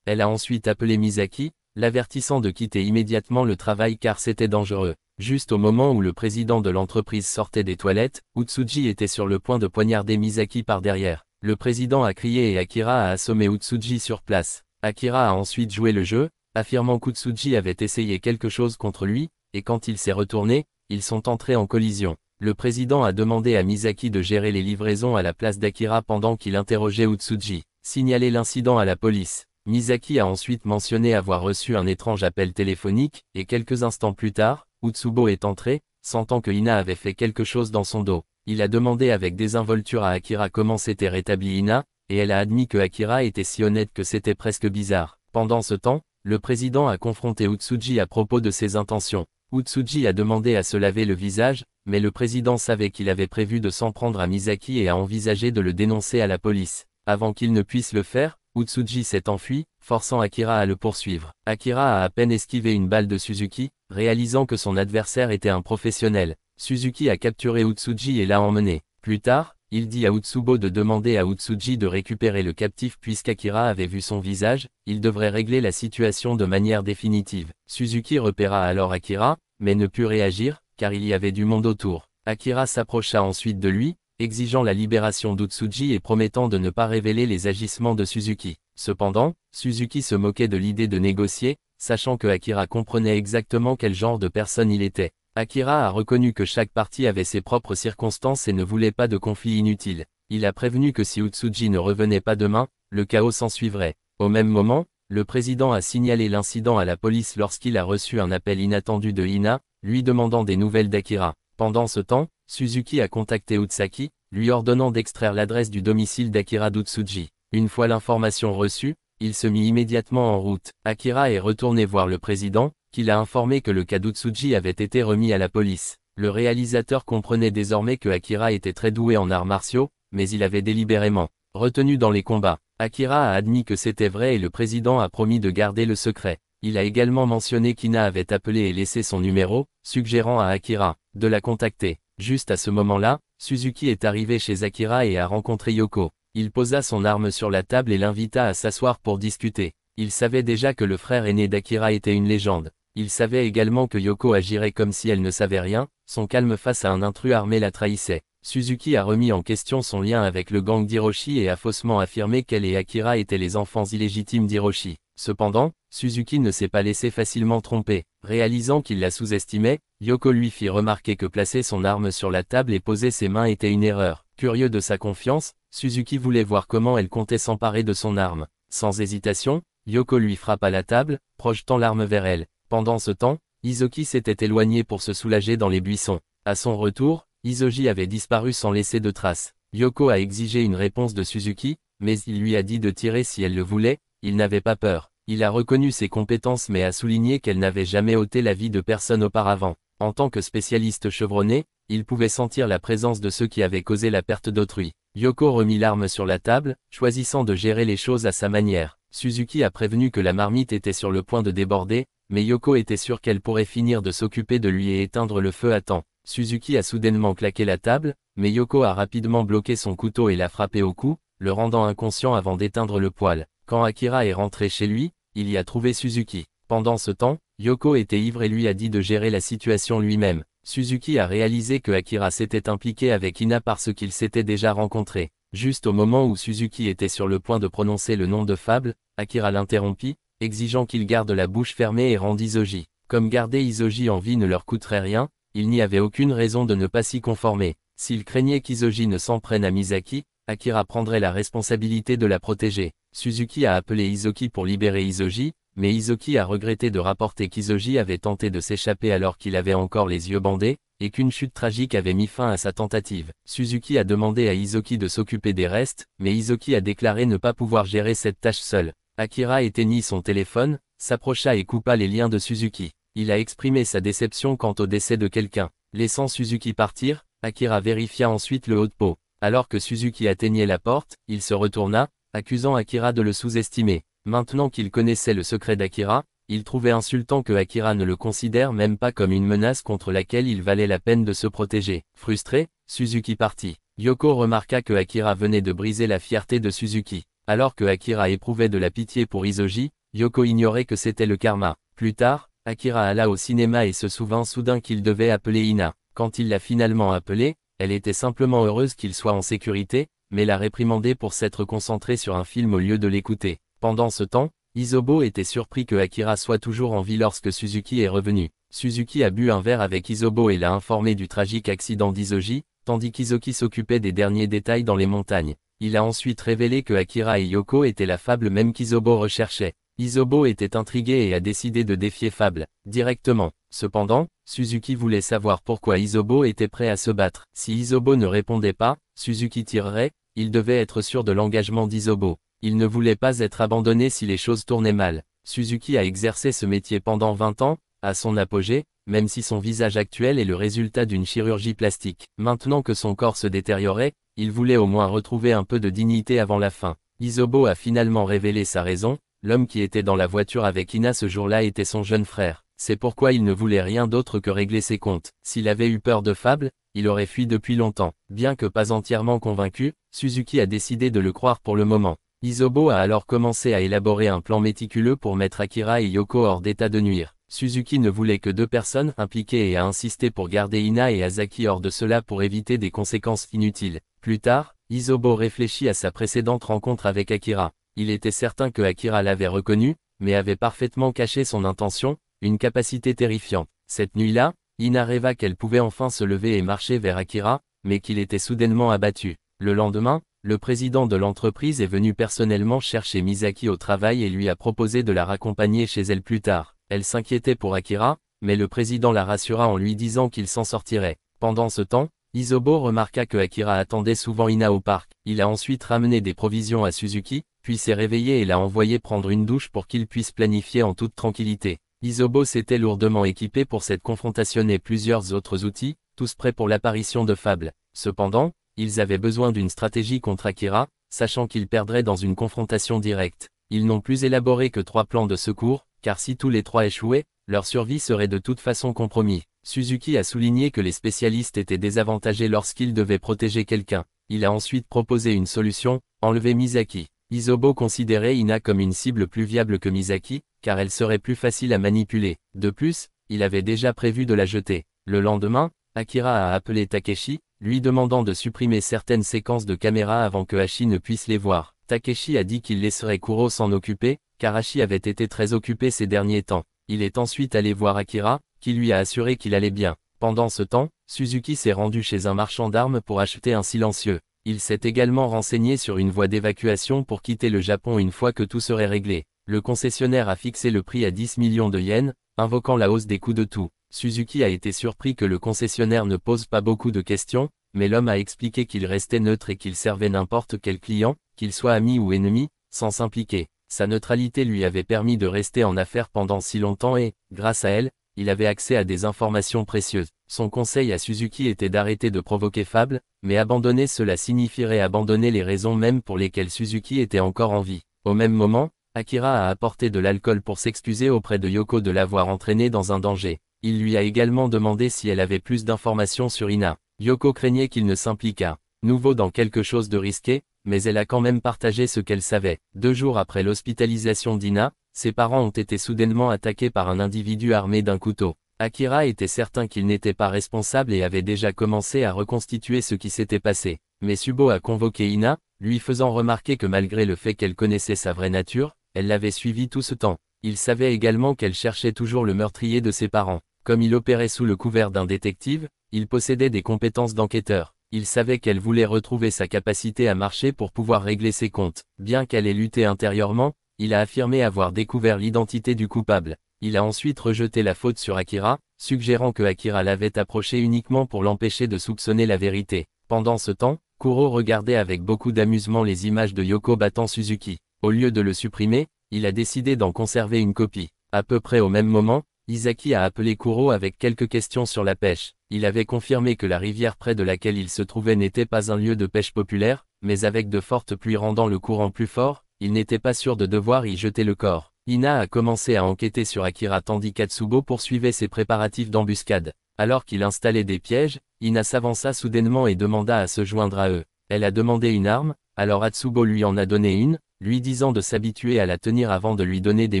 Elle a ensuite appelé Misaki, l'avertissant de quitter immédiatement le travail car c'était dangereux. Juste au moment où le président de l'entreprise sortait des toilettes, Utsuji était sur le point de poignarder Misaki par derrière. Le président a crié et Akira a assommé Utsuji sur place. Akira a ensuite joué le jeu, affirmant qu'Utsuji avait essayé quelque chose contre lui, et quand il s'est retourné, ils sont entrés en collision. Le président a demandé à Misaki de gérer les livraisons à la place d'Akira pendant qu'il interrogeait Utsuji. Signaler l'incident à la police. Misaki a ensuite mentionné avoir reçu un étrange appel téléphonique, et quelques instants plus tard, Utsubo est entré, sentant que Ina avait fait quelque chose dans son dos. Il a demandé avec désinvolture à Akira comment s'était rétabli Ina, et elle a admis que Akira était si honnête que c'était presque bizarre. Pendant ce temps, le président a confronté Utsuji à propos de ses intentions. Utsuji a demandé à se laver le visage, mais le président savait qu'il avait prévu de s'en prendre à Misaki et a envisagé de le dénoncer à la police. Avant qu'il ne puisse le faire, Utsuji s'est enfui, forçant Akira à le poursuivre. Akira a à peine esquivé une balle de Suzuki, réalisant que son adversaire était un professionnel. Suzuki a capturé Utsuji et l'a emmené. Plus tard, il dit à Utsubo de demander à Utsuji de récupérer le captif puisqu'Akira avait vu son visage, il devrait régler la situation de manière définitive. Suzuki repéra alors Akira, mais ne put réagir, car il y avait du monde autour. Akira s'approcha ensuite de lui, exigeant la libération d'Utsuji et promettant de ne pas révéler les agissements de Suzuki. Cependant, Suzuki se moquait de l'idée de négocier, sachant que Akira comprenait exactement quel genre de personne il était. Akira a reconnu que chaque partie avait ses propres circonstances et ne voulait pas de conflit inutile. Il a prévenu que si Utsuji ne revenait pas demain, le chaos s'ensuivrait. Au même moment, le président a signalé l'incident à la police lorsqu'il a reçu un appel inattendu de Hina, lui demandant des nouvelles d'Akira. Pendant ce temps, Suzuki a contacté Utsaki, lui ordonnant d'extraire l'adresse du domicile d'Akira d'Utsuji. Une fois l'information reçue, il se mit immédiatement en route. Akira est retourné voir le président, qui l'a informé que le cas d'Utsuji avait été remis à la police. Le réalisateur comprenait désormais que Akira était très doué en arts martiaux, mais il avait délibérément retenu dans les combats. Akira a admis que c'était vrai et le président a promis de garder le secret. Il a également mentionné qu'Hina avait appelé et laissé son numéro, suggérant à Akira de la contacter. Juste à ce moment-là, Suzuki est arrivé chez Akira et a rencontré Yoko. Il posa son arme sur la table et l'invita à s'asseoir pour discuter. Il savait déjà que le frère aîné d'Akira était une légende. Il savait également que Yoko agirait comme si elle ne savait rien, son calme face à un intrus armé la trahissait. Suzuki a remis en question son lien avec le gang d'Hiroshi et a faussement affirmé qu'elle et Akira étaient les enfants illégitimes d'Hiroshi. Cependant, Suzuki ne s'est pas laissé facilement tromper. Réalisant qu'il la sous-estimait, Yoko lui fit remarquer que placer son arme sur la table et poser ses mains était une erreur. Curieux de sa confiance, Suzuki voulait voir comment elle comptait s'emparer de son arme. Sans hésitation, Yoko lui frappa la table, projetant l'arme vers elle. Pendant ce temps, Isoki s'était éloigné pour se soulager dans les buissons. À son retour, Isoji avait disparu sans laisser de traces. Yoko a exigé une réponse de Suzuki, mais il lui a dit de tirer si elle le voulait, il n'avait pas peur. Il a reconnu ses compétences mais a souligné qu'elle n'avait jamais ôté la vie de personne auparavant. En tant que spécialiste chevronné, il pouvait sentir la présence de ceux qui avaient causé la perte d'autrui. Yoko remit l'arme sur la table, choisissant de gérer les choses à sa manière. Suzuki a prévenu que la marmite était sur le point de déborder, mais Yoko était sûre qu'elle pourrait finir de s'occuper de lui et éteindre le feu à temps. Suzuki a soudainement claqué la table, mais Yoko a rapidement bloqué son couteau et l'a frappé au cou, le rendant inconscient avant d'éteindre le poêle. Quand Akira est rentré chez lui, il y a trouvé Suzuki. Pendant ce temps, Yoko était ivre et lui a dit de gérer la situation lui-même. Suzuki a réalisé que Akira s'était impliqué avec Hina parce qu'ils s'étaient déjà rencontrés. Juste au moment où Suzuki était sur le point de prononcer le nom de Fable, Akira l'interrompit, exigeant qu'il garde la bouche fermée et rende Isoji. Comme garder Isoji en vie ne leur coûterait rien, il n'y avait aucune raison de ne pas s'y conformer. S'il craignait qu'Isoji ne s'en prenne à Misaki, Akira prendrait la responsabilité de la protéger. Suzuki a appelé Isoki pour libérer Isoji, mais Isoki a regretté de rapporter qu'Isoji avait tenté de s'échapper alors qu'il avait encore les yeux bandés, et qu'une chute tragique avait mis fin à sa tentative. Suzuki a demandé à Isoki de s'occuper des restes, mais Isoki a déclaré ne pas pouvoir gérer cette tâche seul. Akira éteignit son téléphone, s'approcha et coupa les liens de Suzuki. Il a exprimé sa déception quant au décès de quelqu'un. Laissant Suzuki partir, Akira vérifia ensuite le haut de pot. Alors que Suzuki atteignait la porte, il se retourna, accusant Akira de le sous-estimer. Maintenant qu'il connaissait le secret d'Akira, il trouvait insultant que Akira ne le considère même pas comme une menace contre laquelle il valait la peine de se protéger. Frustré, Suzuki partit. Yoko remarqua que Akira venait de briser la fierté de Suzuki. Alors que Akira éprouvait de la pitié pour Isoji, Yoko ignorait que c'était le karma. Plus tard, Akira alla au cinéma et se souvint soudain qu'il devait appeler Hina. Quand il l'a finalement appelée, elle était simplement heureuse qu'il soit en sécurité, mais l'a réprimandé pour s'être concentré sur un film au lieu de l'écouter. Pendant ce temps, Isobo était surpris que Akira soit toujours en vie lorsque Suzuki est revenu. Suzuki a bu un verre avec Isobo et l'a informé du tragique accident d'Isoji, tandis qu'Isoki s'occupait des derniers détails dans les montagnes. Il a ensuite révélé que Akira et Yoko étaient la Fable même qu'Isobo recherchait. Isobo était intrigué et a décidé de défier Fable, directement. Cependant, Suzuki voulait savoir pourquoi Isobo était prêt à se battre. Si Isobo ne répondait pas, Suzuki tirerait, il devait être sûr de l'engagement d'Isobo. Il ne voulait pas être abandonné si les choses tournaient mal. Suzuki a exercé ce métier pendant 20 ans, à son apogée, même si son visage actuel est le résultat d'une chirurgie plastique. Maintenant que son corps se détériorait, il voulait au moins retrouver un peu de dignité avant la fin. Isobo a finalement révélé sa raison, l'homme qui était dans la voiture avec Ina ce jour-là était son jeune frère. C'est pourquoi il ne voulait rien d'autre que régler ses comptes. S'il avait eu peur de Fable, il aurait fui depuis longtemps. Bien que pas entièrement convaincu, Suzuki a décidé de le croire pour le moment. Isobo a alors commencé à élaborer un plan méticuleux pour mettre Akira et Yoko hors d'état de nuire. Suzuki ne voulait que 2 personnes impliquées et a insisté pour garder Ina et Azaki hors de cela pour éviter des conséquences inutiles. Plus tard, Isobo réfléchit à sa précédente rencontre avec Akira. Il était certain que Akira l'avait reconnu, mais avait parfaitement caché son intention, une capacité terrifiante. Cette nuit-là, Ina rêva qu'elle pouvait enfin se lever et marcher vers Akira, mais qu'il était soudainement abattu. Le lendemain, le président de l'entreprise est venu personnellement chercher Misaki au travail et lui a proposé de la raccompagner chez elle plus tard. Elle s'inquiétait pour Akira, mais le président la rassura en lui disant qu'il s'en sortirait. Pendant ce temps, Isobo remarqua que Akira attendait souvent Ina au parc. Il a ensuite ramené des provisions à Suzuki, puis s'est réveillé et l'a envoyé prendre une douche pour qu'il puisse planifier en toute tranquillité. Isobo s'était lourdement équipé pour cette confrontation et plusieurs autres outils, tous prêts pour l'apparition de Fable. Cependant, ils avaient besoin d'une stratégie contre Akira, sachant qu'ils perdraient dans une confrontation directe. Ils n'ont plus élaboré que 3 plans de secours, car si tous les 3 échouaient, leur survie serait de toute façon compromise. Suzuki a souligné que les spécialistes étaient désavantagés lorsqu'ils devaient protéger quelqu'un. Il a ensuite proposé une solution, enlever Misaki. Isobo considérait Ina comme une cible plus viable que Misaki, car elle serait plus facile à manipuler. De plus, il avait déjà prévu de la jeter. Le lendemain, Akira a appelé Takeshi, lui demandant de supprimer certaines séquences de caméra avant que Hachi ne puisse les voir. Takeshi a dit qu'il laisserait Kuro s'en occuper, car Hachi avait été très occupé ces derniers temps. Il est ensuite allé voir Akira, qui lui a assuré qu'il allait bien. Pendant ce temps, Suzuki s'est rendu chez un marchand d'armes pour acheter un silencieux. Il s'est également renseigné sur une voie d'évacuation pour quitter le Japon une fois que tout serait réglé. Le concessionnaire a fixé le prix à 10 millions de yens, invoquant la hausse des coûts de tout. Suzuki a été surpris que le concessionnaire ne pose pas beaucoup de questions, mais l'homme a expliqué qu'il restait neutre et qu'il servait n'importe quel client, qu'il soit ami ou ennemi, sans s'impliquer. Sa neutralité lui avait permis de rester en affaires pendant si longtemps et, grâce à elle, il avait accès à des informations précieuses. Son conseil à Suzuki était d'arrêter de provoquer Fable, mais abandonner cela signifierait abandonner les raisons mêmes pour lesquelles Suzuki était encore en vie. Au même moment, Akira a apporté de l'alcool pour s'excuser auprès de Yoko de l'avoir entraîné dans un danger. Il lui a également demandé si elle avait plus d'informations sur Ina. Yoko craignait qu'il ne s'impliquât. Nouveau dans quelque chose de risqué, mais elle a quand même partagé ce qu'elle savait. 2 jours après l'hospitalisation d'Ina, ses parents ont été soudainement attaqués par un individu armé d'un couteau. Akira était certain qu'il n'était pas responsable et avait déjà commencé à reconstituer ce qui s'était passé. Mais Subo a convoqué Ina, lui faisant remarquer que malgré le fait qu'elle connaissait sa vraie nature, elle l'avait suivi tout ce temps. Il savait également qu'elle cherchait toujours le meurtrier de ses parents. Comme il opérait sous le couvert d'un détective, il possédait des compétences d'enquêteur. Il savait qu'elle voulait retrouver sa capacité à marcher pour pouvoir régler ses comptes. Bien qu'elle ait lutté intérieurement, il a affirmé avoir découvert l'identité du coupable. Il a ensuite rejeté la faute sur Akira, suggérant que Akira l'avait approché uniquement pour l'empêcher de soupçonner la vérité. Pendant ce temps, Kuro regardait avec beaucoup d'amusement les images de Yoko battant Suzuki. Au lieu de le supprimer, il a décidé d'en conserver une copie. À peu près au même moment, Isaki a appelé Kuro avec quelques questions sur la pêche. Il avait confirmé que la rivière près de laquelle il se trouvait n'était pas un lieu de pêche populaire, mais avec de fortes pluies rendant le courant plus fort, il n'était pas sûr de devoir y jeter le corps. Ina a commencé à enquêter sur Akira tandis qu'Atsubo poursuivait ses préparatifs d'embuscade. Alors qu'il installait des pièges, Ina s'avança soudainement et demanda à se joindre à eux. Elle a demandé une arme, alors Atsubo lui en a donné une, lui disant de s'habituer à la tenir avant de lui donner des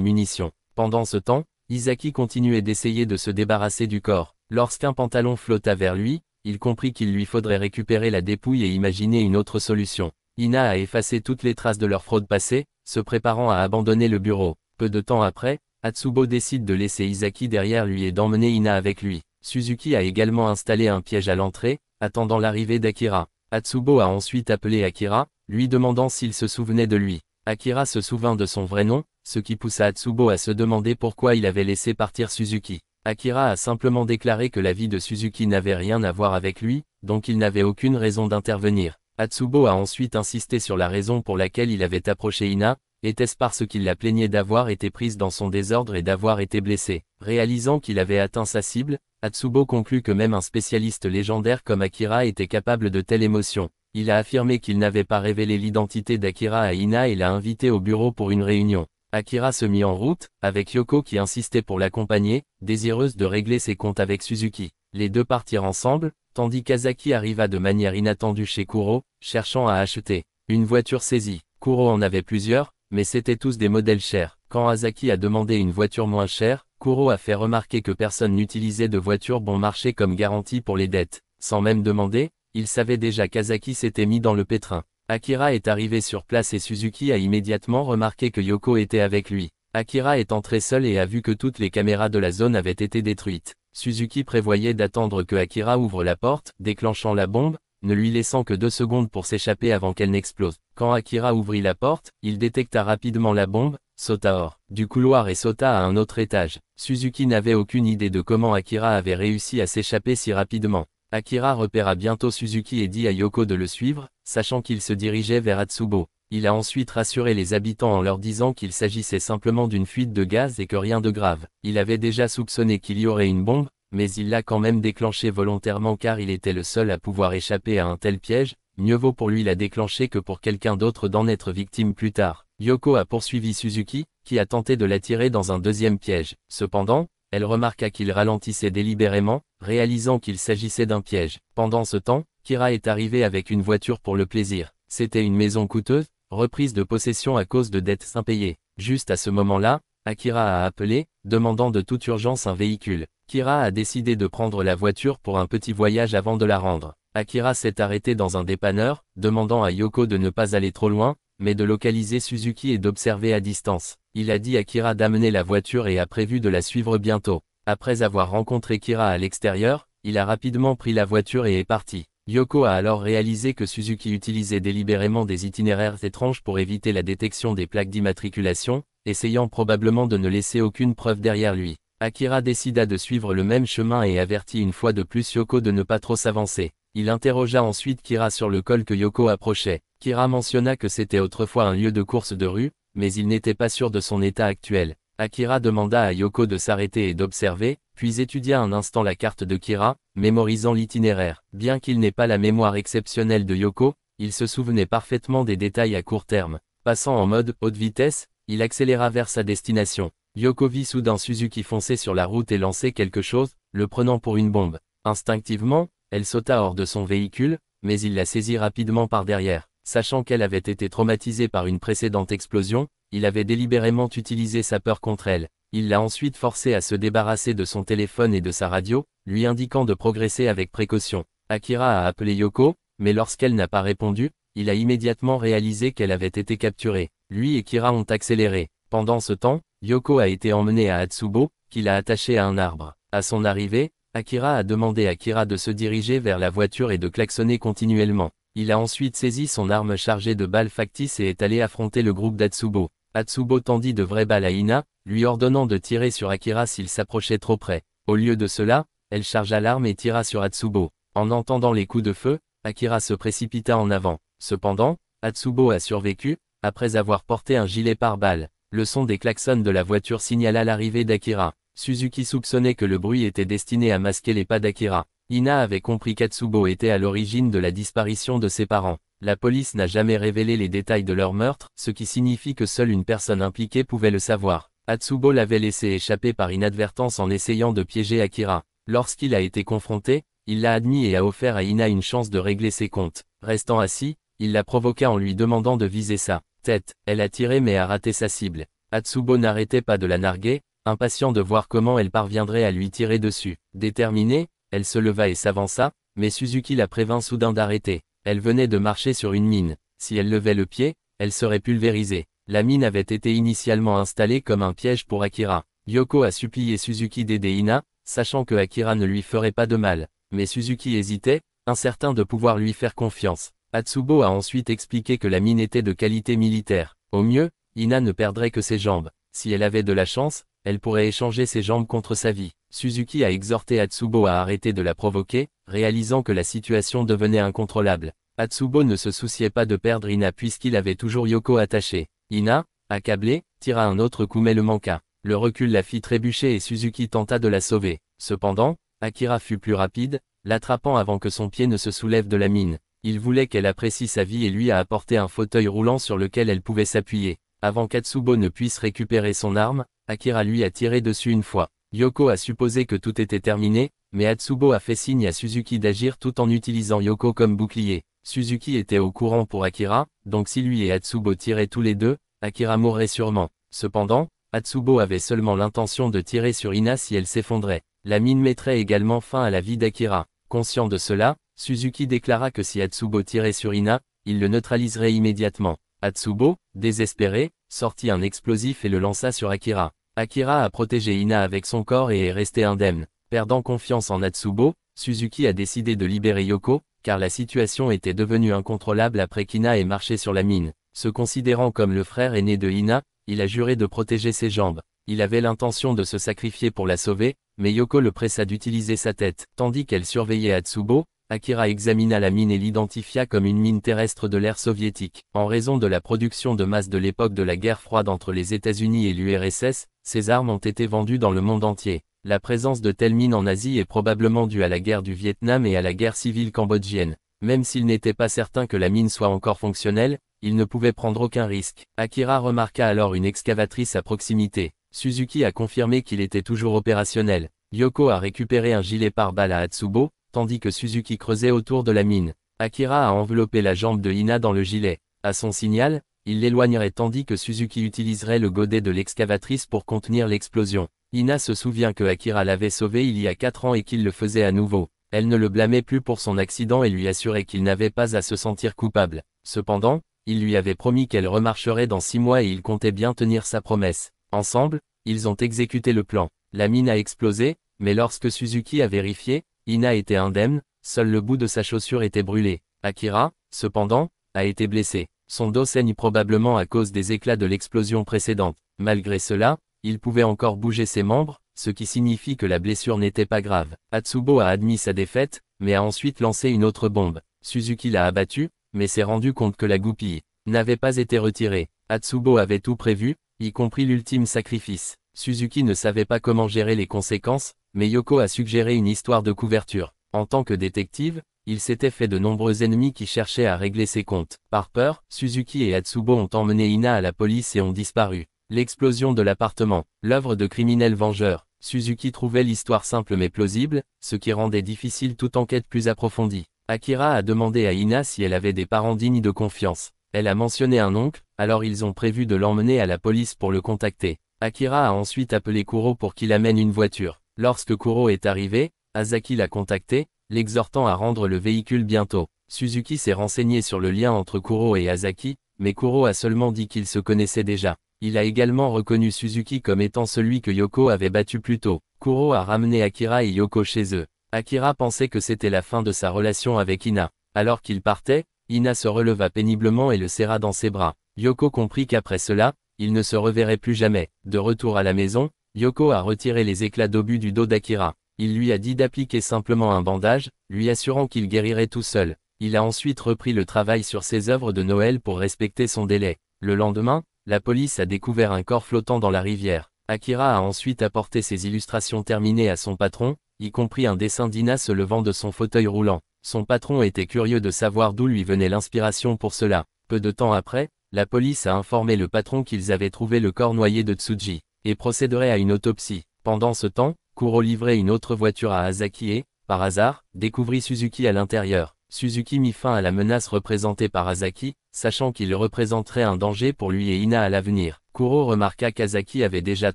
munitions. Pendant ce temps, Isaki continuait d'essayer de se débarrasser du corps. Lorsqu'un pantalon flotta vers lui, il comprit qu'il lui faudrait récupérer la dépouille et imaginer une autre solution. Ina a effacé toutes les traces de leur fraude passée, se préparant à abandonner le bureau. Peu de temps après, Atsubo décide de laisser Isaki derrière lui et d'emmener Ina avec lui. Suzuki a également installé un piège à l'entrée, attendant l'arrivée d'Akira. Atsubo a ensuite appelé Akira, lui demandant s'il se souvenait de lui. Akira se souvint de son vrai nom, ce qui poussa Atsubo à se demander pourquoi il avait laissé partir Suzuki. Akira a simplement déclaré que la vie de Suzuki n'avait rien à voir avec lui, donc il n'avait aucune raison d'intervenir. Atsubo a ensuite insisté sur la raison pour laquelle il avait approché Ina, Était-ce parce qu'il la plaignait d'avoir été prise dans son désordre et d'avoir été blessée? Réalisant qu'il avait atteint sa cible, Atsubo conclut que même un spécialiste légendaire comme Akira était capable de telles émotions. Il a affirmé qu'il n'avait pas révélé l'identité d'Akira à Ina et l'a invité au bureau pour une réunion. Akira se mit en route, avec Yoko qui insistait pour l'accompagner, désireuse de régler ses comptes avec Suzuki. Les deux partirent ensemble, tandis qu'Azaki arriva de manière inattendue chez Kuro, cherchant à acheter une voiture saisie. Kuro en avait plusieurs, mais c'étaient tous des modèles chers. Quand Azaki a demandé une voiture moins chère, Kuro a fait remarquer que personne n'utilisait de voiture bon marché comme garantie pour les dettes. Sans même demander, il savait déjà qu'Azaki s'était mis dans le pétrin. Akira est arrivé sur place et Suzuki a immédiatement remarqué que Yoko était avec lui. Akira est entré seul et a vu que toutes les caméras de la zone avaient été détruites. Suzuki prévoyait d'attendre que Akira ouvre la porte, déclenchant la bombe, ne lui laissant que 2 secondes pour s'échapper avant qu'elle n'explose. Quand Akira ouvrit la porte, il détecta rapidement la bombe, sauta hors du couloir et sauta à un autre étage. Suzuki n'avait aucune idée de comment Akira avait réussi à s'échapper si rapidement. Akira repéra bientôt Suzuki et dit à Yoko de le suivre, sachant qu'il se dirigeait vers Atsubo. Il a ensuite rassuré les habitants en leur disant qu'il s'agissait simplement d'une fuite de gaz et que rien de grave. Il avait déjà soupçonné qu'il y aurait une bombe, mais il l'a quand même déclenchée volontairement car il était le seul à pouvoir échapper à un tel piège, mieux vaut pour lui la déclencher que pour quelqu'un d'autre d'en être victime plus tard. Yoko a poursuivi Suzuki, qui a tenté de l'attirer dans un deuxième piège. Cependant, elle remarqua qu'il ralentissait délibérément, réalisant qu'il s'agissait d'un piège. Pendant ce temps, Kira est arrivé avec une voiture pour le plaisir. C'était une maison coûteuse, reprise de possession à cause de dettes impayées. Juste à ce moment-là, Akira a appelé, demandant de toute urgence un véhicule. Kira a décidé de prendre la voiture pour un petit voyage avant de la rendre. Akira s'est arrêté dans un dépanneur, demandant à Yoko de ne pas aller trop loin, mais de localiser Suzuki et d'observer à distance. Il a dit à Kira d'amener la voiture et a prévu de la suivre bientôt. Après avoir rencontré Kira à l'extérieur, il a rapidement pris la voiture et est parti. Yoko a alors réalisé que Suzuki utilisait délibérément des itinéraires étranges pour éviter la détection des plaques d'immatriculation, essayant probablement de ne laisser aucune preuve derrière lui. Akira décida de suivre le même chemin et avertit une fois de plus Yoko de ne pas trop s'avancer. Il interrogea ensuite Kira sur le col que Yoko approchait. Kira mentionna que c'était autrefois un lieu de course de rue, mais il n'était pas sûr de son état actuel. Akira demanda à Yoko de s'arrêter et d'observer, puis étudia un instant la carte de Kira, mémorisant l'itinéraire. Bien qu'il n'ait pas la mémoire exceptionnelle de Yoko, il se souvenait parfaitement des détails à court terme. Passant en mode haute vitesse, il accéléra vers sa destination. Yoko vit soudain Suzuki foncer sur la route et lancer quelque chose, le prenant pour une bombe. Instinctivement, elle sauta hors de son véhicule, mais il la saisit rapidement par derrière. Sachant qu'elle avait été traumatisée par une précédente explosion, il avait délibérément utilisé sa peur contre elle. Il l'a ensuite forcée à se débarrasser de son téléphone et de sa radio, lui indiquant de progresser avec précaution. Akira a appelé Yoko, mais lorsqu'elle n'a pas répondu, il a immédiatement réalisé qu'elle avait été capturée. Lui et Kira ont accéléré. Pendant ce temps, Yoko a été emmenée à Atsubo, qui l'a attachée à un arbre. À son arrivée, Akira a demandé à Kira de se diriger vers la voiture et de klaxonner continuellement. Il a ensuite saisi son arme chargée de balles factices et est allé affronter le groupe d'Atsubo. Atsubo tendit de vraies balles à Ina, lui ordonnant de tirer sur Akira s'il s'approchait trop près. Au lieu de cela, elle chargea l'arme et tira sur Atsubo. En entendant les coups de feu, Akira se précipita en avant. Cependant, Atsubo a survécu, après avoir porté un gilet pare-balles. Le son des klaxons de la voiture signala l'arrivée d'Akira. Suzuki soupçonnait que le bruit était destiné à masquer les pas d'Akira. Ina avait compris qu'Atsubo était à l'origine de la disparition de ses parents. La police n'a jamais révélé les détails de leur meurtre, ce qui signifie que seule une personne impliquée pouvait le savoir. Atsubo l'avait laissé échapper par inadvertance en essayant de piéger Akira. Lorsqu'il a été confronté, il l'a admis et a offert à Ina une chance de régler ses comptes. Restant assis, il la provoqua en lui demandant de viser sa tête. Elle a tiré mais a raté sa cible. Atsubo n'arrêtait pas de la narguer, impatient de voir comment elle parviendrait à lui tirer dessus. Déterminée, elle se leva et s'avança, mais Suzuki la prévint soudain d'arrêter. Elle venait de marcher sur une mine. Si elle levait le pied, elle serait pulvérisée. La mine avait été initialement installée comme un piège pour Akira. Yoko a supplié Suzuki d'aider Ina, sachant que Akira ne lui ferait pas de mal. Mais Suzuki hésitait, incertain de pouvoir lui faire confiance. Atsubo a ensuite expliqué que la mine était de qualité militaire. Au mieux, Ina ne perdrait que ses jambes. Si elle avait de la chance, elle pourrait échanger ses jambes contre sa vie. Suzuki a exhorté Atsubo à arrêter de la provoquer, réalisant que la situation devenait incontrôlable. Atsubo ne se souciait pas de perdre Ina puisqu'il avait toujours Yoko attachée. Ina, Accablé, tira un autre coup mais le manqua. Le recul la fit trébucher et Suzuki tenta de la sauver. Cependant, Akira fut plus rapide, l'attrapant avant que son pied ne se soulève de la mine. Il voulait qu'elle apprécie sa vie et lui a apporté un fauteuil roulant sur lequel elle pouvait s'appuyer. Avant qu'Atsubo ne puisse récupérer son arme, Akira lui a tiré dessus une fois. Yoko a supposé que tout était terminé, mais Atsubo a fait signe à Suzuki d'agir tout en utilisant Yoko comme bouclier. Suzuki était au courant pour Akira, donc si lui et Atsubo tiraient tous les deux, Akira mourrait sûrement. Cependant, Atsubo avait seulement l'intention de tirer sur Ina si elle s'effondrait. La mine mettrait également fin à la vie d'Akira. Conscient de cela, Suzuki déclara que si Atsubo tirait sur Ina, il le neutraliserait immédiatement. Atsubo, désespéré, sortit un explosif et le lança sur Akira. Akira a protégé Ina avec son corps et est resté indemne. Perdant confiance en Atsubo, Suzuki a décidé de libérer Yoko, car la situation était devenue incontrôlable après qu'Ina ait marché sur la mine. Se considérant comme le frère aîné de Ina, il a juré de protéger ses jambes. Il avait l'intention de se sacrifier pour la sauver, mais Yoko le pressa d'utiliser sa tête. Tandis qu'elle surveillait Atsubo, Akira examina la mine et l'identifia comme une mine terrestre de l'ère soviétique. En raison de la production de masse de l'époque de la guerre froide entre les États-Unis et l'URSS, ces armes ont été vendues dans le monde entier. La présence de telles mines en Asie est probablement due à la guerre du Vietnam et à la guerre civile cambodgienne. Même s'il n'était pas certain que la mine soit encore fonctionnelle, il ne pouvait prendre aucun risque. Akira remarqua alors une excavatrice à proximité. Suzuki a confirmé qu'il était toujours opérationnel. Yoko a récupéré un gilet pare-balles à Atsubo, tandis que Suzuki creusait autour de la mine. Akira a enveloppé la jambe de Ina dans le gilet. À son signal, il l'éloignerait tandis que Suzuki utiliserait le godet de l'excavatrice pour contenir l'explosion. Ina se souvient que Akira l'avait sauvé il y a 4 ans et qu'il le faisait à nouveau. Elle ne le blâmait plus pour son accident et lui assurait qu'il n'avait pas à se sentir coupable. Cependant, il lui avait promis qu'elle remarcherait dans 6 mois et il comptait bien tenir sa promesse. Ensemble, ils ont exécuté le plan. La mine a explosé, mais lorsque Suzuki a vérifié, Ina était indemne, seul le bout de sa chaussure était brûlé. Akira, cependant, a été blessé. Son dos saigne probablement à cause des éclats de l'explosion précédente. Malgré cela, il pouvait encore bouger ses membres, ce qui signifie que la blessure n'était pas grave. Atsubo a admis sa défaite, mais a ensuite lancé une autre bombe. Suzuki l'a abattu, mais s'est rendu compte que la goupille n'avait pas été retirée. Atsubo avait tout prévu, y compris l'ultime sacrifice. Suzuki ne savait pas comment gérer les conséquences, mais Yoko a suggéré une histoire de couverture. En tant que détective, il s'était fait de nombreux ennemis qui cherchaient à régler ses comptes. Par peur, Suzuki et Atsubo ont emmené Ina à la police et ont disparu. L'explosion de l'appartement, l'œuvre de criminels vengeurs. Suzuki trouvait l'histoire simple mais plausible, ce qui rendait difficile toute enquête plus approfondie. Akira a demandé à Ina si elle avait des parents dignes de confiance. Elle a mentionné un oncle, alors ils ont prévu de l'emmener à la police pour le contacter. Akira a ensuite appelé Kuro pour qu'il amène une voiture. Lorsque Kuro est arrivé, Azaki l'a contacté, l'exhortant à rendre le véhicule bientôt. Suzuki s'est renseigné sur le lien entre Kuro et Azaki, mais Kuro a seulement dit qu'ils se connaissaient déjà. Il a également reconnu Suzuki comme étant celui que Yoko avait battu plus tôt. Kuro a ramené Akira et Yoko chez eux. Akira pensait que c'était la fin de sa relation avec Ina. Alors qu'il partait, Ina se releva péniblement et le serra dans ses bras. Yoko comprit qu'après cela, il ne se reverrait plus jamais. De retour à la maison, Yoko a retiré les éclats d'obus du dos d'Akira. Il lui a dit d'appliquer simplement un bandage, lui assurant qu'il guérirait tout seul. Il a ensuite repris le travail sur ses œuvres de Noël pour respecter son délai. Le lendemain, la police a découvert un corps flottant dans la rivière. Akira a ensuite apporté ses illustrations terminées à son patron, y compris un dessin d'Ina se levant de son fauteuil roulant. Son patron était curieux de savoir d'où lui venait l'inspiration pour cela. Peu de temps après, la police a informé le patron qu'ils avaient trouvé le corps noyé de Tsuji, et procéderait à une autopsie. Pendant ce temps, Kuro livrait une autre voiture à Azaki et, par hasard, découvrit Suzuki à l'intérieur. Suzuki mit fin à la menace représentée par Azaki, sachant qu'il représenterait un danger pour lui et Ina à l'avenir. Kuro remarqua qu'Azaki avait déjà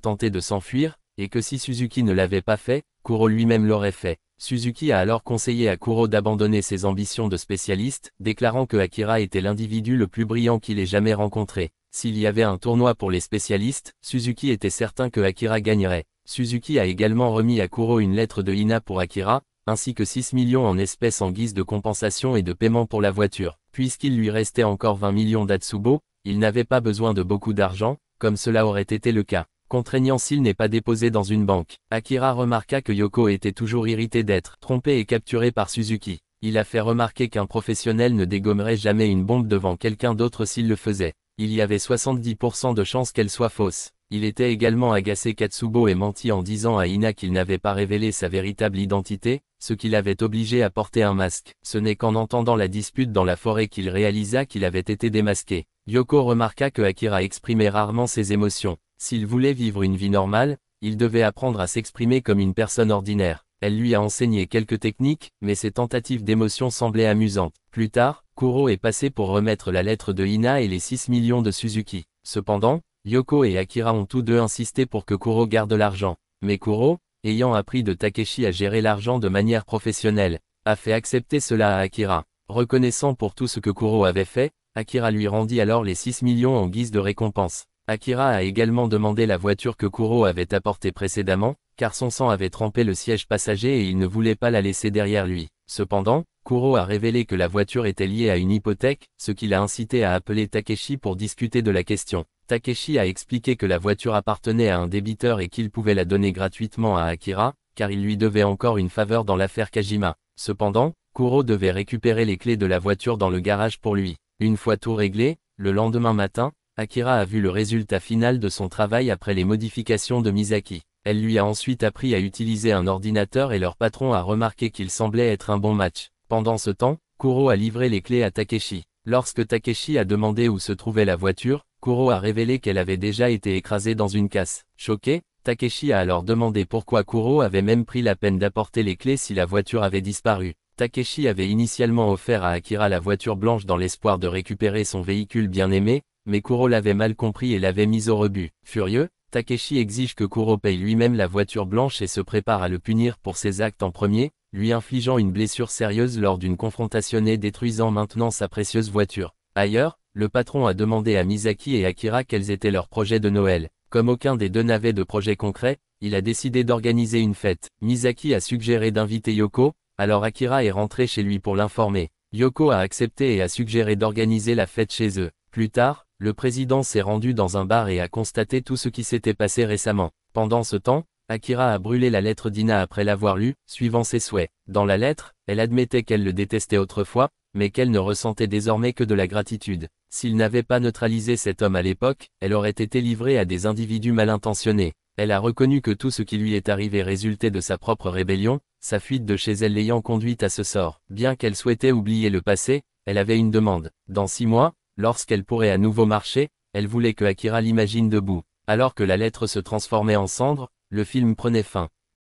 tenté de s'enfuir, et que si Suzuki ne l'avait pas fait, Kuro lui-même l'aurait fait. Suzuki a alors conseillé à Kuro d'abandonner ses ambitions de spécialiste, déclarant que Akira était l'individu le plus brillant qu'il ait jamais rencontré. S'il y avait un tournoi pour les spécialistes, Suzuki était certain que Akira gagnerait. Suzuki a également remis à Kuro une lettre de Ina pour Akira, ainsi que 6 millions en espèces en guise de compensation et de paiement pour la voiture. Puisqu'il lui restait encore 20 millions d'Atsubo, il n'avait pas besoin de beaucoup d'argent, comme cela aurait été le cas. Contraignant s'il n'est pas déposé dans une banque. Akira remarqua que Yoko était toujours irrité d'être trompé et capturé par Suzuki. Il a fait remarquer qu'un professionnel ne dégommerait jamais une bombe devant quelqu'un d'autre s'il le faisait. Il y avait 70% de chances qu'elle soit fausse. Il était également agacé qu'Atsubo ait menti en disant à Ina qu'il n'avait pas révélé sa véritable identité, ce qui l'avait obligé à porter un masque. Ce n'est qu'en entendant la dispute dans la forêt qu'il réalisa qu'il avait été démasqué. Yoko remarqua que Akira exprimait rarement ses émotions. S'il voulait vivre une vie normale, il devait apprendre à s'exprimer comme une personne ordinaire. Elle lui a enseigné quelques techniques, mais ses tentatives d'émotion semblaient amusantes. Plus tard, Kuro est passé pour remettre la lettre de Ina et les 6 millions de Suzuki. Cependant, Yoko et Akira ont tous deux insisté pour que Kuro garde l'argent. Mais Kuro, ayant appris de Takeshi à gérer l'argent de manière professionnelle, a fait accepter cela à Akira. Reconnaissant pour tout ce que Kuro avait fait, Akira lui rendit alors les 6 millions en guise de récompense. Akira a également demandé la voiture que Kuro avait apportée précédemment, car son sang avait trempé le siège passager et il ne voulait pas la laisser derrière lui. Cependant, Kuro a révélé que la voiture était liée à une hypothèque, ce qui l'a incité à appeler Takeshi pour discuter de la question. Takeshi a expliqué que la voiture appartenait à un débiteur et qu'il pouvait la donner gratuitement à Akira, car il lui devait encore une faveur dans l'affaire Kajima. Cependant, Kuro devait récupérer les clés de la voiture dans le garage pour lui. Une fois tout réglé, le lendemain matin, Akira a vu le résultat final de son travail après les modifications de Misaki. Elle lui a ensuite appris à utiliser un ordinateur et leur patron a remarqué qu'il semblait être un bon match. Pendant ce temps, Kuro a livré les clés à Takeshi. Lorsque Takeshi a demandé où se trouvait la voiture, Kuro a révélé qu'elle avait déjà été écrasée dans une casse. Choqué, Takeshi a alors demandé pourquoi Kuro avait même pris la peine d'apporter les clés si la voiture avait disparu. Takeshi avait initialement offert à Akira la voiture blanche dans l'espoir de récupérer son véhicule bien-aimé, mais Kuro l'avait mal compris et l'avait mis au rebut. Furieux, Takeshi exige que Kuro paye lui-même la voiture blanche et se prépare à le punir pour ses actes en premier, lui infligeant une blessure sérieuse lors d'une confrontation et détruisant maintenant sa précieuse voiture. Ailleurs, le patron a demandé à Misaki et Akira quels étaient leurs projets de Noël. Comme aucun des deux n'avait de projet concret, il a décidé d'organiser une fête. Misaki a suggéré d'inviter Yoko, alors Akira est rentré chez lui pour l'informer. Yoko a accepté et a suggéré d'organiser la fête chez eux. Plus tard, le président s'est rendu dans un bar et a constaté tout ce qui s'était passé récemment. Pendant ce temps, Akira a brûlé la lettre d'Ina après l'avoir lue, suivant ses souhaits. Dans la lettre, elle admettait qu'elle le détestait autrefois, mais qu'elle ne ressentait désormais que de la gratitude. S'il n'avait pas neutralisé cet homme à l'époque, elle aurait été livrée à des individus mal intentionnés. Elle a reconnu que tout ce qui lui est arrivé résultait de sa propre rébellion, sa fuite de chez elle l'ayant conduite à ce sort. Bien qu'elle souhaitait oublier le passé, elle avait une demande. Dans 6 mois, lorsqu'elle pourrait à nouveau marcher, elle voulait que Akira l'imagine debout. Alors que la lettre se transformait en cendre, le film prenait fin.